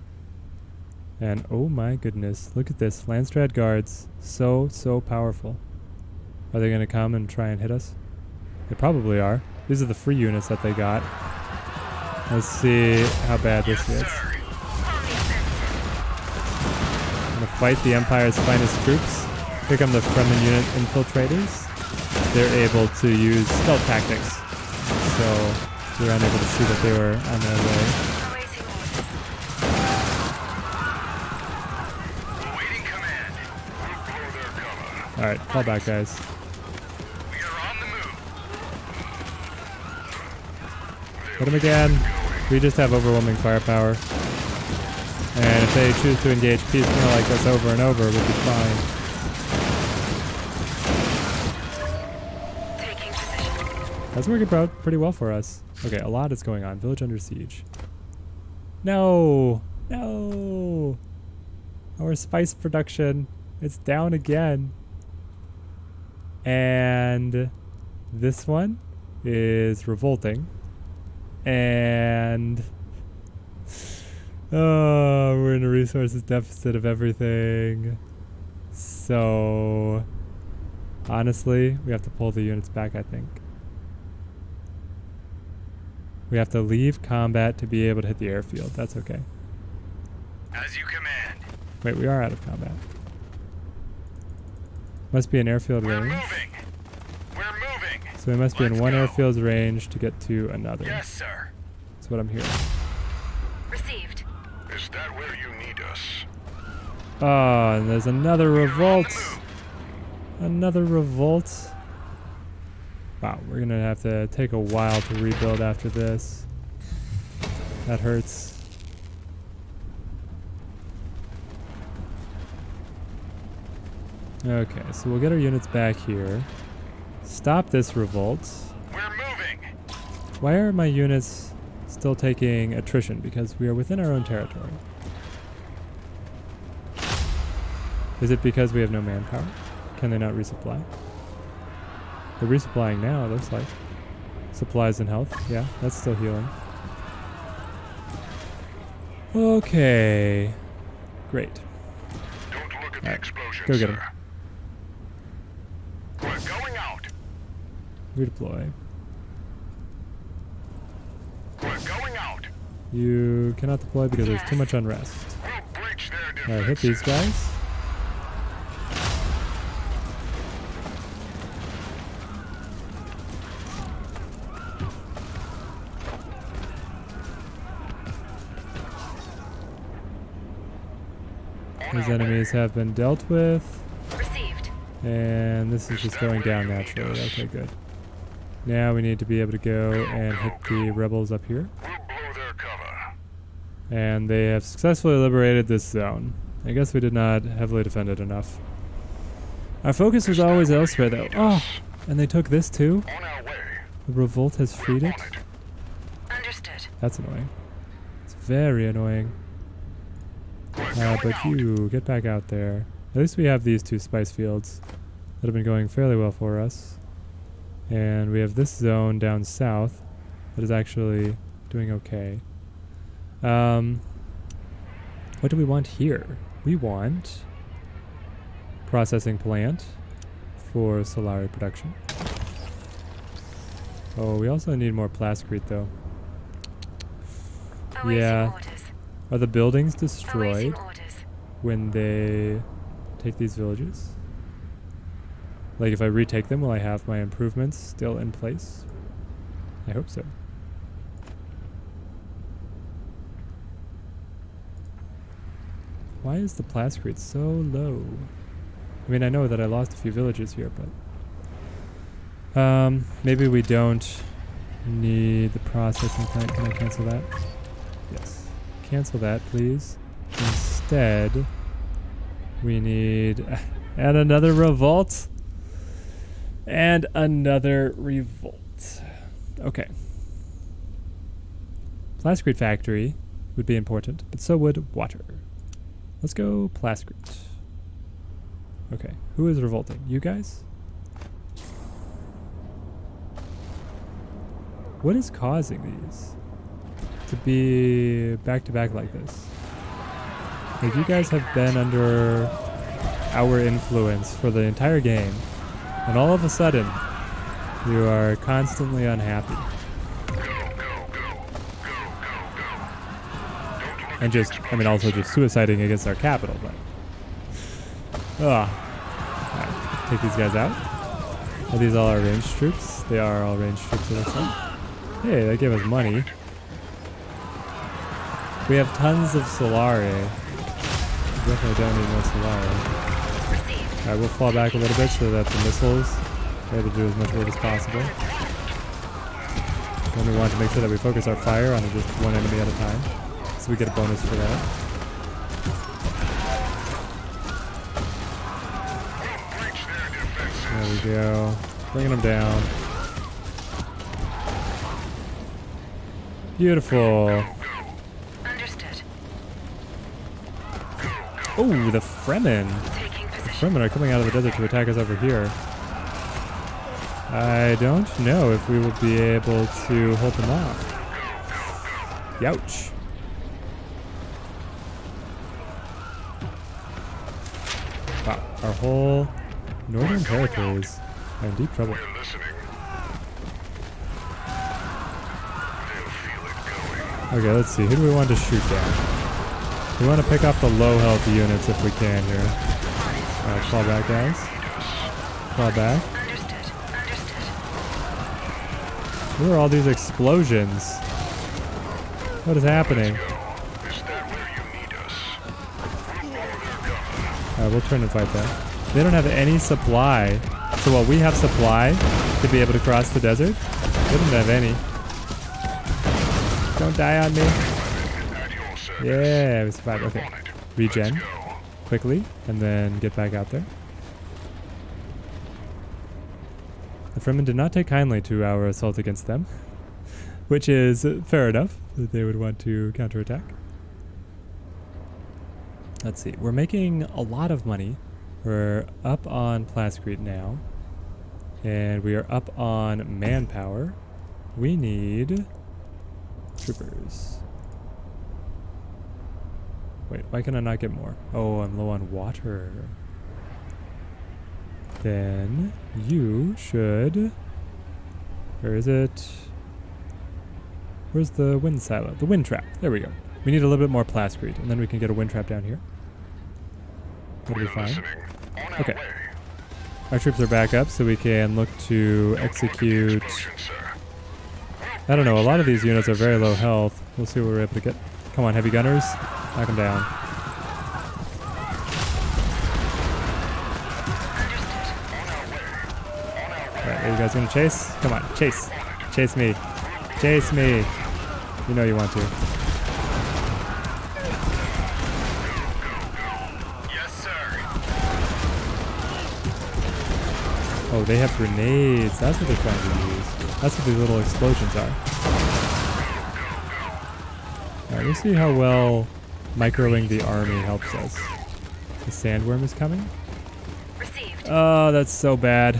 And oh my goodness, look at this. Landstrat guards. So powerful. Are they going to come and try and hit us? They probably are. These are the free units that they got. Let's see how bad this is. I'm going to fight the Empire's finest troops. Here come the Fremen unit infiltrators. They're able to use stealth tactics. So we were unable to see that they were on their way. Awaiting command. We'll blow their cover. Alright, fall back, guys. We are on the move. Hit them again. We just have overwhelming firepower. And if they choose to engage piecemeal like this over and over, we'll be fine. Taking position. That's working pretty well for us. Okay, a lot is going on. Village under siege. No! No! Our spice production. It's down again. And this one is revolting. And oh, we're in a resources deficit of everything. So honestly, we have to pull the units back, I think. We have to leave combat to be able to hit the airfield. That's okay. As you command. Wait, we are out of combat. Must be in airfield We're range. moving. We're moving. So we must be in Let's one go. airfield's range to get to another. Yes, sir. That's what I'm hearing. Received. Is that where you need us? Oh, and there's another revolt. move. Another revolt. Wow, we're gonna have to take a while to rebuild after this. That hurts. Okay, so we'll get our units back here. Stop this revolt. We're moving. Why are my units still taking attrition? Because we are within our own territory. Is it because we have no manpower? Can they not resupply? They're resupplying now, it looks like. Supplies and health. Yeah, that's still healing. Okay. Great. Don't look at the Alright, explosion, go get 'em. sir. We're going out. Redeploy. We're going out. You cannot deploy because there's too much unrest. We'll breach their Alright, hit these guys. These enemies have been dealt with. Received. And this is just going down naturally. Okay, good. Now we need to be able to go and hit the rebels up here. We'll blow their cover. And they have successfully liberated this zone. I guess we did not heavily defend it enough. Our focus was always elsewhere though. Oh, and they took this too? On our way. The revolt has freed it? Understood. That's annoying. It's very annoying. But you, get back out there. At least we have these 2 spice fields that have been going fairly well for us. And we have this zone down south that is actually doing okay. What do we want here? We want processing plant for Solari production. Oh, we also need more plascrete though. Awaiting Yeah. orders. Are the buildings Awaiting destroyed orders. when they take these villages? Like if I retake them, will I have my improvements still in place? I hope so. Why is the plascrete so low? I mean, I know that I lost a few villages here, but maybe we don't need the processing plant. Can I cancel that? Yes. Cancel that, please. Instead, we need and another revolt. And another revolt. Okay. Plascrete factory would be important, but so would water. Let's go plascrete. Okay, who is revolting? You guys? What is causing these to be back to back like this? Like you guys have been under our influence for the entire game, and all of a sudden, you are constantly unhappy. And just, I mean, also just suiciding against our capital, but... Alright, take these guys out. Are these all our ranged troops? They are all ranged troops, it looks like. Hey, they gave us money. We have tons of Solari. We definitely don't need more Solari. Alright, we'll fall back a little bit so that the missiles are able to do as much work as possible. Then we want to make sure that we focus our fire on just one enemy at a time, so we get a bonus for that. There we go. Bringing them down. Beautiful. Understood. Oh, the Fremen. Taking The position. Fremen are coming out of the desert to attack us over here. I don't know if we will be able to hold them off. Youch. Wow, our whole northern territories are in deep trouble. We're listening. They'll feel it going. Okay, let's see. Who do we want to shoot down? We want to pick up the low health units if we can here. Alright, fall back, guys. Fall back. Understood. Understood. What are all these explosions? What is happening? Is that where you need us? We'll blow their cover. Alright, we'll turn and fight that. They don't have any supply. So while we have supply to be able to cross the desert, they don't have any. Don't die on me. At your service. Yeah, we survived. Okay. On it. Regen Let's go. quickly and then get back out there. The Fremen did not take kindly to our assault against them, which is fair enough that they would want to counterattack. Let's see. We're making a lot of money. We're up on Plascrete now. And we are up on manpower. We need troopers. Wait, why can I not get more? Oh, I'm low on water. Then you should... Where is it? Where's the wind silo? The wind trap. There we go. We need a little bit more plascrete, and then we can get a wind trap down here. That'll be fine. Okay. Our troops are back up, so we can look to execute... I don't know, a lot of these units are very low health. We'll see what we're able to get. Come on, heavy gunners. Knock them down. Alright, are you guys gonna chase? Come on, chase. Chase me. Chase me. You know you want to. Yes, sir. Oh, they have grenades. That's what they're trying to use. That's what these little explosions are. Alright, let's see how well microing the army helps us. The sandworm is coming. Received. Oh, that's so bad.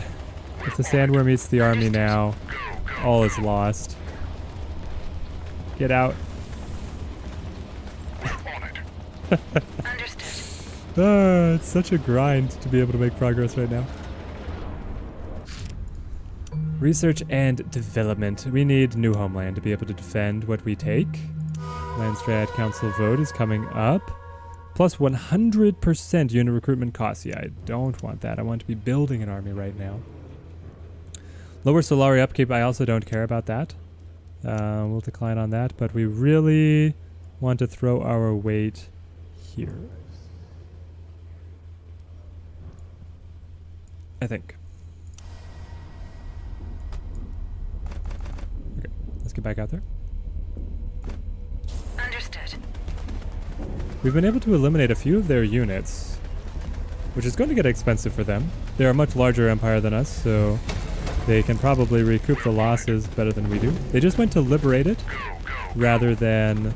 If the sandworm eats the army now, all is lost. Get out. Understood. It's such a grind to be able to make progress right now. Research and development. We need new homeland to be able to defend what we take. Landstrat Council vote is coming up. Plus 100% unit recruitment costs. Yeah, I don't want that. I want to be building an army right now. Lower Solari upkeep. I also don't care about that. We'll decline on that, but we really want to throw our weight here. I think. Okay, let's get back out there. Understood. We've been able to eliminate a few of their units, which is going to get expensive for them. They're a much larger empire than us, so they can probably recoup the losses better than we do. They just went to liberate it rather than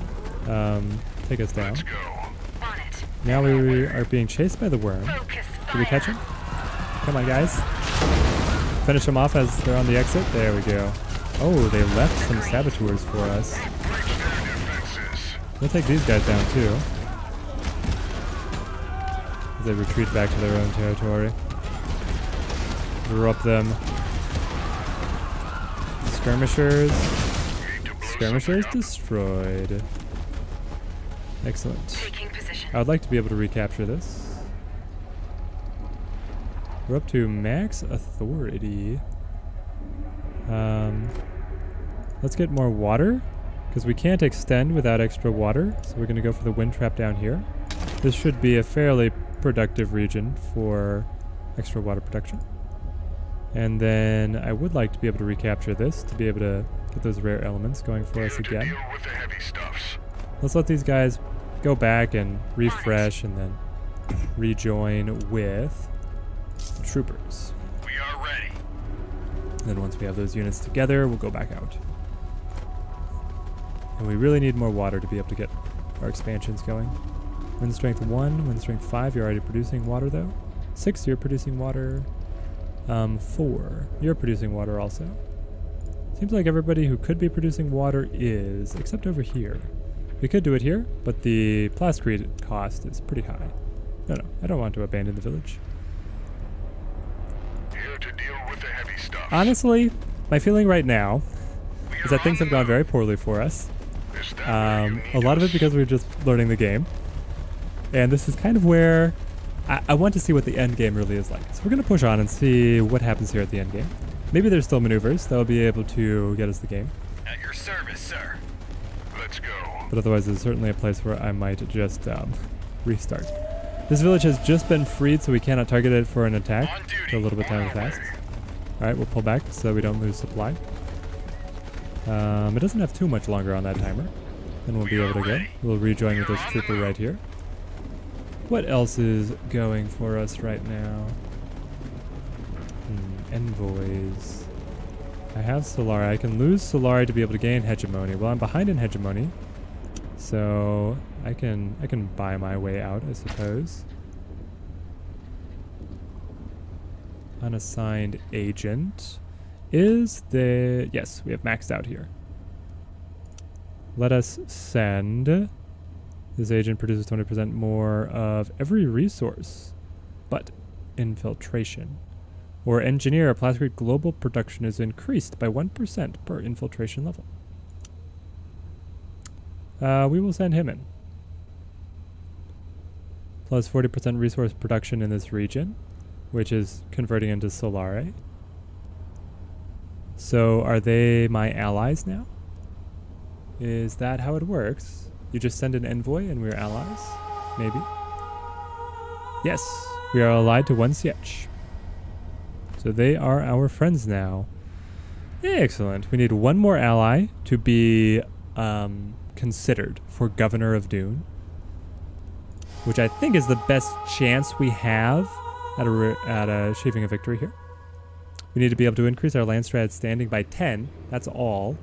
take us down. On it. Now we are being chased by the worm. Focus Did we catch fire. him? Come on, guys. Finish them off as they're on the exit. There we go. Oh, they left some saboteurs for us. We'll take these guys down too. As they retreat back to their own territory. Drop them. Skirmishers. Skirmishers destroyed. Excellent. Taking position. I would like to be able to recapture this. We're up to max authority. Let's get more water, because we can't extend without extra water. So we're going to go for the wind trap down here. This should be a fairly productive region for extra water production. And then I would like to be able to recapture this to be able to get those rare elements going for us again. Let's let these guys go back and refresh and then rejoin with troopers. We are ready. Then once we have those units together, we'll go back out. And we really need more water to be able to get our expansions going. Wind strength 1, wind strength 5, you're already producing water though. 6, you're producing water. 4, you're producing water also. Seems like everybody who could be producing water is, except over here. We could do it here, but the plascrete cost is pretty high. No, I don't want to abandon the village. Here to deal with the heavy stuff. Honestly, my feeling right now is that things have gone very poorly for us. A lot of it because we're just learning the game. And this is kind of where I want to see what the end game really is like. So we're going to push on and see what happens here at the end game. Maybe there's still maneuvers that will be able to get us the game. At your service, sir. Let's go. But otherwise, there's certainly a place where I might just restart. This village has just been freed, so we cannot target it for an attack. On duty. So a little bit time has passed. Alright, we'll pull back so we don't lose supply. It doesn't have too much longer on that timer. Then we'll be able to go. We'll rejoin with this trooper right here. What else is going for us right now? Envoys. I have Solari. I can lose Solari to be able to gain hegemony. Well, I'm behind in hegemony, so I can buy my way out, I suppose. Unassigned agent is the... Yes, we have maxed out here. Let us send... This agent produces 20% more of every resource, but infiltration. Or engineer, plascrete global production is increased by 1% per infiltration level. We will send him in. Plus 40% resource production in this region, which is converting into Solare. So are they my allies now? Is that how it works? You just send an envoy and we're allies? Maybe. Yes, we are allied to one Sietch. So they are our friends now. Excellent. We need one more ally to be considered for Governor of Dune, which I think is the best chance we have at achieving a victory here. We need to be able to increase our Landstrat standing by 10. That's all.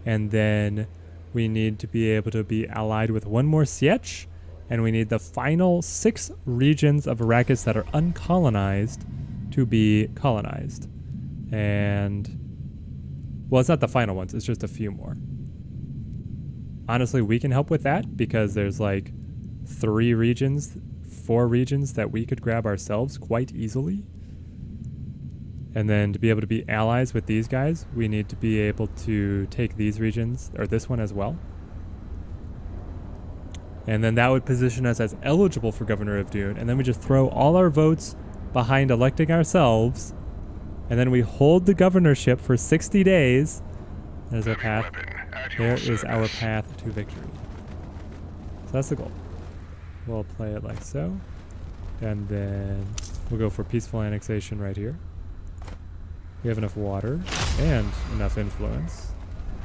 And then we need to be able to be allied with one more Sietch. And we need the final 6 regions of Arrakis that are uncolonized to be colonized. And, well, it's not the final ones. It's just a few more. Honestly, we can help with that because there's like 4 regions that we could grab ourselves quite easily. And then to be able to be allies with these guys, we need to be able to take these regions, or this one as well. And then that would position us as eligible for Governor of Dune. And then we just throw all our votes behind electing ourselves. And then we hold the governorship for 60 days. There's our path. There is our path to victory. So that's the goal. We'll play it like so. And then we'll go for peaceful annexation right here. We have enough water and enough influence.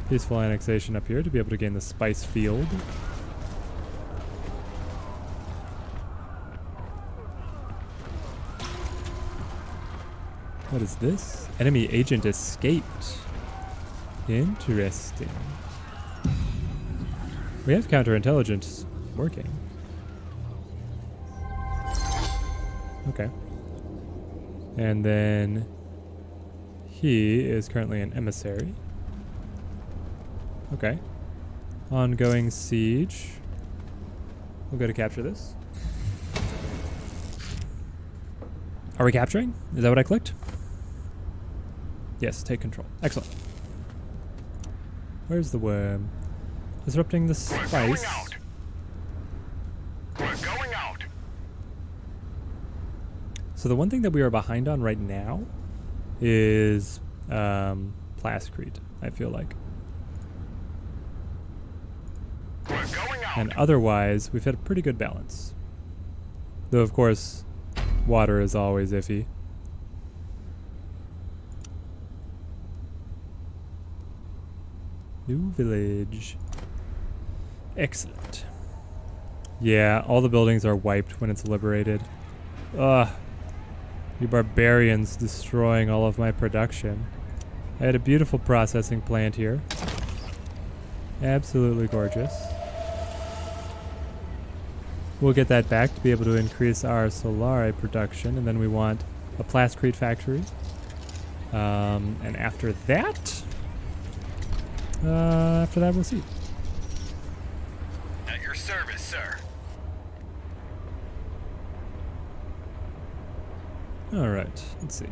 Peaceful annexation up here to be able to gain the spice field. What is this? Enemy agent escaped. Interesting. We have counterintelligence working. Okay. And then he is currently an emissary. Okay. Ongoing siege. We'll go to capture this. Are we capturing? Is that what I clicked? Yes, take control. Excellent. Where's the worm? Disrupting the spice. We're going out. We're going out. So the one thing that we are behind on right now is Plascrete, I feel like. We're going out. And otherwise, we've had a pretty good balance. Though, of course, water is always iffy. New village. Excellent. Yeah, all the buildings are wiped when it's liberated. Ugh. You barbarians destroying all of my production. I had a beautiful processing plant here. Absolutely gorgeous. We'll get that back to be able to increase our Solare production, and then we want a Plascrete factory. And after that we'll see. At your service, sir. All right, let's see.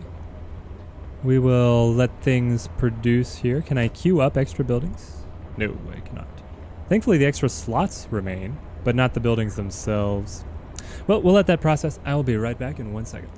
We will let things produce here. Can I queue up extra buildings? No, I cannot. Thankfully, the extra slots remain, but not the buildings themselves. Well, we'll let that process. I will be right back in 1 second.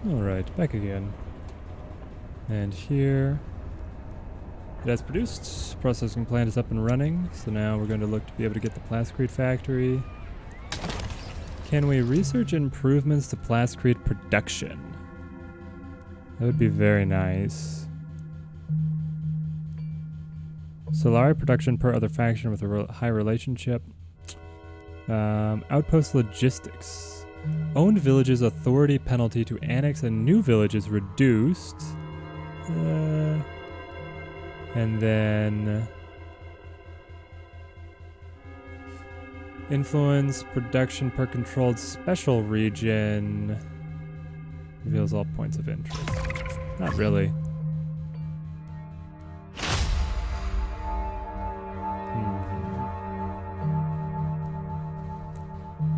Alright, back again. And here, it has produced. Processing plant is up and running. So now we're going to look to be able to get the plascrete factory. Can we research improvements to plascrete production? That would be very nice. Solari production per other faction with a high relationship. Outpost logistics. Owned villages authority penalty to annex a new village is reduced. And then influence production per controlled special region reveals all points of interest. Not really.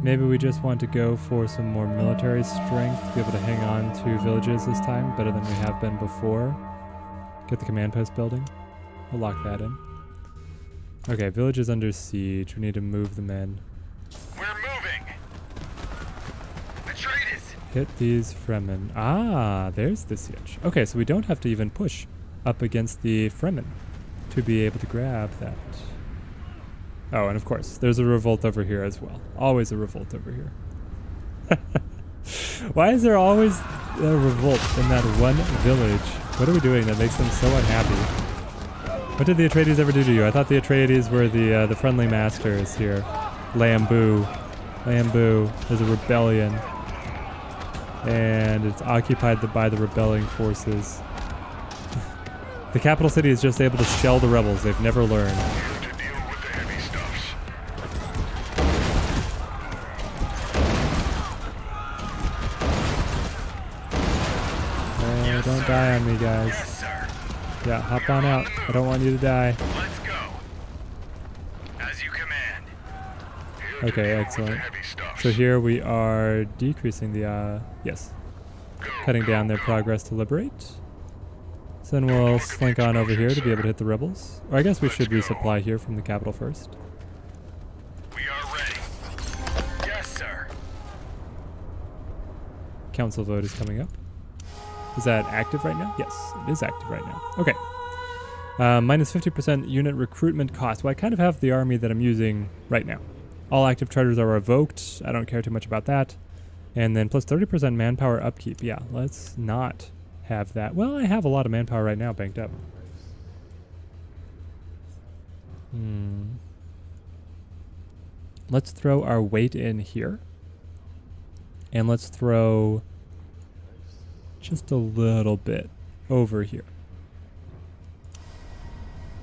Maybe we just want to go for some more military strength, to be able to hang on to villages this time better than we have been before. Get the command post building. We'll lock that in. Okay, village is under siege. We need to move the men. We're moving. Atreides. Hit these Fremen. Ah, there's the siege. Okay, so we don't have to even push up against the Fremen to be able to grab that. Oh, and of course, there's a revolt over here as well. Always a revolt over here. Why is there always a revolt in that one village? What are we doing that makes them so unhappy? What did the Atreides ever do to you? I thought the Atreides were the friendly masters here. Lambu. Lambu. There's a rebellion. And it's occupied by the rebelling forces. The capital city is just able to shell the rebels. They've never learned. To deal with the heavy stuffs. Don't die on me, guys. Yes, sir. Yeah, hop on out. I don't want you to die. Let's go. As you command. Okay, excellent. So here we are decreasing the, yes. Cutting down their progress to liberate. So then we'll slink on over here to be able to hit the rebels. Or I guess we should resupply here from the capital first. We are ready. Yes, sir. Council vote is coming up. Is that active right now? Yes, it is active right now. Okay. Minus 50% unit recruitment cost. Well, I kind of have the army that I'm using right now. All active charters are revoked. I don't care too much about that. And then plus 30% manpower upkeep. Yeah, let's not have that. Well, I have a lot of manpower right now banked up. Let's throw our weight in here. And let's throw just a little bit over here.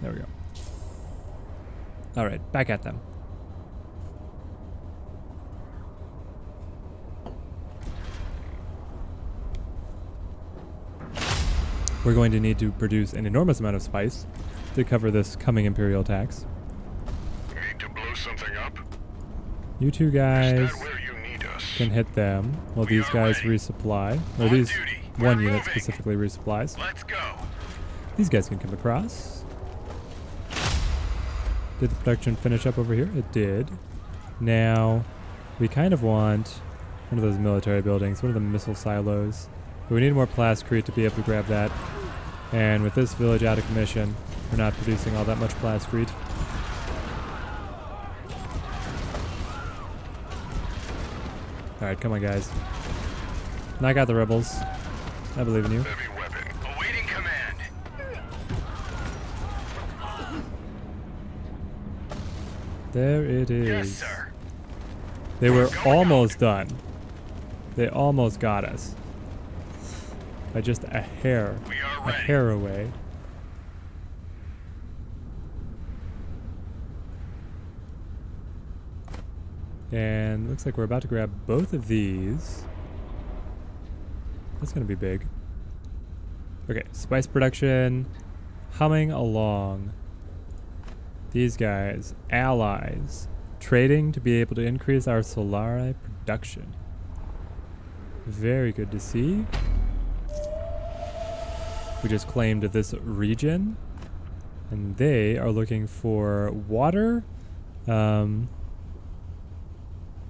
There we go. All right, back at them. We're going to need to produce an enormous amount of spice to cover this coming Imperial tax. Need to blow something up? You two guys Is that where you need us? can hit them while these guys resupply. Or these one unit specifically resupplies. Let's go. These guys can come across. Did the production finish up over here? It did. Now, we kind of want one of those military buildings, one of the missile silos. But we need more plascrete to be able to grab that. And with this village out of commission, we're not producing all that much plascrete. Alright, come on guys. Knock out the rebels. I believe in you. Heavy weapon. Awaiting command. There it is. Yes, sir. They were almost done. They almost got us. By just a hair. We are A ready. hair away. And looks like we're about to grab both of these. That's gonna be big. Okay, spice production humming along. These guys, allies, trading to be able to increase our Solari production. Very good to see. We just claimed this region, and they are looking for water,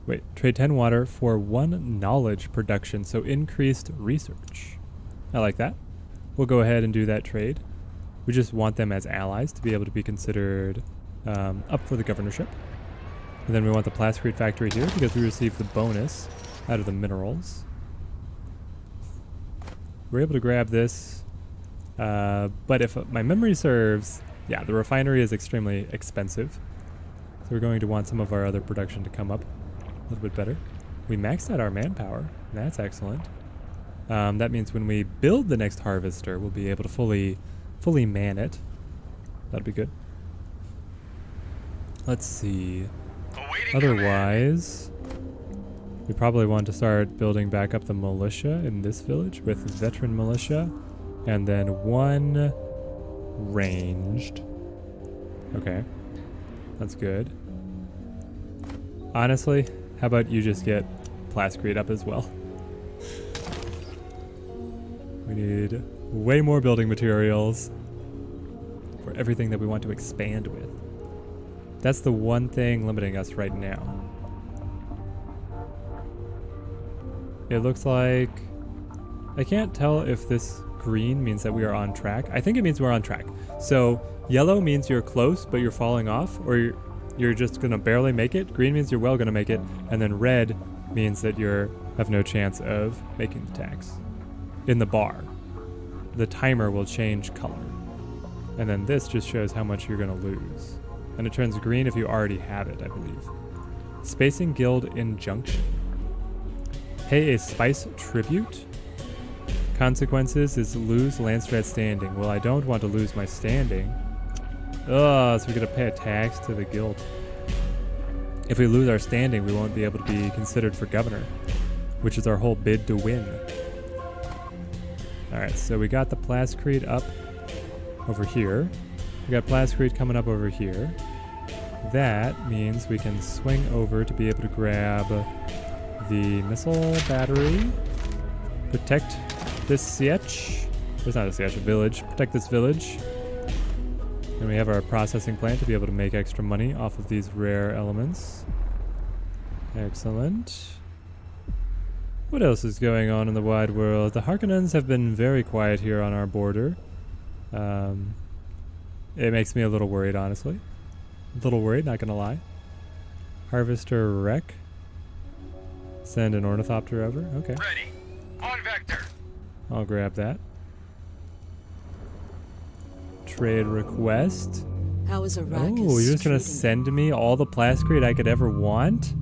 Wait, trade 10 water for 1 knowledge production, so increased research. I like that. We'll go ahead and do that trade. We just want them as allies to be able to be considered up for the governorship. And then we want the plascrete factory here because we receive the bonus out of the minerals. We're able to grab this, but if my memory serves, yeah, the refinery is extremely expensive. So we're going to want some of our other production to come up a little bit better. We maxed out our manpower. That's excellent. That means when we build the next harvester, we'll be able to fully man it. That'll be good. Let's see. Otherwise, we probably want to start building back up the militia in this village with veteran militia and then 1 ranged. Okay, that's good. Honestly, how about you just get plascrete up as well? We need way more building materials for everything that we want to expand with. That's the one thing limiting us right now. It looks like... I can't tell if this green means that we are on track. I think it means we're on track. So yellow means you're close, but you're falling off, or you're just going to barely make it. Green means you're well going to make it. And then red means that you have no chance of making the tax. In the bar, the timer will change color. And then this just shows how much you're going to lose. And it turns green if you already have it, I believe. Spacing Guild Injunction. Pay a spice tribute. Consequences is lose Landstrat standing. Well, I don't want to lose my standing. So we're going to pay a tax to the guild. If we lose our standing, we won't be able to be considered for governor, which is our whole bid to win. Alright, so we got the plascrete up over here. We got plascrete coming up over here. That means we can swing over to be able to grab the missile battery. Protect this sietch. There's not a sietch, a village. Protect this village. And we have our processing plant to be able to make extra money off of these rare elements. Excellent. What else is going on in the wide world? The Harkonnens have been very quiet here on our border. It makes me a little worried, honestly. A little worried, not gonna lie. Harvester wreck. Send an ornithopter over. Okay. Ready. On vector. I'll grab that. Trade request. How is Arrakis? Oh, you're just gonna treating send me all the plascrete I could ever want?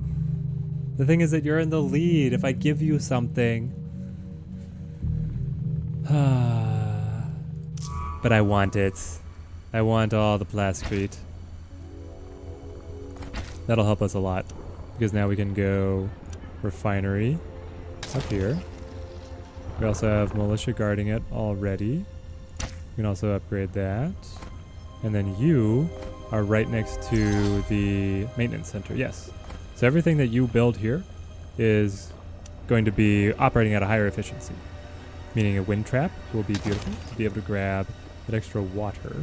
The thing is that you're in the lead. If I give you something... But I want it. I want all the plascrete. That'll help us a lot. Because now we can go refinery up here. We also have militia guarding it already. We can also upgrade that. And then you are right next to the maintenance center. Yes. So everything that you build here is going to be operating at a higher efficiency. Meaning a wind trap will be beautiful to be able to grab that extra water.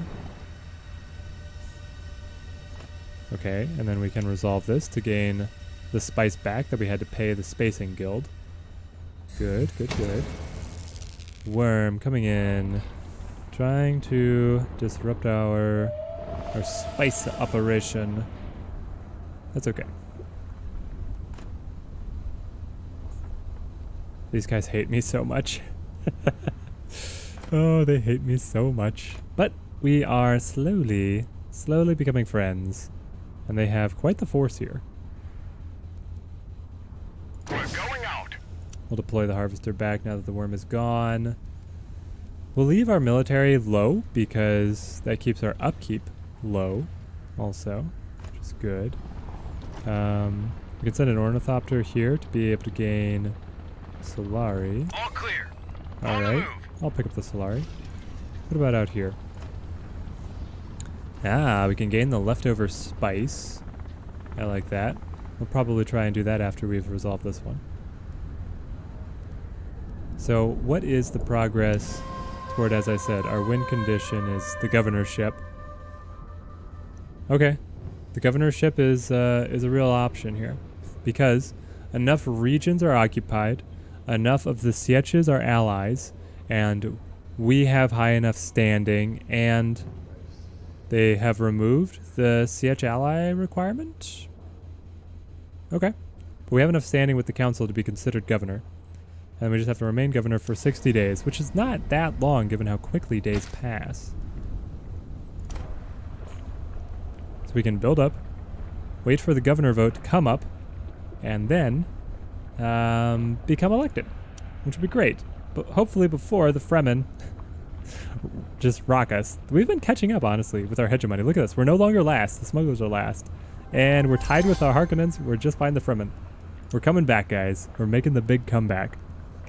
Okay, and then we can resolve this to gain the spice back that we had to pay the spacing guild. Good, good, good. Worm coming in, trying to disrupt our spice operation. That's okay. These guys hate me so much. Oh, they hate me so much. But we are slowly becoming friends. And they have quite the force here. We're going out. We'll deploy the harvester back now that the worm is gone. We'll leave our military low because that keeps our upkeep low also, which is good. We can send an ornithopter here to be able to gain Solari. All clear. Alright, I'll pick up the Solari. What about out here? Ah, we can gain the leftover spice. I like that. We'll probably try and do that after we've resolved this one. So what is the progress toward, as I said, our win condition is the governorship. Okay. The governorship is a real option here. because enough regions are occupied, enough of the Sieches are allies, and we have high enough standing, and they have removed the Sietch ally requirement? Okay. But we have enough standing with the council to be considered governor. And we just have to remain governor for 60 days, which is not that long given how quickly days pass. So we can build up, wait for the governor vote to come up, and then become elected, which would be great. But hopefully before the Fremen just rock us. We've been catching up, honestly, with our hegemony. Look at this. We're no longer last. The smugglers are last. And we're tied with our Harkonnens. We're just behind the Fremen. We're coming back, guys. We're making the big comeback.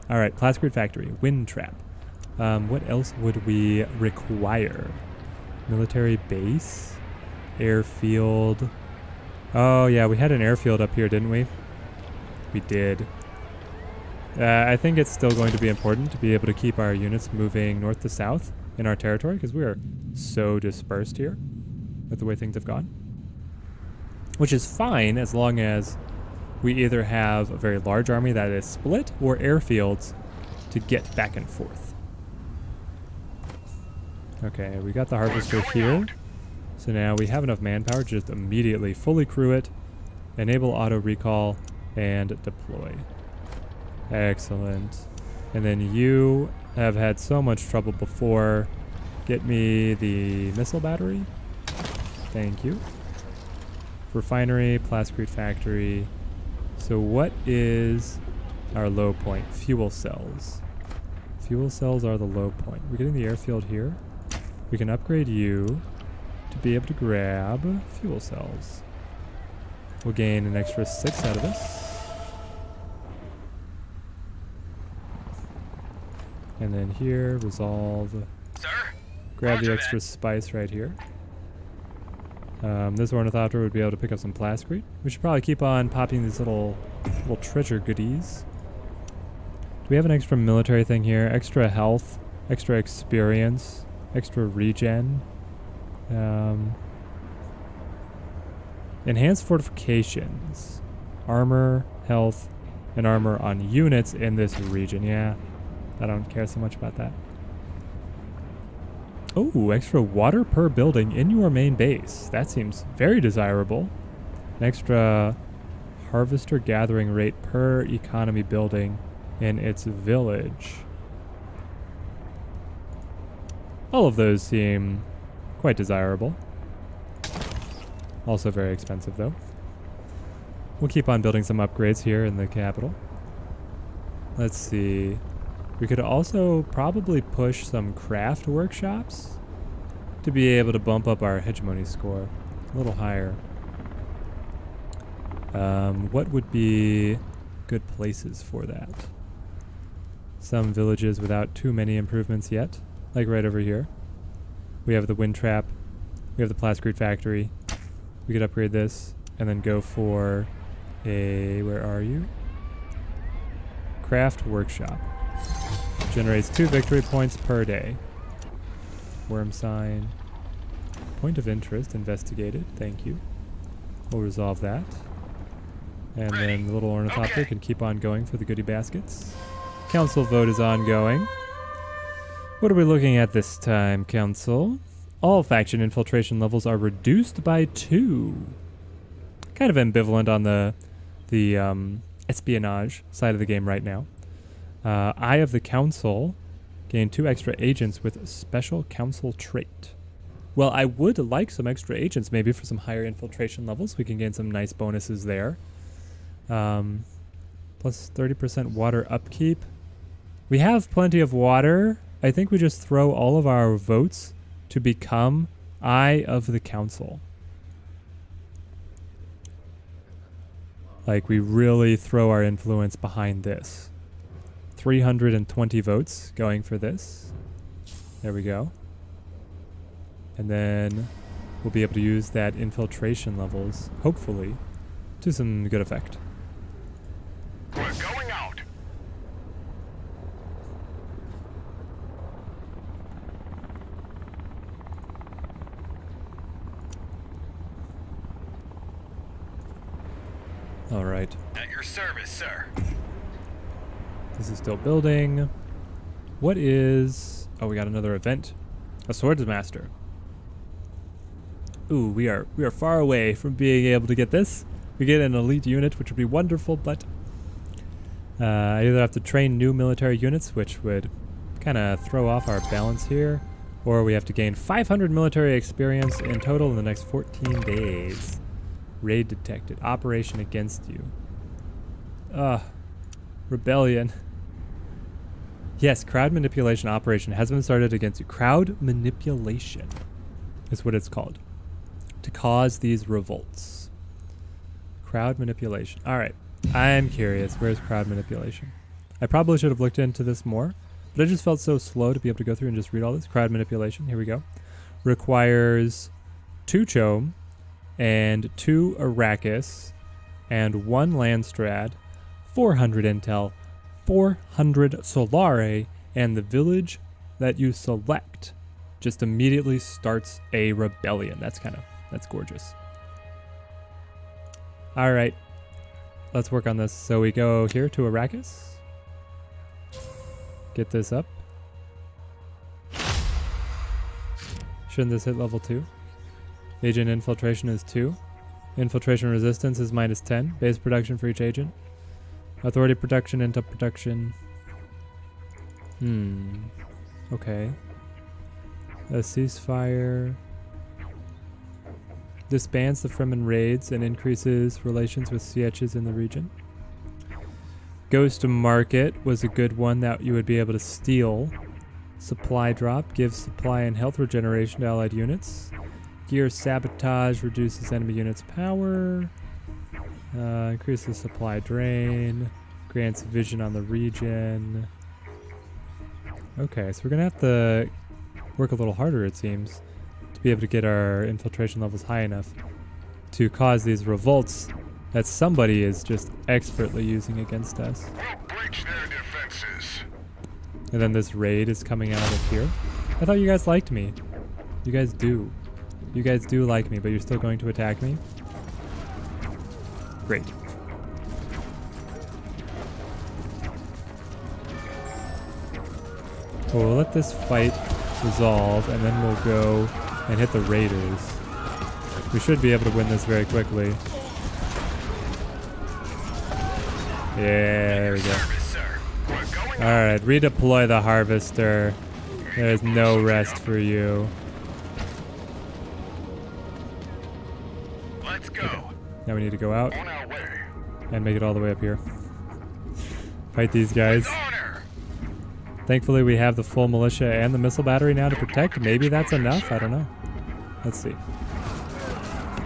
All right, Plascrete Factory, Wind Trap. What else would we require? Military base, airfield. Oh yeah, we had an airfield up here, didn't we? We did. I think it's still going to be important to be able to keep our units moving north to south in our territory because we are so dispersed here with the way things have gone. Which is fine as long as we either have a very large army that is split or airfields to get back and forth. Okay, we got the harvester here. So now we have enough manpower to just immediately fully crew it, enable auto recall, and deploy. Excellent. And then you have had so much trouble before. Get me the missile battery. Thank you. Refinery, Plascrete Factory. So what is our low point? Fuel cells. Fuel cells are the low point. We're getting the airfield here. We can upgrade you to be able to grab fuel cells. We'll gain an extra 6 out of this. And then here, resolve. Sir? Grab the Roger extra that. spice right here. This ornithopter would be able to pick up some plascrete. We should probably keep on popping these little treasure goodies. Do we have an extra military thing here? Extra health, extra experience, extra regen. Enhanced fortifications. Armor, health, and armor on units in this region. Yeah, I don't care so much about that. Oh, extra water per building in your main base. That seems very desirable. An extra harvester gathering rate per economy building in its village. All of those seem quite desirable. Also very expensive, though. We'll keep on building some upgrades here in the capital. Let's see. We could also probably push some craft workshops to be able to bump up our hegemony score a little higher. What would be good places for that? Some villages without too many improvements yet, like right over here. We have the wind trap. We have the Plascrete Factory. We could upgrade this and then go for a, where are you? Craft workshop. Generates 2 victory points per day. Worm sign. Point of interest investigated. Thank you. We'll resolve that. And then the little ornithopter can keep on going for the goodie baskets. Council vote is ongoing. What are we looking at this time, Council? All faction infiltration levels are reduced by 2. Kind of ambivalent on the espionage side of the game right now. Eye of the Council gain 2 extra agents with special council trait. Well, I would like some extra agents maybe for some higher infiltration levels. We can gain some nice bonuses there. Plus 30% water upkeep. We have plenty of water. I think we just throw all of our votes to become Eye of the Council. Like, we really throw our influence behind this. 320 votes going for this. There we go. And then we'll be able to use that infiltration levels, hopefully, to some good effect. We're going out. All right. At your service, sir. This is still building. What is... Oh, we got another event. A swordsmaster. Ooh, we are far away from being able to get this. We get an elite unit, which would be wonderful, but I either have to train new military units, which would kind of throw off our balance here, or we have to gain 500 military experience in total in the next 14 days. Raid detected. Operation against you. Rebellion. Yes, crowd manipulation operation has been started against you. Crowd manipulation is what it's called. To cause these revolts. Crowd manipulation. Alright. I'm curious. Where's crowd manipulation? I probably should have looked into this more, but I just felt so slow to be able to go through and just read all this. Crowd manipulation. Here we go. Requires 2 Chome and 2 Arrakis and 1 Landstrad, 400 intel, 400 Solare, and the village that you select just immediately starts a rebellion. That's gorgeous. All right, let's work on this. So we go here to Arrakis. Get this up. Shouldn't this hit level 2? Agent infiltration is 2. Infiltration resistance is -10. Base production for each agent. Authority production, intel production. Okay. A ceasefire. Disbands the Fremen raids and increases relations with Sietches in the region. Ghost Market was a good one that you would be able to steal. Supply drop gives supply and health regeneration to allied units. Gear sabotage reduces enemy units' power. Increases supply drain. Grants vision on the region. Okay, so we're gonna have to work a little harder, it seems, to be able to get our infiltration levels high enough to cause these revolts that somebody is just expertly using against us. We'll breach their defenses. And then this raid is coming out of here. I thought you guys liked me. You guys do. You guys do like me, but you're still going to attack me? Great. Well, we'll let this fight resolve, and then we'll go and hit the raiders. We should be able to win this very quickly. Yeah, there we go. Alright, redeploy the harvester. There's no rest for you. Let's go. Okay. Now we need to go out On our way. and make it all the way up here. Fight these guys. Thankfully we have the full militia and the missile battery now to protect. Maybe that's enough? I don't know. Let's see.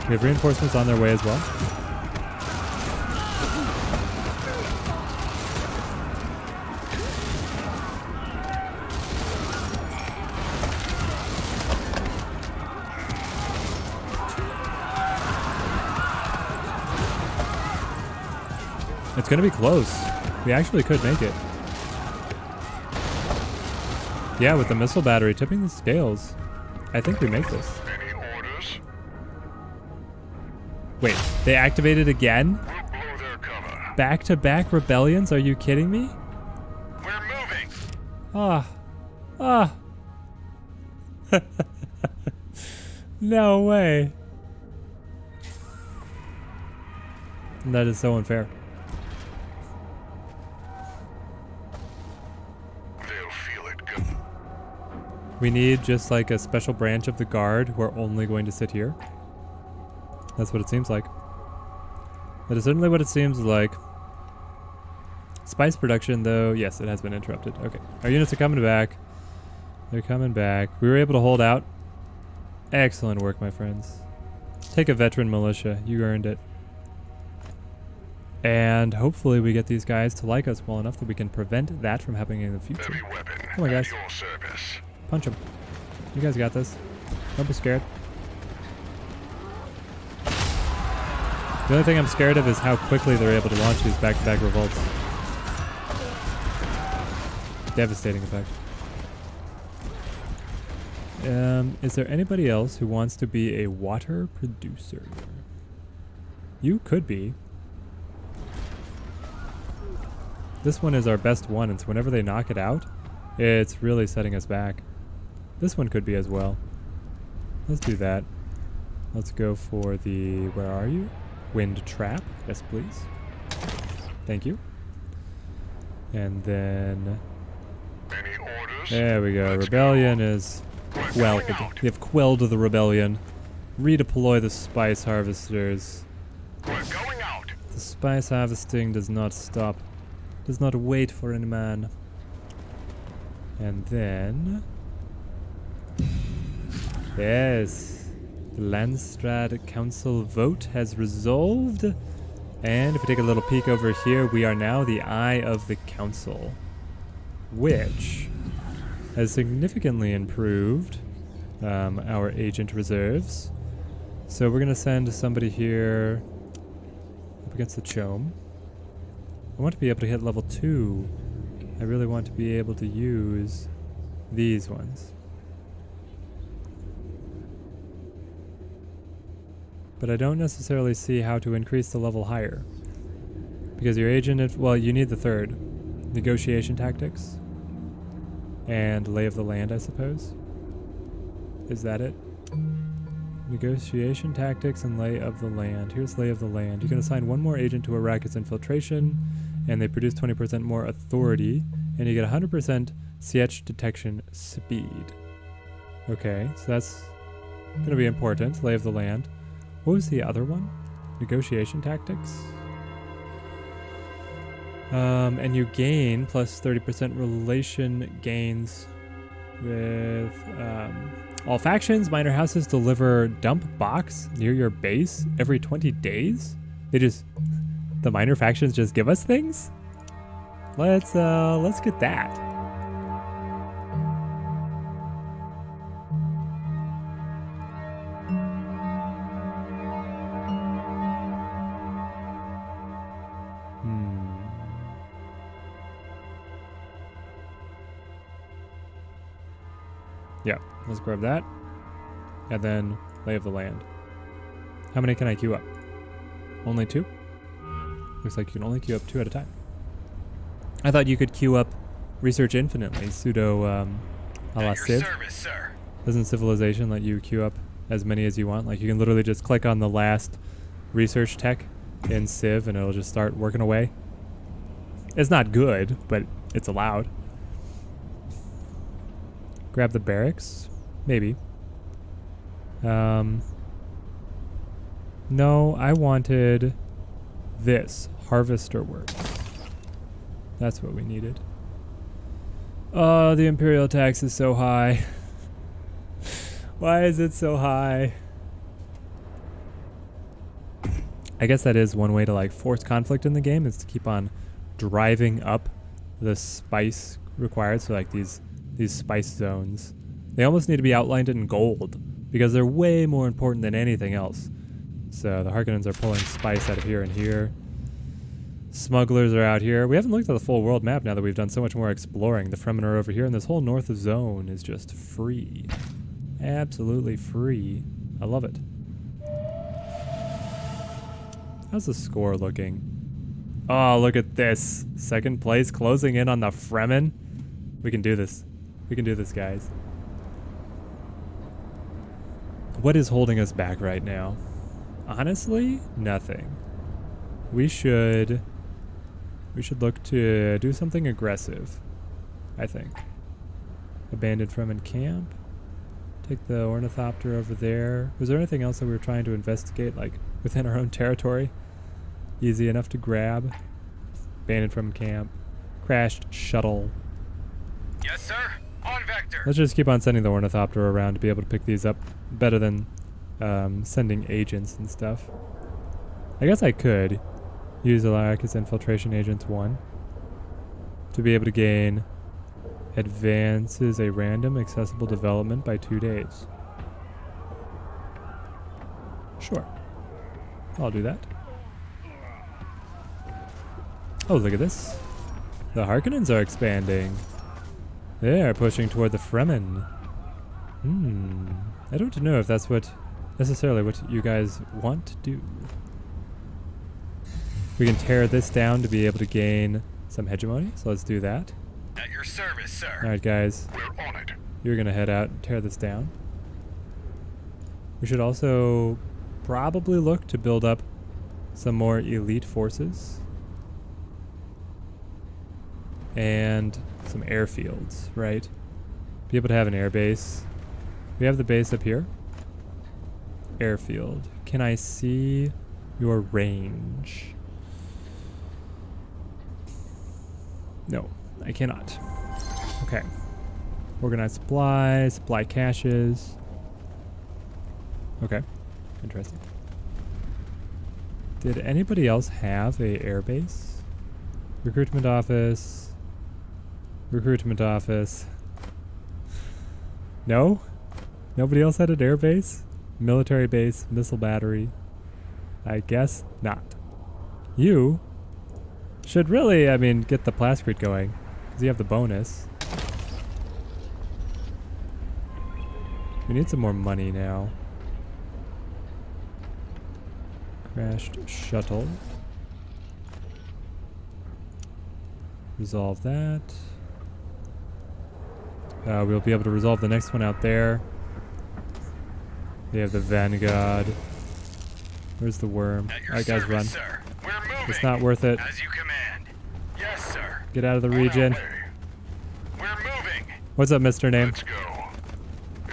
We have reinforcements on their way as well. It's going to be close. We actually could make it. Yeah, with the missile battery tipping the scales, I think we make this. Any orders? Wait, they activated again? We'll blow their cover. Back-to-back rebellions? Are you kidding me? We're moving. No way. That is so unfair. They'll feel it go. We need just like a special branch of the guard who are only going to sit here. That's what it seems like. That is certainly what it seems like. Spice production, though, yes, it has been interrupted. Okay, our units are coming back. They're coming back. We were able to hold out. Excellent work, my friends. Take a veteran militia. You earned it. And hopefully we get these guys to like us well enough that we can prevent that from happening in the future. Heavy weapon. Come on, guys. At your service. Punch them. You guys got this. Don't be scared. The only thing I'm scared of is how quickly they're able to launch these back-to-back revolts. Devastating effect. Is there anybody else who wants to be a water producer? You could be. This one is our best one, and so whenever they knock it out, it's really setting us back. This one could be as well. Let's do that. Let's go for the, where are you? Wind trap. Yes, please. Thank you. And then, Any orders? there we go. Let's Rebellion is quelled. We have quelled the rebellion. Redeploy the spice harvesters. We're going out. The spice harvesting does not stop. Does not wait for any man. And then, yes, the Landstrad Council vote has resolved. And if we take a little peek over here, we are now the Eye of the Council, which has significantly improved our agent reserves. So we're going to send somebody here up against the Chome. I want to be able to hit level 2. I really want to be able to use these ones. But I don't necessarily see how to increase the level higher. Because your agent, well, you need the third. Negotiation tactics. And lay of the land, I suppose. Is that it? Negotiation tactics and lay of the land. Here's lay of the land. You can assign one more agent to Arrakis infiltration, and they produce 20% more authority, and you get 100% siege detection speed. Okay, so that's going to be important. Lay of the land. What was the other one? Negotiation tactics? And you gain plus 30% relation gains with all factions. Minor houses deliver dump box near your base every 20 days. The minor factions just give us things. Let's get that. Yeah, let's grab that. And then lay of the land. How many can I queue up? Only 2? Looks like you can only queue up 2 at a time. I thought you could queue up research infinitely, pseudo a la Civ. Doesn't Civilization let you queue up as many as you want? Like you can literally just click on the last research tech in Civ and it'll just start working away. It's not good, but it's allowed. Grab the barracks? Maybe. No, I wanted this. Harvester works. That's what we needed. Oh, the Imperial tax is so high. Why is it so high? I guess that is one way to like force conflict in the game, is to keep on driving up the spice required. So like these spice zones, they almost need to be outlined in gold because they're way more important than anything else. So the Harkonnens are pulling spice out of here and here. Smugglers are out here. We haven't looked at the full world map now that we've done so much more exploring. The Fremen are over here, and this whole north zone is just free. Absolutely free. I love it. How's the score looking? Oh, look at this. Second place, closing in on the Fremen. We can do this. We can do this, guys. What is holding us back right now? Honestly, nothing. We should look to do something aggressive, I think. Abandoned Fremen camp. Take the ornithopter over there. Was there anything else that we were trying to investigate, like within our own territory? Easy enough to grab. Abandoned Fremen camp. Crashed shuttle. Yes, sir. On vector. Let's just keep on sending the ornithopter around to be able to pick these up better than sending agents and stuff. I guess I could use Arrakis Infiltration Agents 1 to be able to gain advances a random accessible development by 2 days. Sure. I'll do that. Oh, look at this. The Harkonnens are expanding. They are pushing toward the Fremen. I don't know if that's necessarily what you guys want to do. We can tear this down to be able to gain some hegemony, so let's do that. At your service, sir. Alright guys, We're on it. you're gonna head out and tear this down. We should also probably look to build up some more elite forces. And some airfields, right? Be able to have an air base. We have the base up here. Airfield. Can I see your range? No, I cannot. Okay. Organize supply, supply caches. Okay, interesting. Did anybody else have a airbase? Recruitment office. Recruitment office. No? Nobody else had an airbase? Military base, missile battery. I guess not. You should really, I mean, get the plascrete going, because you have the bonus. We need some more money now. Crashed shuttle. Resolve that. We'll be able to resolve the next one out there. They have the Vanguard. Where's the worm? Alright guys, run. Sir. We're moving. It's not worth it. As you command. Yes, sir. Get out of the On our region. way. We're moving. What's up, Mr. Name? Let's go.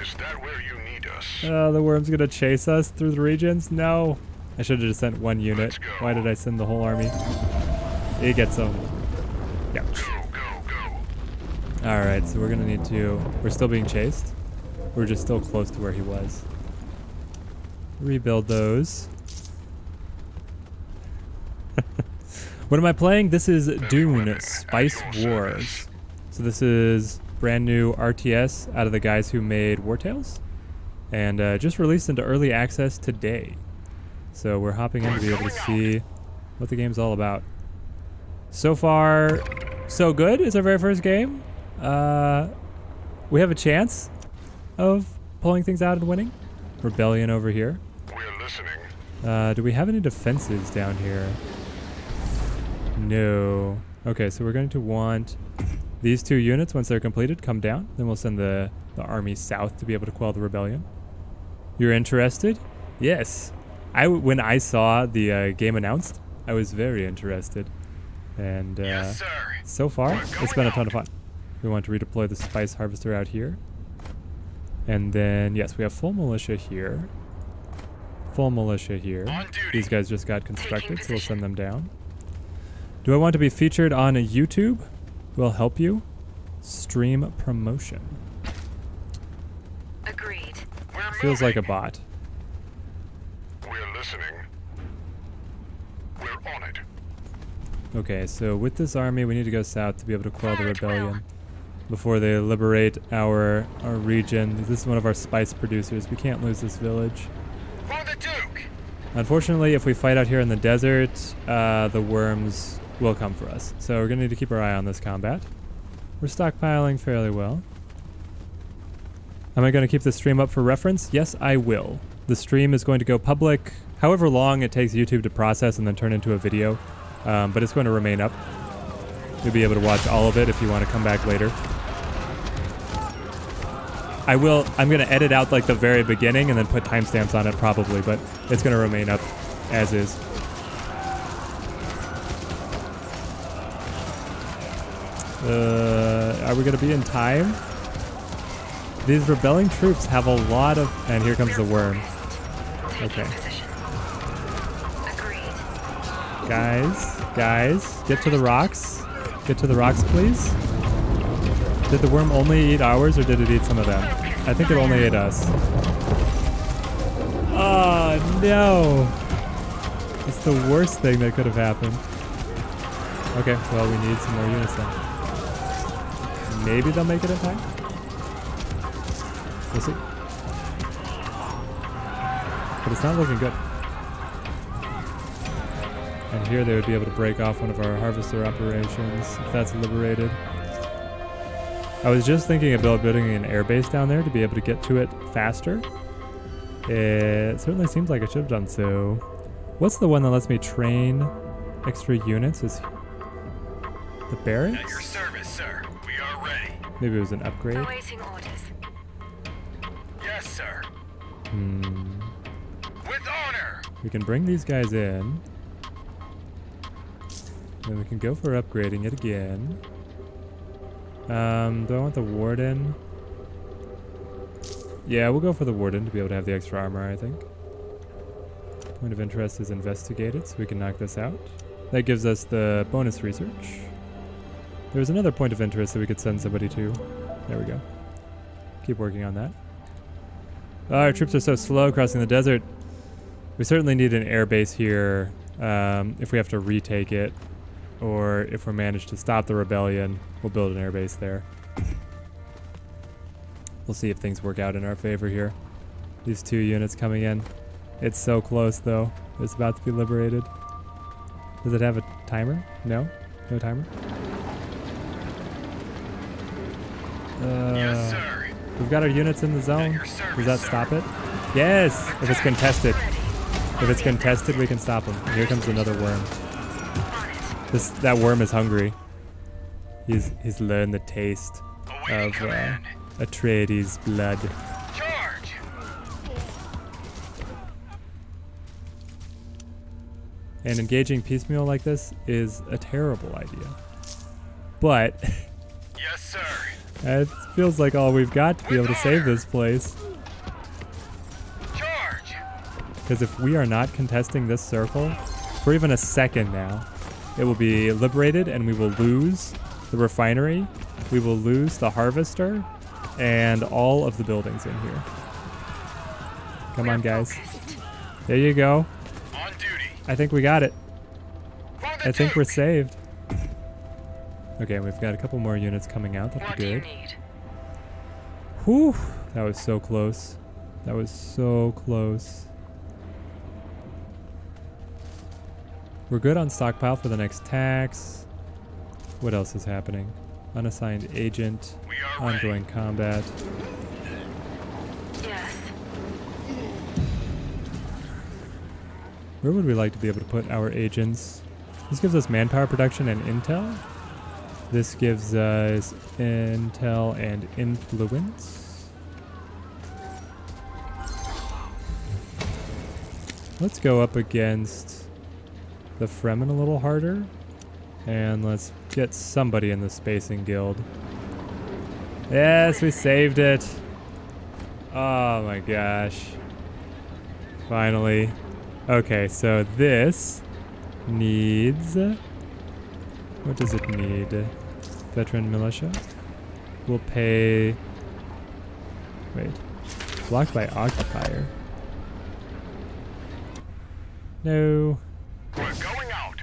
Is that where you need us? The worm's gonna chase us through the regions? No. I should have just sent one unit. Let's go. Why did I send the whole army? He gets some. Ouch. Go, go, go. Alright, so we're gonna need to... We're still being chased? We're just still close to where he was. Rebuild those. What am I playing? This is Dune Spice Wars. So this is brand new RTS out of the guys who made War Tales. And just released into early access today. So we're hopping in to be able to see what the game's all about. So far, so good. It's our very first game. We have a chance of pulling things out and winning. Rebellion over here. We're listening. Do we have any defenses down here? No. Okay, so we're going to want these 2 units, once they're completed, come down. Then we'll send the army south to be able to quell the rebellion. You're interested? Yes. When I saw the game announced, I was very interested. And Yes, sir. so far, We're it's been a going ton of fun. We want to redeploy the spice harvester out here. And then, yes, we have full militia here. Full militia here. On duty. These guys just got constructed, so we'll send them down. Do I want to be featured on a YouTube? Will help you. Stream promotion. Agreed. We're Feels like a moving. bot. We're listening. We're on it. Okay, so with this army, we need to go south to be able to quell the Fire at will. rebellion before they liberate our region. This is one of our spice producers. We can't lose this village. For the Duke. Unfortunately, if we fight out here in the desert, the worms will come for us. So we're going to need to keep our eye on this combat. We're stockpiling fairly well. Am I going to keep the stream up for reference? Yes, I will. The stream is going to go public however long it takes YouTube to process and then turn into a video. But it's going to remain up. You'll be able to watch all of it if you want to come back later. I'm going to edit out like the very beginning and then put timestamps on it probably, but it's going to remain up as is. Are we going to be in time? These rebelling troops have a lot of... And here comes the worm. Okay. Position. Agreed. Guys, get to the rocks. Get to the rocks, please. Did the worm only eat ours, or did it eat some of them? I think it only ate us. Oh, no. It's the worst thing that could have happened. Okay, well, we need some more units then. Maybe they'll make it in time? We'll see. But it's not looking good. And here they would be able to break off one of our harvester operations if that's liberated. I was just thinking about building an airbase down there to be able to get to it faster. It certainly seems like I should have done so. What's the one that lets me train extra units? Is The barracks? At your service, sir. We are ready. Maybe it was an upgrade. Awaiting orders. Yes, sir. Hmm. With honor. We can bring these guys in. Then we can go for upgrading it again. Do I want the warden? Yeah, we'll go for the warden to be able to have the extra armor, I think. Point of interest is investigated, so we can knock this out. That gives us the bonus research. There was another point of interest that we could send somebody to. There we go. Keep working on that. Oh, our troops are so slow crossing the desert. We certainly need an air base here if we have to retake it, or if we manage to stop the rebellion, we'll build an air base there. We'll see if things work out in our favor here. These 2 units coming in. It's so close though. It's about to be liberated. Does it have a timer? No? No timer? Yes, sir. We've got our units in the zone. your service, Does that sir. stop it? Yes! If it's contested. If it's contested, we can stop them. And here comes another worm. That worm is hungry. He's learned the taste Awaiting of command. Atreides' blood. Charge. And engaging piecemeal like this is a terrible idea. But Yes, sir. it feels like all we've got to be able to save this place. Charge. Because if we are not contesting this circle for even a second now, it will be liberated and we will lose the refinery, we will lose the harvester, and all of the buildings in here. Come on, guys. There you go. On duty. I think we got it. For the I think we're Duke. saved. Okay, we've got a couple more units coming out. That'd What be do you good. need? Whew, that was so close. That was so close. We're good on stockpile for the next tax. What else is happening? Unassigned agent, We are ready. ongoing combat. Yes. Where would we like to be able to put our agents? This gives us manpower production and intel. This gives us intel and influence. Let's go up against the Fremen a little harder. And let's get somebody in the Spacing Guild. Yes, we saved it. Oh my gosh. Finally. Okay, so this needs... What does it need? Veteran militia? We'll pay... Wait. Blocked by occupier. No. We're going out.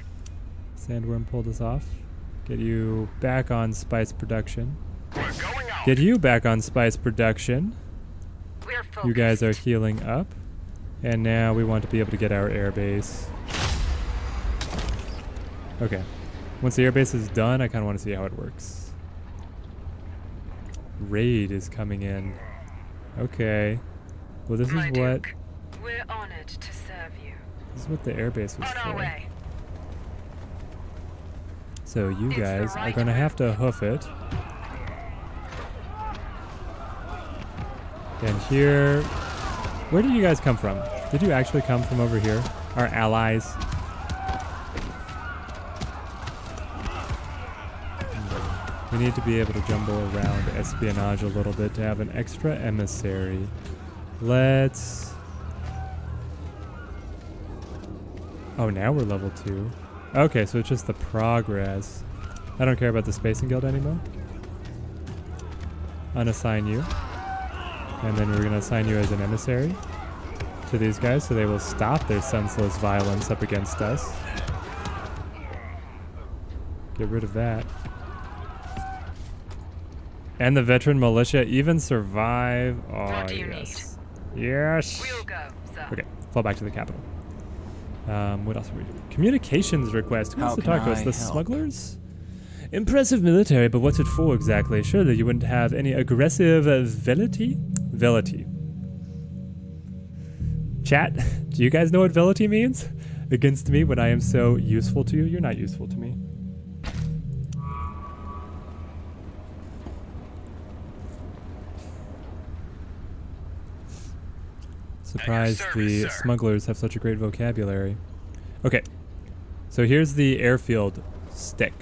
Sandworm pulled us off. Get you back on spice production. We're going out. Get you back on spice production. We're focused. You guys are healing up. And now we want to be able to get our airbase. Okay. Once the airbase is done, I kind of want to see how it works. Raid is coming in. Okay. Well, this My is what... Duke, we're honored to serve you. This is what the airbase was On our for. way. So you It's the guys are right going to move. have to hoof it. And here... Where did you guys come from? Did you actually come from over here? Our allies? We need to be able to jumble around espionage a little bit to have an extra emissary. Let's... Oh, now we're level 2. Okay, so it's just the progress. I don't care about the Spacing Guild anymore. Unassign you. And then we're going to assign you as an emissary to these guys so they will stop their senseless violence up against us. Get rid of that. And the veteran militia even survive. Oh, What do you yes. Yes. We'll go, sir. Okay, fall back to the capital. What else are we doing? Communications request. Who wants to How talk to can us? I The help? smugglers? Impressive military, but what's it for exactly? Surely you wouldn't have any aggressive velity? Velity. Chat, do you guys know what velity means? Against me when I am so useful to you? You're not useful to me. Surprised service, the sir. smugglers have such a great vocabulary. Okay, so here's the airfield stick.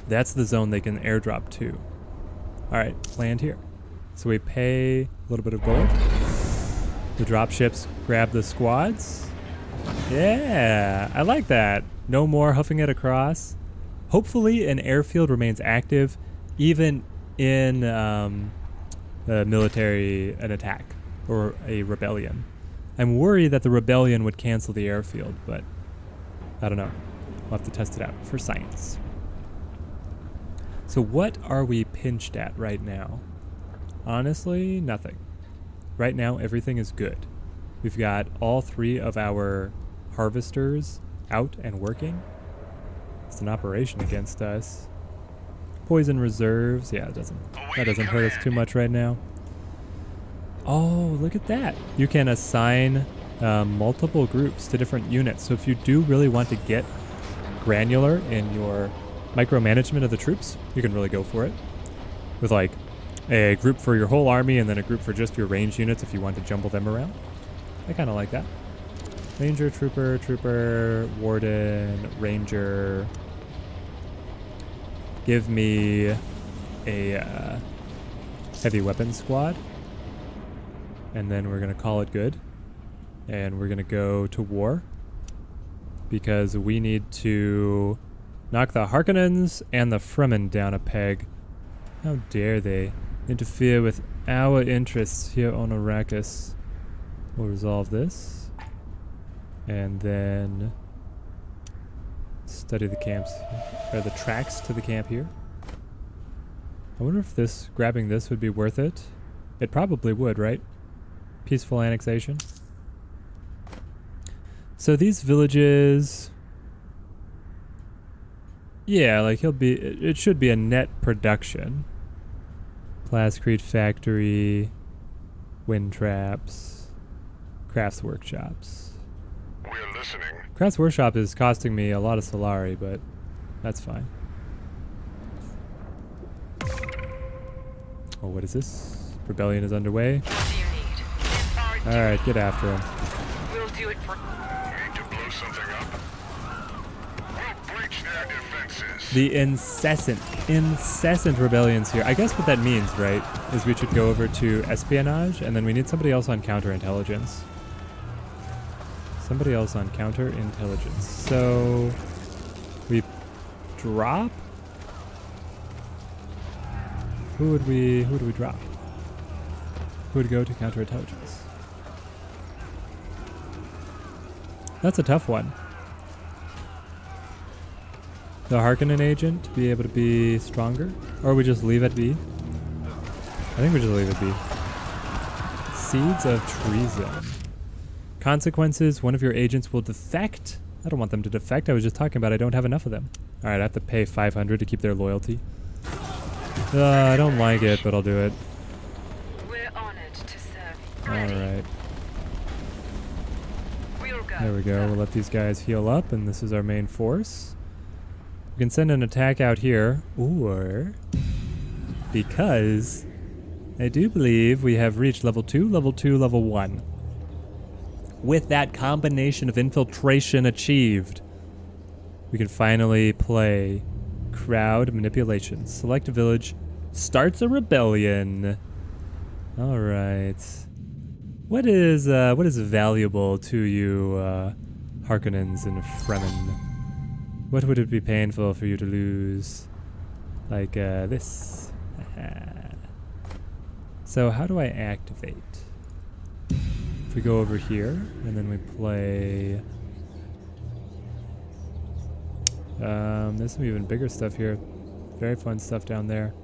That's the zone they can airdrop to. Alright, land here. So we pay a little bit of gold. The dropships grab the squads. Yeah, I like that. No more huffing it across. Hopefully an airfield remains active even in an attack or a rebellion. I'm worried that the rebellion would cancel the airfield, but I don't know. We'll have to test it out for science. So what are we pinched at right now? Honestly, nothing. Right now, everything is good. We've got all 3 of our harvesters out and working. It's an operation against us. Poison reserves. Yeah, that doesn't hurt us too much right now. Oh, look at that. You can assign multiple groups to different units. So if you do really want to get granular in your micromanagement of the troops, you can really go for it. With like a group for your whole army and then a group for just your range units if you want to jumble them around. I kind of like that. Ranger, trooper, warden, ranger. Give me a heavy weapons squad. And then we're going to call it good. And we're going to go to war. Because we need to knock the Harkonnens and the Fremen down a peg. How dare they interfere with our interests here on Arrakis. We'll resolve this. And then study the camps, or the tracks to the camp here. I wonder if grabbing this would be worth it. It probably would, right? Peaceful annexation. So these villages, yeah, like it should be a net production. Plascrete factory, wind traps, crafts workshops. We're listening. Crafts workshop is costing me a lot of Solari, but that's fine. Oh, what is this? Rebellion is underway. What do you need? All right, get after him. We'll do it for... Need to blow something up? We'll breach their defenses. The incessant rebellions here. I guess what that means, right, is we should go over to espionage, and then we need somebody else on counterintelligence. Somebody else on counterintelligence. So we drop. Who would we drop? Who would go to counterintelligence? That's a tough one. The Harkonnen agent to be able to be stronger, or we just leave it be. I think we just leave it be. Seeds of treason. Consequences, one of your agents will defect. I don't want them to defect. I was just talking about I don't have enough of them. Alright, I have to pay 500 to keep their loyalty. I don't like it, but I'll do it. We're honored to serve you. Alright, We'll go. there we go. We'll let these guys heal up, and this is our main force. We can send an attack out here, or because I do believe we have reached level 2, level 1. With that combination of infiltration achieved, we can finally play crowd manipulation. Select a village, starts a rebellion. All right. What is valuable to you, Harkonnens and Fremen? What would it be painful for you to lose? Like this. So how do I activate? If we go over here, and then we play... there's some even bigger stuff here. Very fun stuff down there.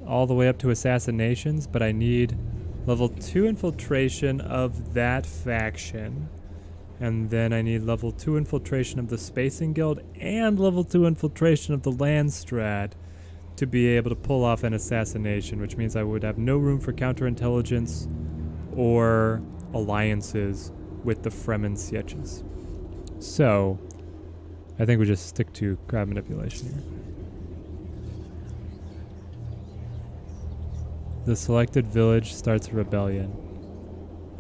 All the way up to assassinations, but I need level 2 infiltration of that faction. And then I need level 2 infiltration of the Spacing Guild and level 2 infiltration of the Landstrat to be able to pull off an assassination, which means I would have no room for counterintelligence or alliances with the Fremen Sietches. So, I think we just stick to crowd manipulation here. The selected village starts a rebellion.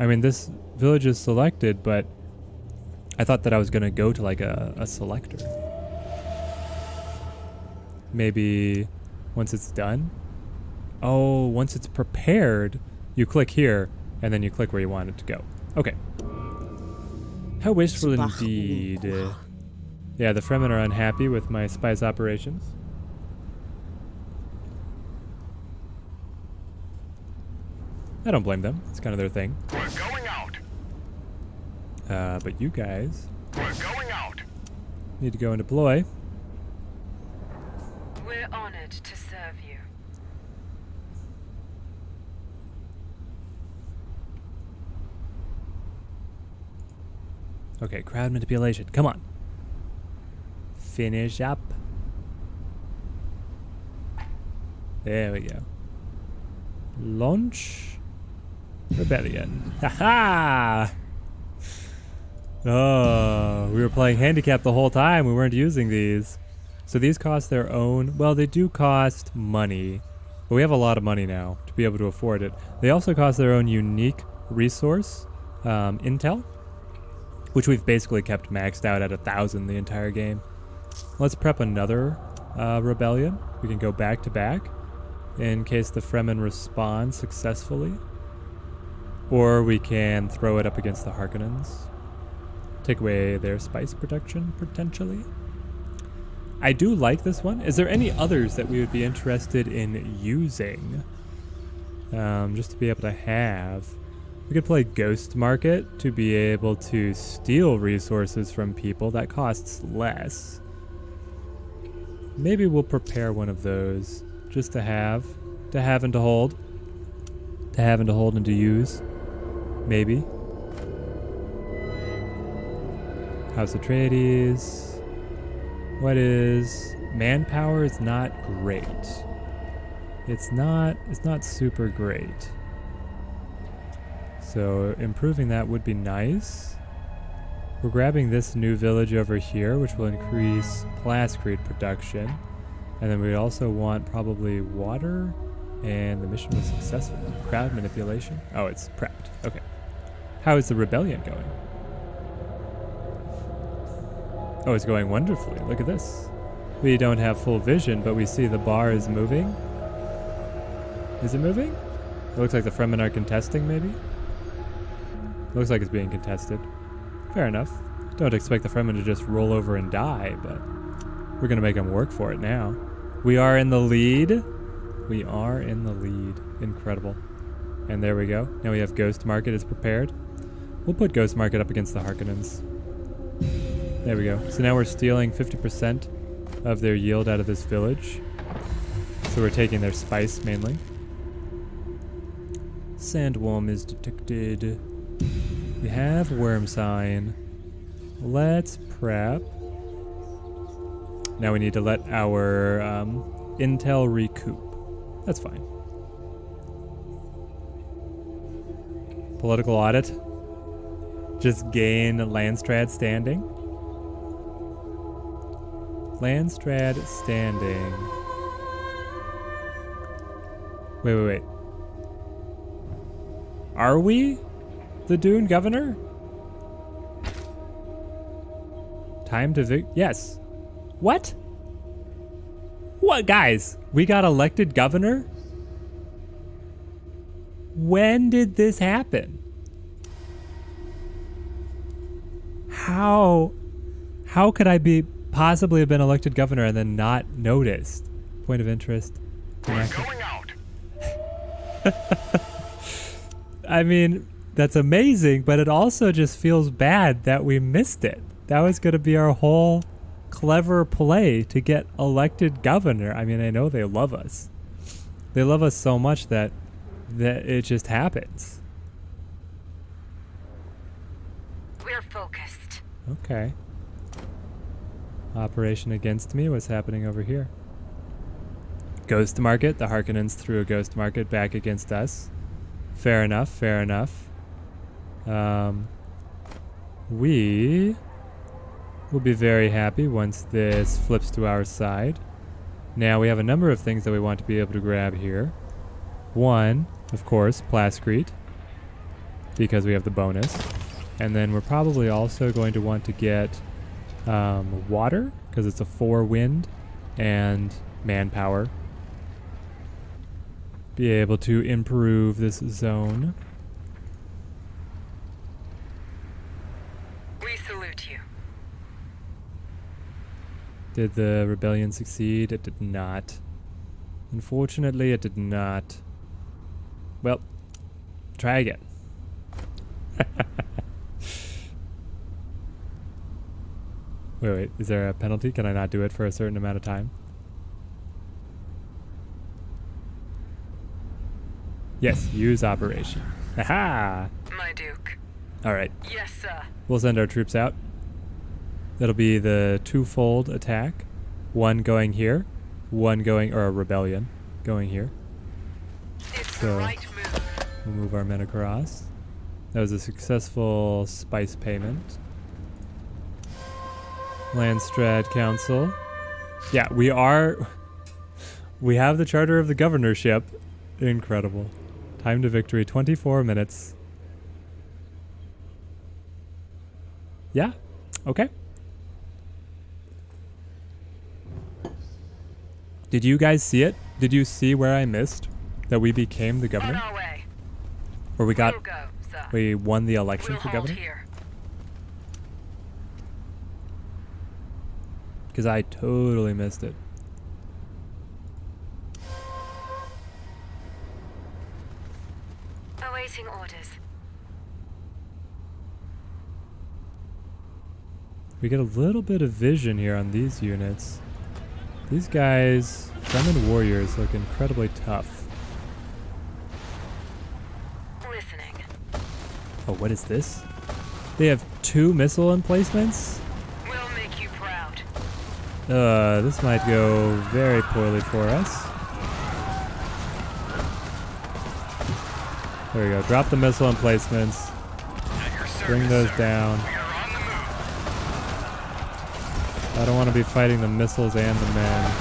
I mean, this village is selected, but I thought that I was going to go to like a selector. Maybe once it's done? Oh, once it's prepared, you click here, and then you click where you want it to go. Okay. How wasteful indeed. Yeah, the Fremen are unhappy with my spice operations. I don't blame them. It's kind of their thing. We're going out. But you guys We're going out. need to go and deploy. We're honored to serve you. Okay, crowd manipulation. Come on. Finish up. There we go. Launch rebellion. Haha! Oh, we were playing handicap the whole time. We weren't using these. So these cost their own. Well, they do cost money, but we have a lot of money now to be able to afford it. They also cost their own unique resource, intel, which we've basically kept maxed out at 1,000 the entire game. Let's prep another rebellion. We can go back to back in case the Fremen respond successfully. Or we can throw it up against the Harkonnens. Take away their spice protection, potentially. I do like this one. Is there any others that we would be interested in using? Just to be able to have. We could play Ghost Market to be able to steal resources from people. That costs less. Maybe we'll prepare one of those just to have and to hold. To have and to hold and to use. Maybe. House Atreides. What is manpower? Is not great. It's not super great. So improving that would be nice. We're grabbing this new village over here, which will increase plascrete production. And then we also want probably water, and the mission was successful. Crowd manipulation. Oh, it's prepped. Okay. How is the rebellion going? Oh, it's going wonderfully. Look at this. We don't have full vision, but we see the bar is moving. Is it moving? It looks like the Fremen are contesting, maybe? Looks like it's being contested. Fair enough. Don't expect the Fremen to just roll over and die, but we're going to make them work for it now. We are in the lead. We are in the lead. Incredible. And there we go. Now we have Ghost Market is prepared. We'll put Ghost Market up against the Harkonnens. There we go. So now we're stealing 50% of their yield out of this village. So we're taking their spice mainly. Sandworm is detected. We have Worm Sign. Let's prep. Now we need to let our intel recoup. That's fine. Political audit. Just gain Landstrad standing. Landstrad standing. Wait. Are we the Dune governor? Time to yes. What? What, guys? We got elected governor? When did this happen? How could I possibly have been elected governor and then not noticed? Point of interest. We're going out. I mean, that's amazing, but it also just feels bad that we missed it. That was going to be our whole clever play to get elected governor. I mean, I know they love us. They love us so much that it just happens. We're focused. Okay. Operation against me. What's happening over here? Ghost Market. The Harkonnens threw a Ghost Market back against us. Fair enough. Fair enough. We will be very happy once this flips to our side. Now we have a number of things that we want to be able to grab here. One, of course, Plascrete. because we have the bonus. And then we're probably also going to want to get water, because it's a 4 wind, and manpower. Be able to improve this zone. We salute you. Did the rebellion succeed? It did not. Unfortunately, it did not. Well, try again. Wait, is there a penalty? Can I not do it for a certain amount of time? Yes, use operation. Aha! My Duke. Alright, Yes, sir. we'll send our troops out. That'll be the twofold attack. One going here, one going, or a rebellion going here. It's So- the right move. We'll move our men across. That was a successful spice payment. Landstrat Council. Yeah, we have the Charter of the Governorship. Incredible. Time to victory, 24 minutes. Yeah, okay. Did you guys see it? Did you see where I missed? That we became the On governor? our way. Or we got, We'll go, sir. we won the election We'll for hold governor? here. Because I totally missed it. Awaiting orders. We get a little bit of vision here on these units. These guys, Fremen warriors, look incredibly tough. Listening. Oh, what is this? They have 2 missile emplacements? We'll make you proud. This might go very poorly for us. There we go. Drop the missile emplacements. At your service, Bring those sir. down. We are on the move. I don't want to be fighting the missiles and the men.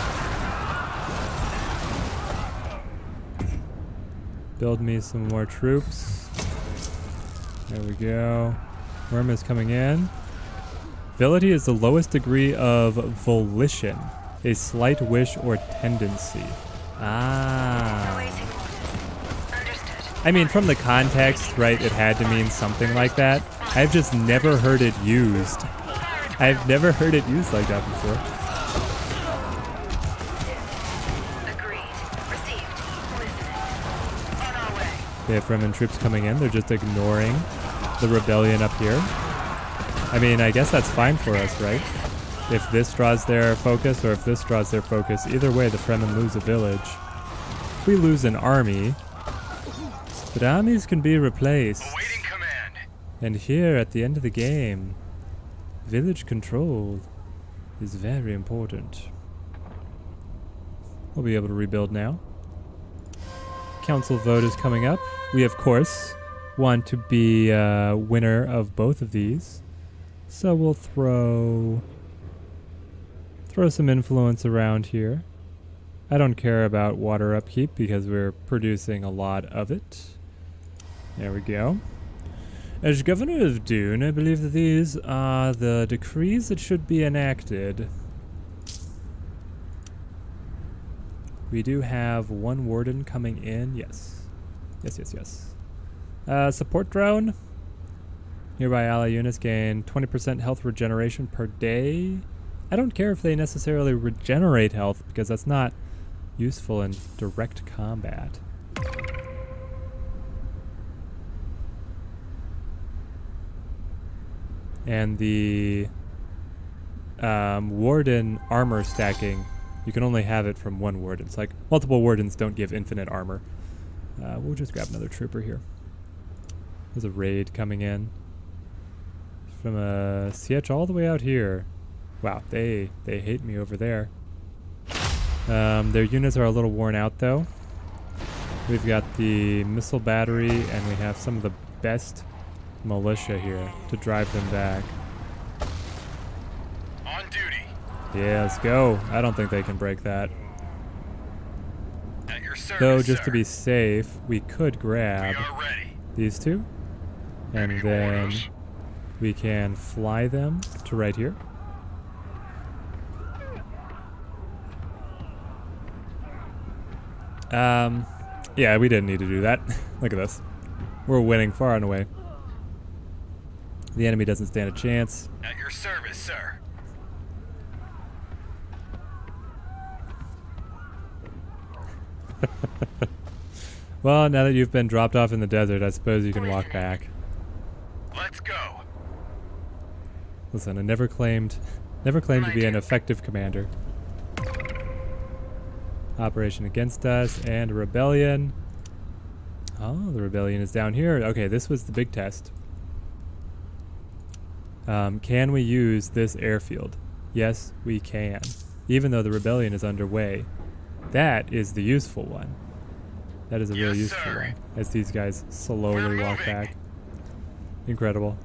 Build me some more troops. There we go. Worm is coming in. Ability is the lowest degree of volition, a slight wish or tendency. Ah. Awaiting orders. Understood. I mean, from the context, right, it had to mean something like that. I've just never heard it used. I've never heard it used like that before. Agreed. Received. Listening. On our way. They have Fremen troops coming in. They're just ignoring the rebellion up here. I mean, I guess that's fine for us, right? If this draws their focus or if this draws their focus, either way, the Fremen lose a village. We lose an army, but armies can be replaced. Awaiting command. And here at the end of the game, village control is very important. We'll be able to rebuild now. Council vote is coming up. We, of course, want to be winner of both of these. So we'll throw some influence around here. I don't care about water upkeep because we're producing a lot of it. There we go. As governor of Dune, I believe that these are the decrees that should be enacted. We do have 1 warden coming in. Yes. Yes. Support drone. Nearby ally units gain 20% health regeneration per day. I don't care if they necessarily regenerate health because that's not useful in direct combat. And the warden armor stacking, you can only have it from 1 warden. It's like multiple wardens don't give infinite armor. We'll just grab another trooper here. There's a raid coming in from a siege all the way out here. Wow, they hate me over there. Their units are a little worn out though. We've got the missile battery and we have some of the best militia here to drive them back. On duty. Yeah, let's go. I don't think they can break that. At your service, Though, just to sir. be safe, we could We grab are ready. these 2. And then Orders. we can fly them to right here. Yeah, we didn't need to do that. Look at this. We're winning far and away. The enemy doesn't stand a chance. At your service, sir. Well, now that you've been dropped off in the desert, I suppose you can walk back. Let's go. Listen, I never claimed to be an effective commander. Operation against us and a rebellion. Oh, the rebellion is down here. Okay, this was the big test. Can we use this airfield? Yes, we can. Even though the rebellion is underway. That is the useful one. That is a real Yes, useful sir. one. As these guys slowly We're walk moving. back. Incredible.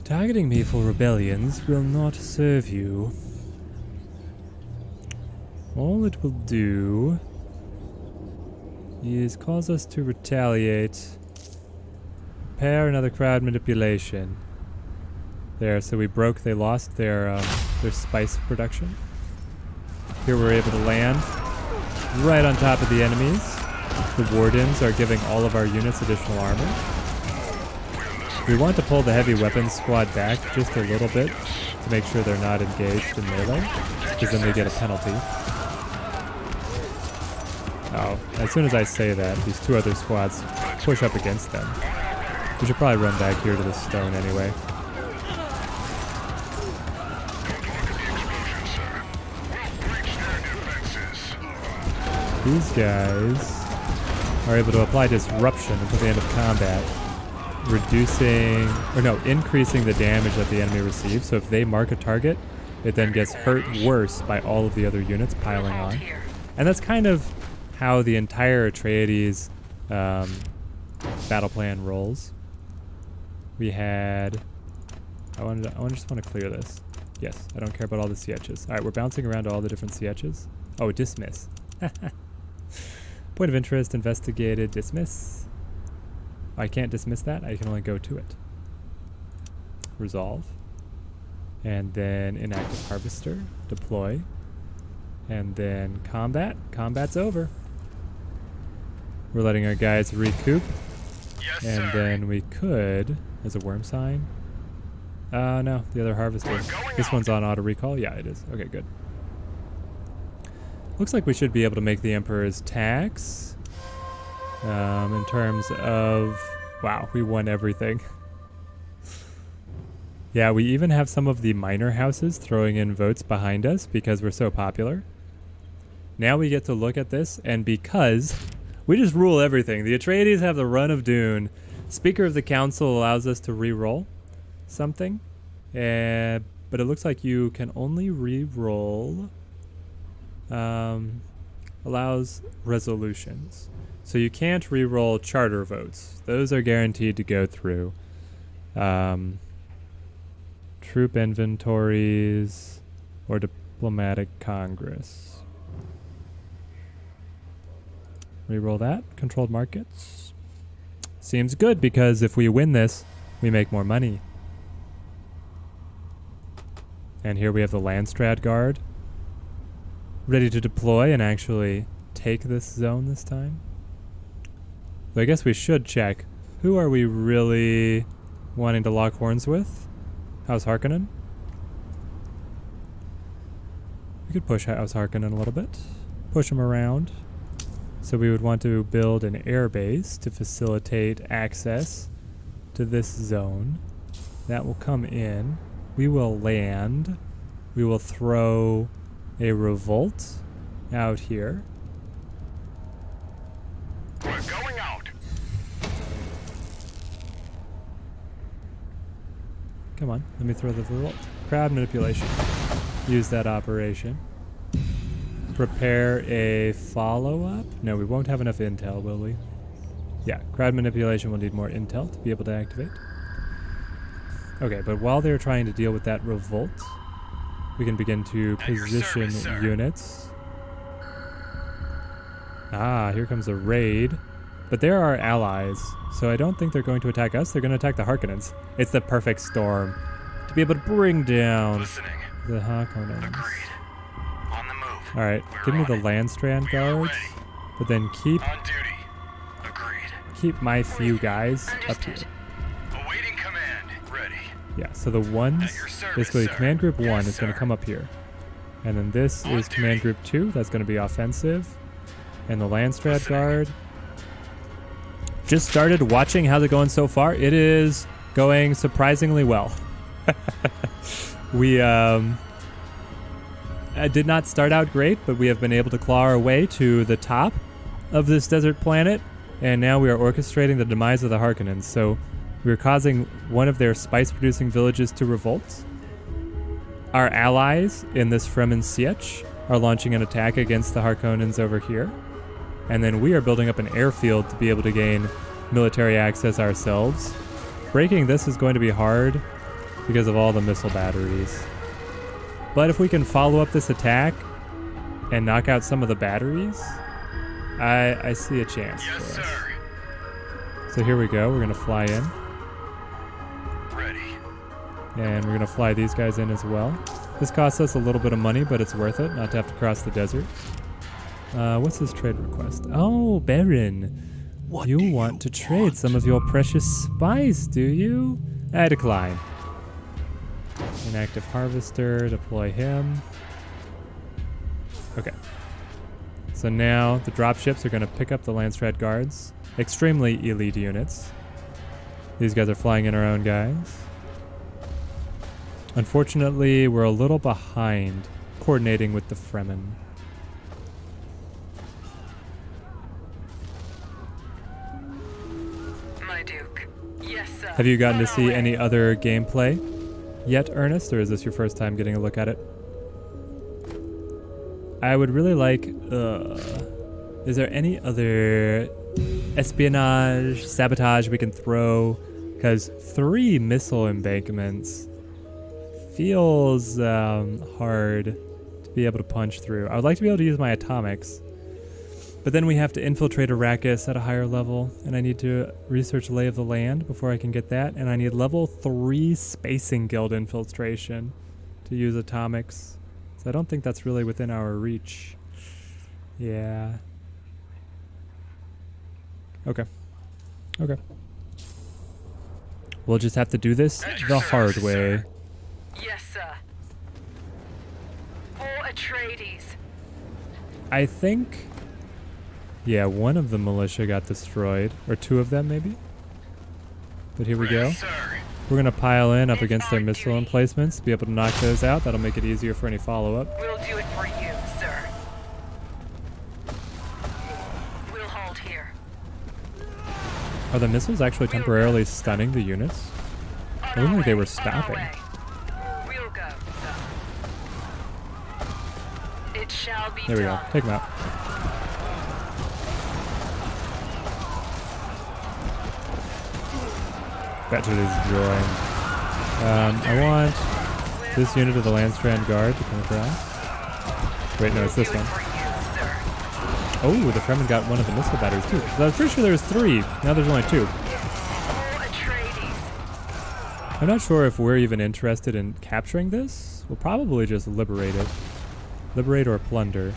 Targeting me for rebellions will not serve you. All it will do is cause us to retaliate. Prepare another crowd manipulation. There, so they lost their spice production. Here we're able to land right on top of the enemies. The wardens are giving all of our units additional armor. We want to pull the heavy weapons squad back just a little bit to make sure they're not engaged in melee, because then they get a penalty. Oh, as soon as I say that, these two other squads push up against them. We should probably run back here to the stone anyway. These guys are able to apply disruption until the end of combat, increasing the damage that the enemy receives. So if they mark a target, it then gets hurt worse by all of the other units piling on. And that's kind of how the entire Atreides battle plan rolls. We had... I just want to clear this. Yes, I don't care about all the sietches. Alright, we're bouncing around to all the different sietches. Oh, dismiss. Point of interest, investigated, dismiss. I can't dismiss that, I can only go to it. Resolve. And then inactive harvester, deploy. And then combat. Combat's over. We're letting our guys recoup. Yes, And sir. then we could, as a worm sign. No, the other harvester. This one's on auto recall? Yeah, it is. Okay, good. Looks like we should be able to make the Emperor's tax. In terms of... Wow, we won everything. Yeah, we even have some of the minor houses throwing in votes behind us because we're so popular. Now we get to look at this, and because we just rule everything. The Atreides have the run of Dune. Speaker of the Council allows us to re-roll something. But it looks like you can only re-roll... allows resolutions. So you can't re-roll charter votes. Those are guaranteed to go through. Troop inventories or diplomatic congress. Re-roll that. Controlled markets. Seems good because if we win this, we make more money. And here we have the Landstrat Guard ready to deploy and actually take this zone this time. So I guess we should check. Who are we really wanting to lock horns with? House Harkonnen? We could push House Harkonnen a little bit. Push them around. So we would want to build an air base to facilitate access to this zone. That will come in. We will land. We will throw a revolt out here. We're going out. Come on, let me throw the revolt. Crowd manipulation. Use that operation. Prepare a follow-up. No, we won't have enough intel, will we? Yeah, crowd manipulation will need more intel to be able to activate. Okay, but while they're trying to deal with that revolt, we can begin to At your position service, sir. units. Ah, here comes a raid. But they're our allies, so I don't think they're going to attack us. They're going to attack the Harkonnens. It's the perfect storm to be able to bring down Listening. the Harkonnens. Agreed. On the move. All right, We're give me on the it. Landstrand We are guards, ready. but then keep On duty. Agreed. my few guys up here. Understood. Awaiting command. Ready. Yeah, so the ones, At your service, basically sir. command group 1 Yes, is going to sir. come up here. And then this On is command duty. group 2, that's going to be offensive. And the Landstrad Listening. guard. Just started watching how's it going so far. It is going surprisingly well. We did not start out great, but we have been able to claw our way to the top of this desert planet, and now we are orchestrating the demise of the Harkonnens. So we're causing one of their spice-producing villages to revolt. Our allies in this Fremen Sietch are launching an attack against the Harkonnens over here. And then we are building up an airfield to be able to gain military access ourselves. Breaking this is going to be hard because of all the missile batteries. But if we can follow up this attack and knock out some of the batteries, I see a chance Yes, for us. sir. So here we go. We're going to fly in. Ready. And we're going to fly these guys in as well. This costs us a little bit of money, but it's worth it not to have to cross the desert. What's this trade request? Oh, Baron. You want to trade some of your precious spice, do you? I decline. An active harvester, deploy him. Okay. So now the dropships are going to pick up the Landstrad guards. Extremely elite units. These guys are flying in our own guys. Unfortunately, we're a little behind coordinating with the Fremen. My Duke. Yes, sir. Have you gotten On to our see way. any other gameplay yet, Ernest, or is this your first time getting a look at it? I would really like... is there any other espionage, sabotage we can throw? Because 3 missile embankments feels hard to be able to punch through. I would like to be able to use my atomics. But then we have to infiltrate Arrakis at a higher level, and I need to research Lay of the Land before I can get that, and I need level 3 Spacing Guild infiltration to use atomics. So I don't think that's really within our reach. Yeah. Okay. Okay. We'll just have to do this At your the hard service, way. sir. Yes, sir. For Atreides. I think... Yeah, one of the militia got destroyed. Or 2 of them, maybe? But here we go. Yes, sir. We're going to pile in up It's against their our missile duty. emplacements, be able to knock those out. That'll make it easier for any follow-up. We'll do it for you, sir. We'll hold here. Are the missiles actually temporarily stunning the units? On It looked our like they way, were on our stopping. way. We'll go, sir. It shall be There we go. done. Take them out. That shit is joined. I want this unit of the Landstrand Guard to come across. Wait, no, it's this Do it one. for you, sir. Oh, the Fremen got one of the missile batteries too. So I was pretty sure there was 3. Now there's only 2. For Atreides. I'm not sure if we're even interested in capturing this. We'll probably just liberate it. Liberate or plunder.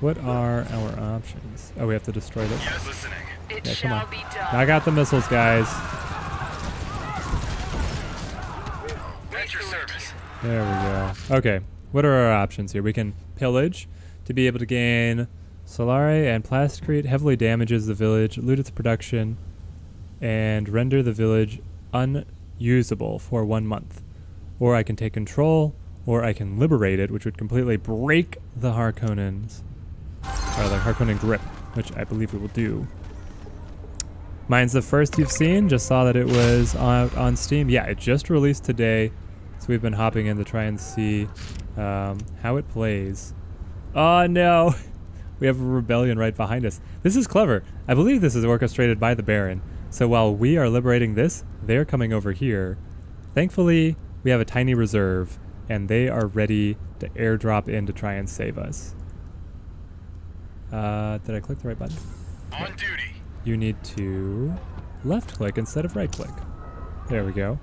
What are our options? Oh, we have to destroy this. Yes, listening. It Yeah, come shall on. be done. I got the missiles, guys. At your service. There we go. Okay, what are our options here? We can pillage to be able to gain Solare and Plasticrete heavily damages the village, loot its production, and render the village unusable for 1 month. Or I can take control, or I can liberate it, which would completely break the Harkonnens. Or the Harkonnen grip, which I believe we will do. Mine's the first you've seen. Just saw that it was out on Steam. Yeah, it just released today. So we've been hopping in to try and see how it plays. Oh no! We have a rebellion right behind us. This is clever. I believe this is orchestrated by the Baron. So while we are liberating this, they're coming over here. Thankfully, we have a tiny reserve, and they are ready to airdrop in to try and save us. Did I click the right button? On duty. You need to left click instead of right click. There we go.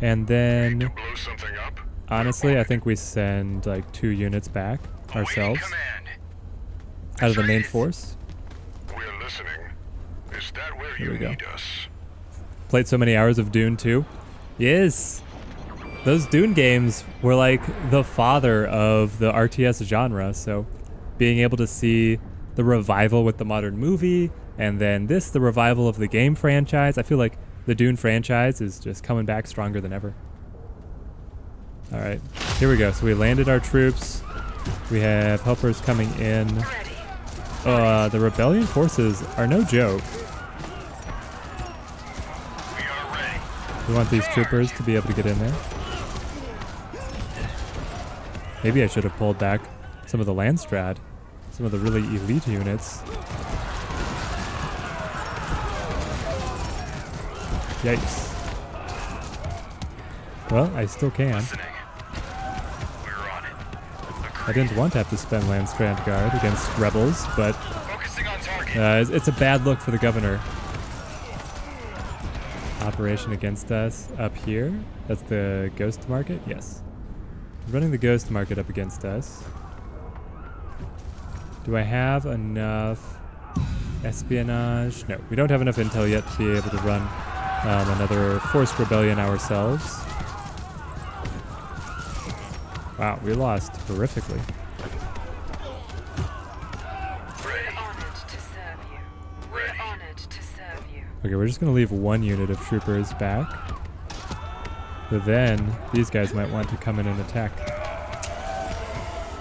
And then, Blow something up? honestly, I think we send like 2 units back ourselves Awaiting command. out of the main Atreides. force. We're listening. Is that where Here you we go. need us? Played so many hours of Dune 2. Yes. Those Dune games were like the father of the RTS genre, so being able to see the revival with the modern movie, and then this, the revival of the game franchise, I feel like the Dune franchise is just coming back stronger than ever. All right, here we go. So we landed our troops. We have helpers coming in. Ready. The rebellion forces are no joke. We are ready. We want these troopers to be able to get in there. Maybe I should have pulled back some of the Landstrad, some of the really elite units. Yikes. Well, I still can. Listening. We're on it. I didn't want to have to spend Landstrand Guard against rebels, but Focusing on target. it's a bad look for the governor. Operation against us up here. That's the Ghost Market? Yes. Running the Ghost Market up against us. Do I have enough espionage? No, we don't have enough intel yet to be able to run another forced rebellion ourselves. Wow, we lost horrifically. We're honored to serve you. We're honored to serve you. Okay, we're just going to leave 1 unit of troopers back. But then, these guys might want to come in and attack.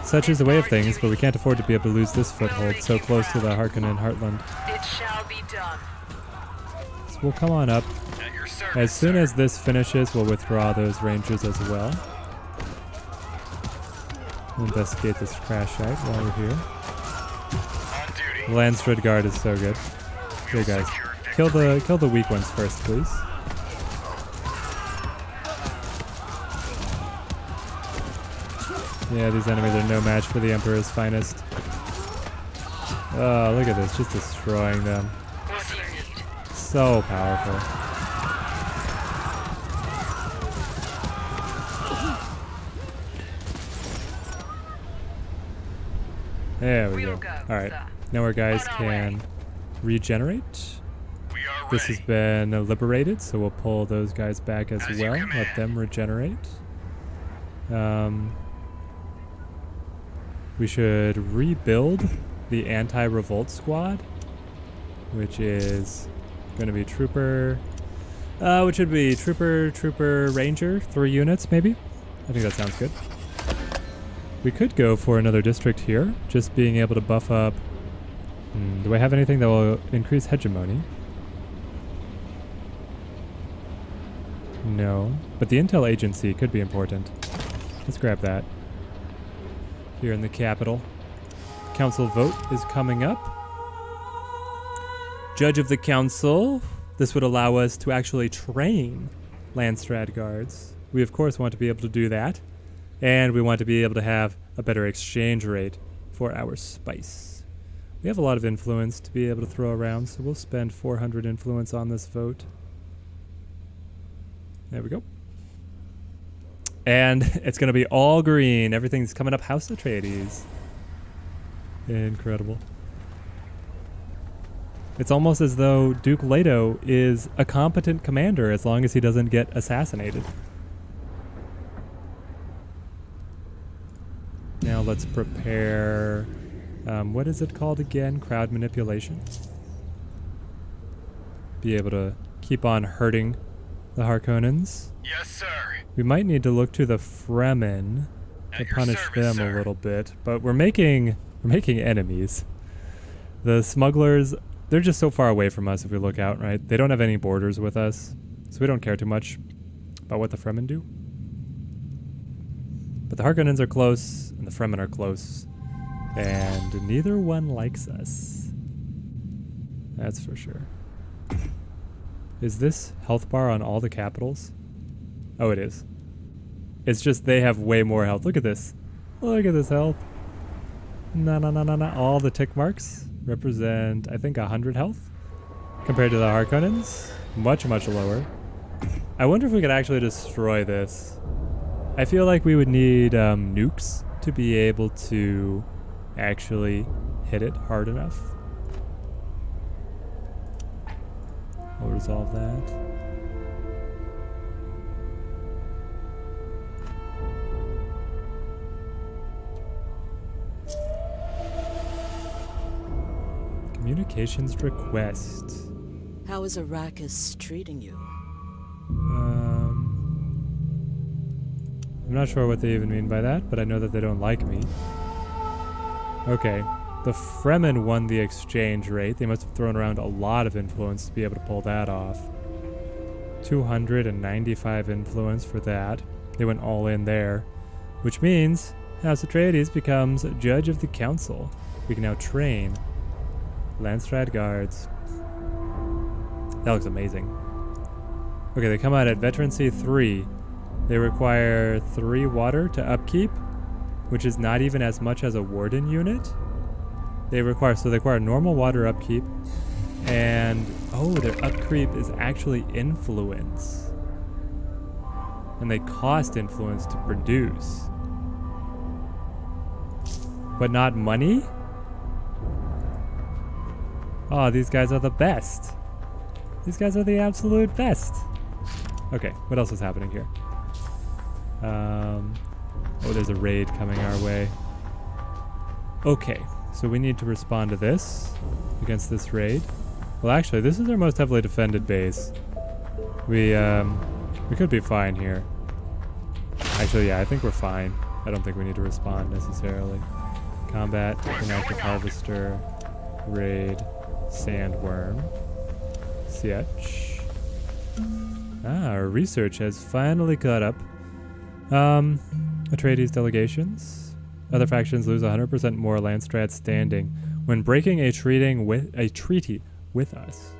Such is the way of things, but we can't afford to be able to lose this foothold so close to the Harkonnen heartland. It shall be done. So we'll come on up. At your service. As soon sir. as this finishes, we'll withdraw those rangers as well. We'll investigate this crash site while we're here. On duty. The Landstrad Guard is so good. Here, guys. Kill the weak ones first, please. Yeah, these enemies are no match for the Emperor's finest. Oh, look at this, just destroying them. What do you need? So powerful. There we go. Alright, now our guys can regenerate. We are This ready. has been liberated, so we'll pull those guys back as As you well. Let command. them regenerate. We should rebuild the anti-revolt squad, which is going to be trooper, trooper, ranger, 3 units maybe. I think that sounds good. We could go for another district here, just being able to buff up. Do I have anything that will increase hegemony? No, but the intel agency could be important. Let's grab that. Here in the capital. Council vote is coming up. Judge of the council. This would allow us to actually train Landstrad guards. We of course want to be able to do that. And we want to be able to have a better exchange rate for our spice. We have a lot of influence to be able to throw around, so we'll spend 400 influence on this vote. There we go. And it's going to be all green. Everything's coming up House Atreides. Incredible. It's almost as though Duke Leto is a competent commander as long as he doesn't get assassinated. Now let's prepare... what is it called again? Crowd manipulation. Be able to keep on hurting the Harkonnens. Yes, sir. We might need to look to the Fremen to At your punish service, them a sir. little bit, but we're making enemies. The smugglers, they're just so far away from us if we look out, right? They don't have any borders with us, so we don't care too much about what the Fremen do. But the Harkonnens are close, and the Fremen are close, and neither one likes us. That's for sure. Is this health bar on all the capitals? Oh, it is. It's just they have way more health. Look at this. Look at this health. No. All the tick marks. represent, I think, 100 health compared to the Harkonnens. Much, much lower. I wonder if we could actually destroy this. I feel like we would need nukes to be able to actually hit it hard enough. We'll resolve that. Communications request. How is Arrakis treating you? I'm not sure what they even mean by that, but I know that they don't like me. Okay, the Fremen won the exchange rate. They must have thrown around a lot of influence to be able to pull that off. 295 influence for that. They went all in there, which means House Atreides becomes judge of the council. We can now train Landstrad guards. That looks amazing. Okay, they come out at Veterancy 3. They require 3 water to upkeep, which is not even as much as a warden unit. They require normal water upkeep, and their upkeep is actually influence. And they cost influence to produce. But not money? Oh, these guys are the best. These guys are the absolute best. Okay, what else is happening here? There's a raid coming our way. Okay, so we need to respond to this against this raid. Well, actually, this is our most heavily defended base. We could be fine here. Actually, yeah, I think we're fine. I don't think we need to respond necessarily. Combat, inactive harvester, raid, sandworm, sietch. Our research has finally caught up. Atreides delegations. Other factions lose 100% more Landstrad standing when breaking a treaty with us.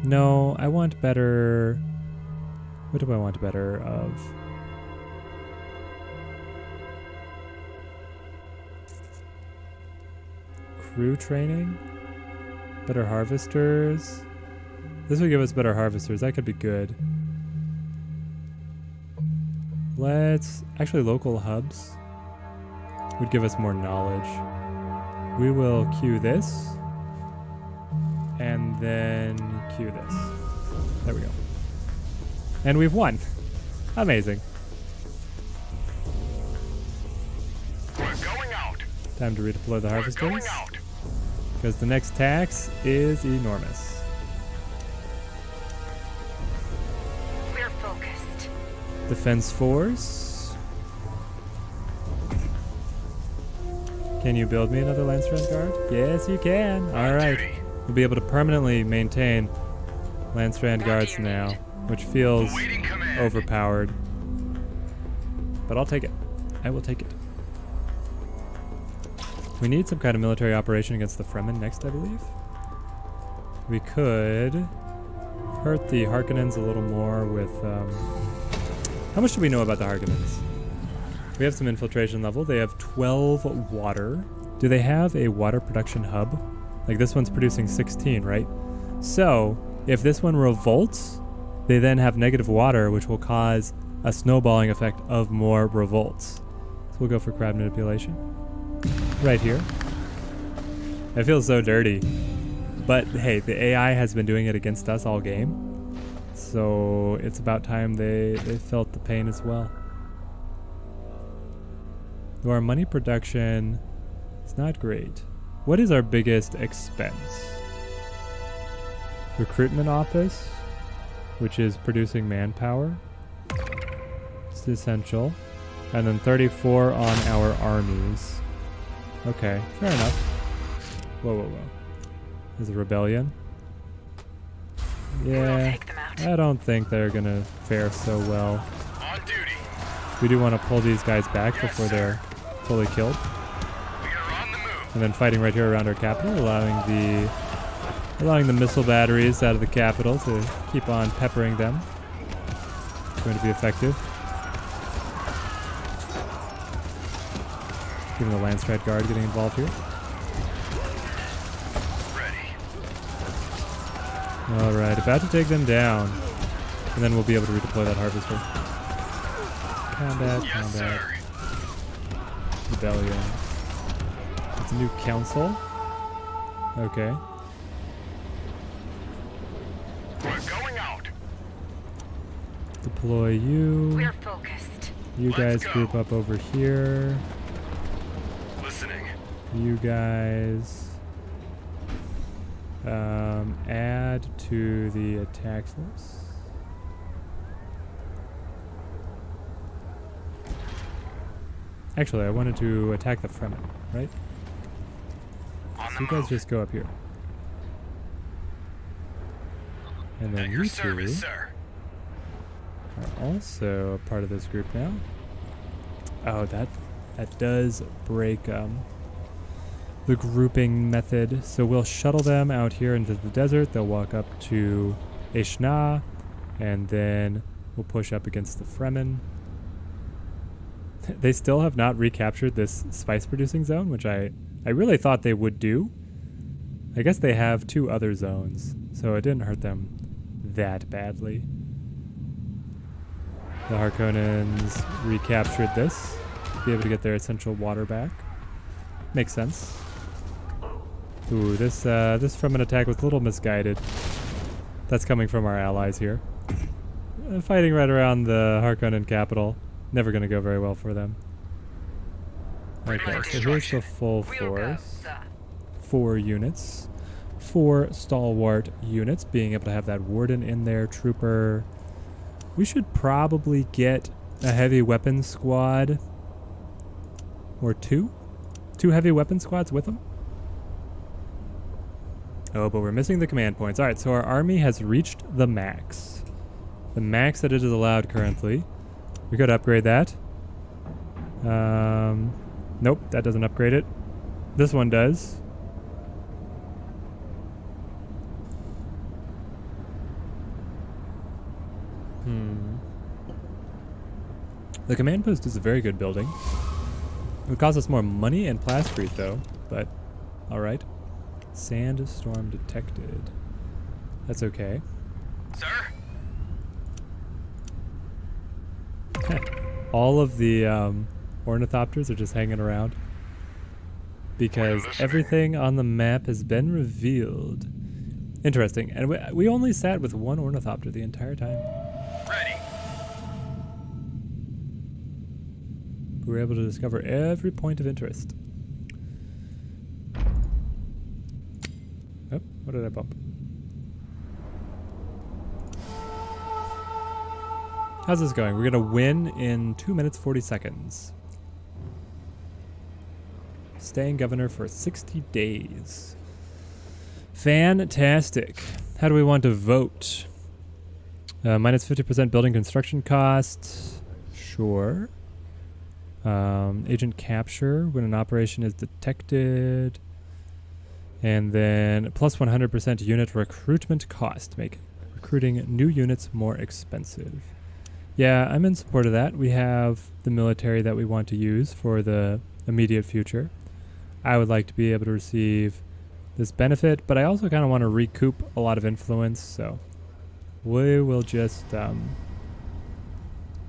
No, I want better. What do I want better of? Crew training? Better harvesters? This would give us better harvesters. That could be good. Let's... Actually, local hubs would give us more knowledge. We will queue this. And then queue this. There we go. And we've won. Amazing. We're going out. Time to redeploy the We're harvesters. going out. Because the next tax is enormous. We're focused. Defense force. Can you build me another Landstrand guard? Yes, you can. All right. We'll be able to permanently maintain Landstrand guards now, which feels Awaiting command. overpowered. But I'll take it. I will take it. We need some kind of military operation against the Fremen next, I believe. We could hurt the Harkonnens a little more with... How much do we know about the Harkonnens? We have some infiltration level. They have 12 water. Do they have a water production hub? Like this one's producing 16, right? So if this one revolts, they then have negative water, which will cause a snowballing effect of more revolts. So we'll go for crab manipulation. Right here. I feel so dirty. But hey, the AI has been doing it against us all game. So it's about time they felt the pain as well. Though our money production is not great. What is our biggest expense? Recruitment office, which is producing manpower. It's essential. And then 34 on our armies. Okay, fair enough. Whoa. There's a rebellion. Yeah, Take them out. I don't think they're gonna fare so well. On duty. We do want to pull these guys back before they're fully killed. We are on the move. And then fighting right here around our capital, allowing the missile batteries out of the capital to keep on peppering them. It's going to be effective. Even the Landstrat Guard getting involved here. Ready. Alright, about to take them down. And then we'll be able to redeploy that Harvester. Combat, Yes, combat, sir. rebellion. It's a new council. Okay. We're going out. Deploy you. We're focused. You Let's guys go. group up over here. Listening. You guys add to the attack force. Actually, I wanted to attack the Fremen, right? On So the you guys move. just go up here. And then At your you two service, sir. are also a part of this group now. Oh, that does break the grouping method. So we'll shuttle them out here into the desert. They'll walk up to Eshna, and then we'll push up against the Fremen. They still have not recaptured this spice producing zone, which I really thought they would do. I guess they have 2 other zones, so it didn't hurt them that badly. The Harkonnens recaptured this to be able to get their essential water back. Makes sense. Ooh, this Fremen attack was a little misguided. That's coming from our allies here. Fighting right around the Harkonnen capital. Never going to go very well for them. Okay, so here's the full We'll go, force. sir. 4 units. 4 stalwart units, being able to have that warden in there, trooper. We should probably get a heavy weapons squad. Or 2? 2 heavy weapon squads with them? Oh, but we're missing the command points. Alright, so our army has reached the max. The max that it is allowed currently. We could upgrade that. Nope, that doesn't upgrade it. This one does. The command post is a very good building. It would cost us more money and plasterite though, but alright. Sandstorm detected. That's okay. Sir? All of the ornithopters are just hanging around because everything on the map has been revealed. Interesting. And we only sat with 1 ornithopter the entire time. Ready. We were able to discover every point of interest. Oh, what did I bump? How's this going? We're going to win in 2 minutes 40 seconds. Staying governor for 60 days. Fantastic. How do we want to vote? Minus 50% building construction cost. Sure. Agent capture when an operation is detected. And then plus 100% unit recruitment cost. Make recruiting new units more expensive. Yeah, I'm in support of that. We have the military that we want to use for the immediate future. I would like to be able to receive this benefit, but I also kind of want to recoup a lot of influence, so we will just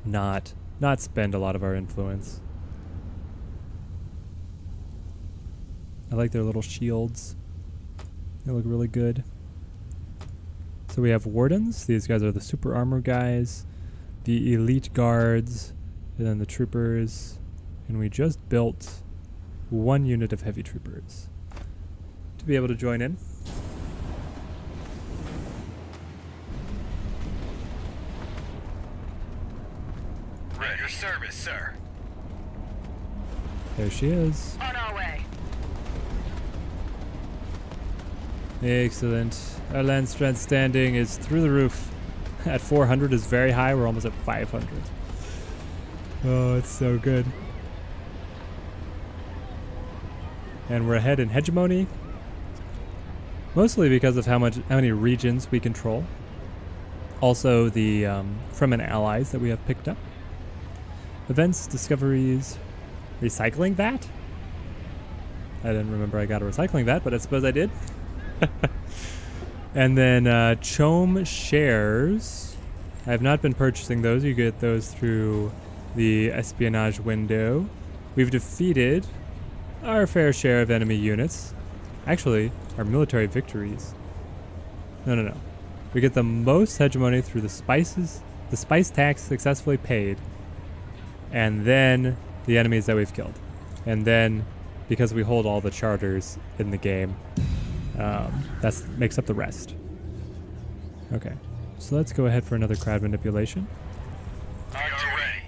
not spend a lot of our influence. I like their little shields. They look really good. So we have wardens. These guys are the super armor guys. The elite guards, and then the troopers, and we just built 1 unit of heavy troopers to be able to join in. At your service, sir. There she is. On our way. Excellent. Our land strength standing is through the roof. At 400 is very high. We're almost at 500. Oh, it's so good. And we're ahead in hegemony. Mostly because of how many regions we control. Also the Fremen allies that we have picked up. Events, discoveries, recycling that? I didn't remember I got a recycling vat, but I suppose I did. And then Chome shares. I have not been purchasing those. You get those through the espionage window. We've defeated our fair share of enemy units. Actually, our military victories. No. We get the most hegemony through the spice tax successfully paid. And then the enemies that we've killed. And then, because we hold all the charters in the game, that makes up the rest. Okay, so let's go ahead for another crowd manipulation. You're ready.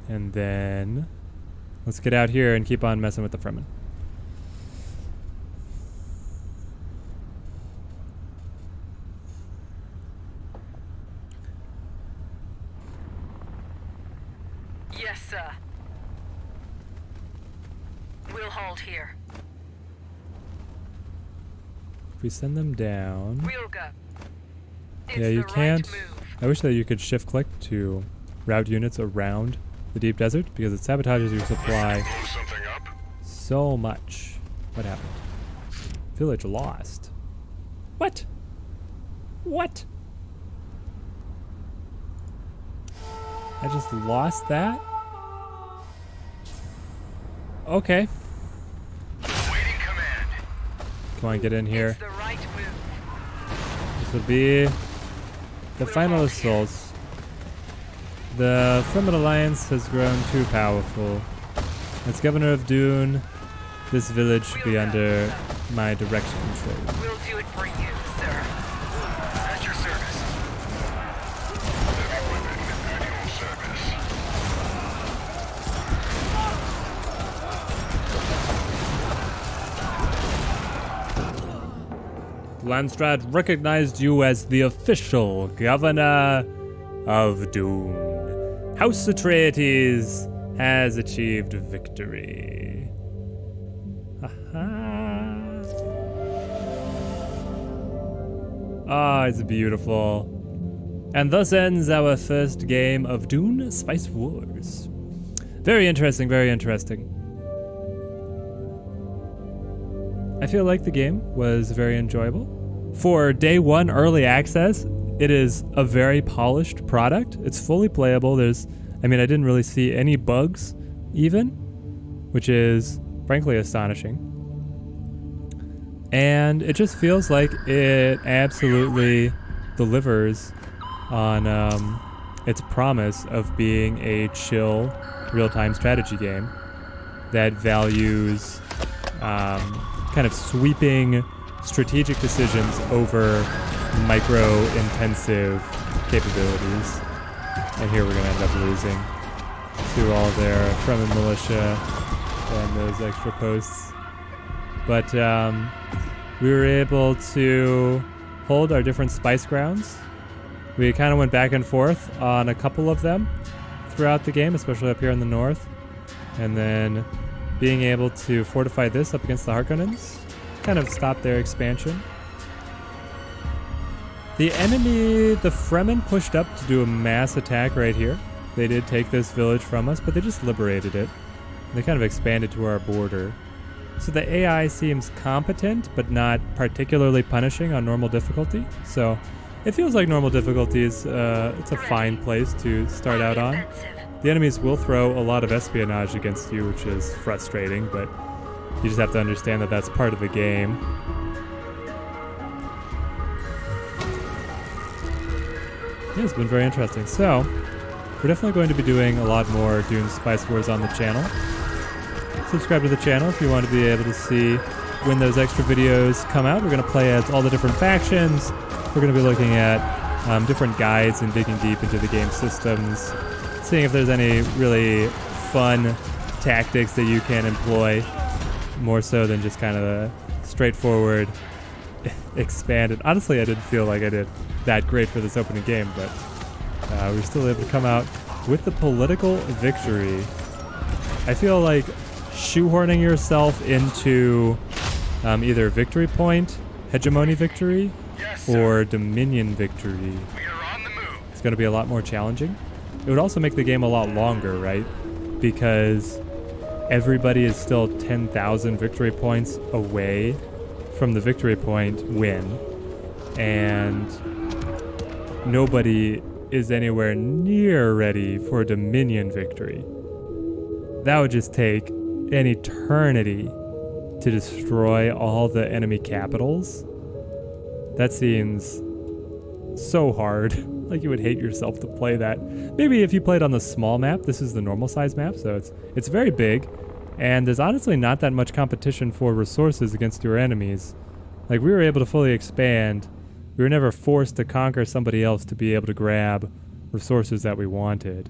And then let's get out here and keep on messing with the Fremen. Yes, sir. We'll hold here. If we send them down... We'll go. It's Yeah, you the right can't... move. I wish that you could shift click to route units around the deep desert because it sabotages your supply Blow something up? so much. What happened? Village lost. What? What? I just lost that? Okay. Waiting command. Come on, get in here. It's the right move. This will be the final assault. The Fremen Alliance has grown too powerful. As governor of Dune, this village should be under my direct control. We'll do it for you, sir. At your service. Heavy weapon at your service. Landstrad recognized you as the official governor of Dune. House Atreides has achieved victory. Aha. Ah, it's beautiful. And thus ends our first game of Dune Spice Wars. Very interesting, very interesting. I feel like the game was very enjoyable. For day one early access, it is a very polished product. It's fully playable. I didn't really see any bugs even, which is frankly astonishing. And it just feels like it absolutely delivers on its promise of being a chill, real-time strategy game that values kind of sweeping strategic decisions over micro-intensive capabilities. And here we're going to end up losing to all their Fremen militia and those extra posts. But we were able to hold our different spice grounds. We kind of went back and forth on a couple of them throughout the game, especially up here in the north. And then being able to fortify this up against the Harkonnens kind of stopped their expansion. The Fremen pushed up to do a mass attack right here. They did take this village from us, but they just liberated it. They kind of expanded to our border. So the AI seems competent, but not particularly punishing on normal difficulty. So it feels like normal difficulty is it's a fine place to start out on. The enemies will throw a lot of espionage against you, which is frustrating, but you just have to understand that that's part of the game. Yeah, it's been very interesting. So, we're definitely going to be doing a lot more Dune Spice Wars on the channel. Subscribe to the channel if you want to be able to see when those extra videos come out. We're going to play as all the different factions. We're going to be looking at different guides and digging deep into the game systems, seeing if there's any really fun tactics that you can employ, more so than just kind of a straightforward expanded. Honestly, I didn't feel like I did that great for this opening game, but we were still able to come out with the political victory. I feel like shoehorning yourself into either victory point, hegemony victory, or dominion victory We are on the move. is going to be a lot more challenging. It would also make the game a lot longer, right? Because everybody is still 10,000 victory points away from the victory point win, and nobody is anywhere near ready for Dominion victory. That would just take an eternity to destroy all the enemy capitals. That seems so hard. Like you would hate yourself to play that. Maybe if you played on the small map. This is the normal size map, so it's very big, and there's honestly not that much competition for resources against your enemies. Like, we were able to fully expand. We were never forced to conquer somebody else to be able to grab resources that we wanted.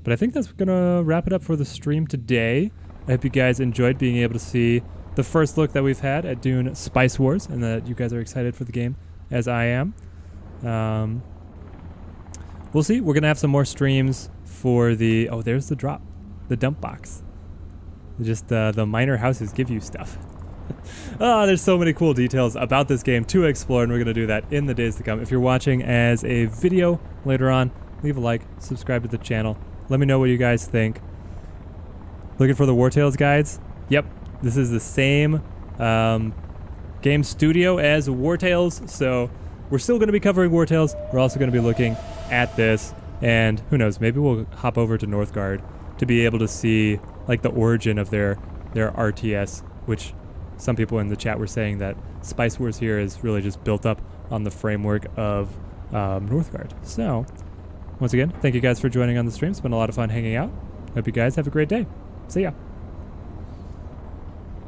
But I think that's gonna wrap it up for the stream today. I hope you guys enjoyed being able to see the first look that we've had at Dune Spice Wars, and that you guys are excited for the game, as I am. We'll see. We're gonna have some more streams for the... Oh, there's the drop. The dump box. Just the minor houses give you stuff. There's so many cool details about this game to explore, and we're gonna do that in the days to come. If you're watching as a video later on, leave a like, subscribe to the channel. Let me know what you guys think. Looking for the War Tales guides? Yep, this is the same game studio as War Tales, so we're still going to be covering War Tales. We're also going to be looking at this, and who knows, maybe we'll hop over to Northgard to be able to see like the origin of their RTS, which some people in the chat were saying that Spice Wars here is really just built up on the framework of Northgard. So, once again, thank you guys for joining on the stream. It's been a lot of fun hanging out. Hope you guys have a great day. See ya.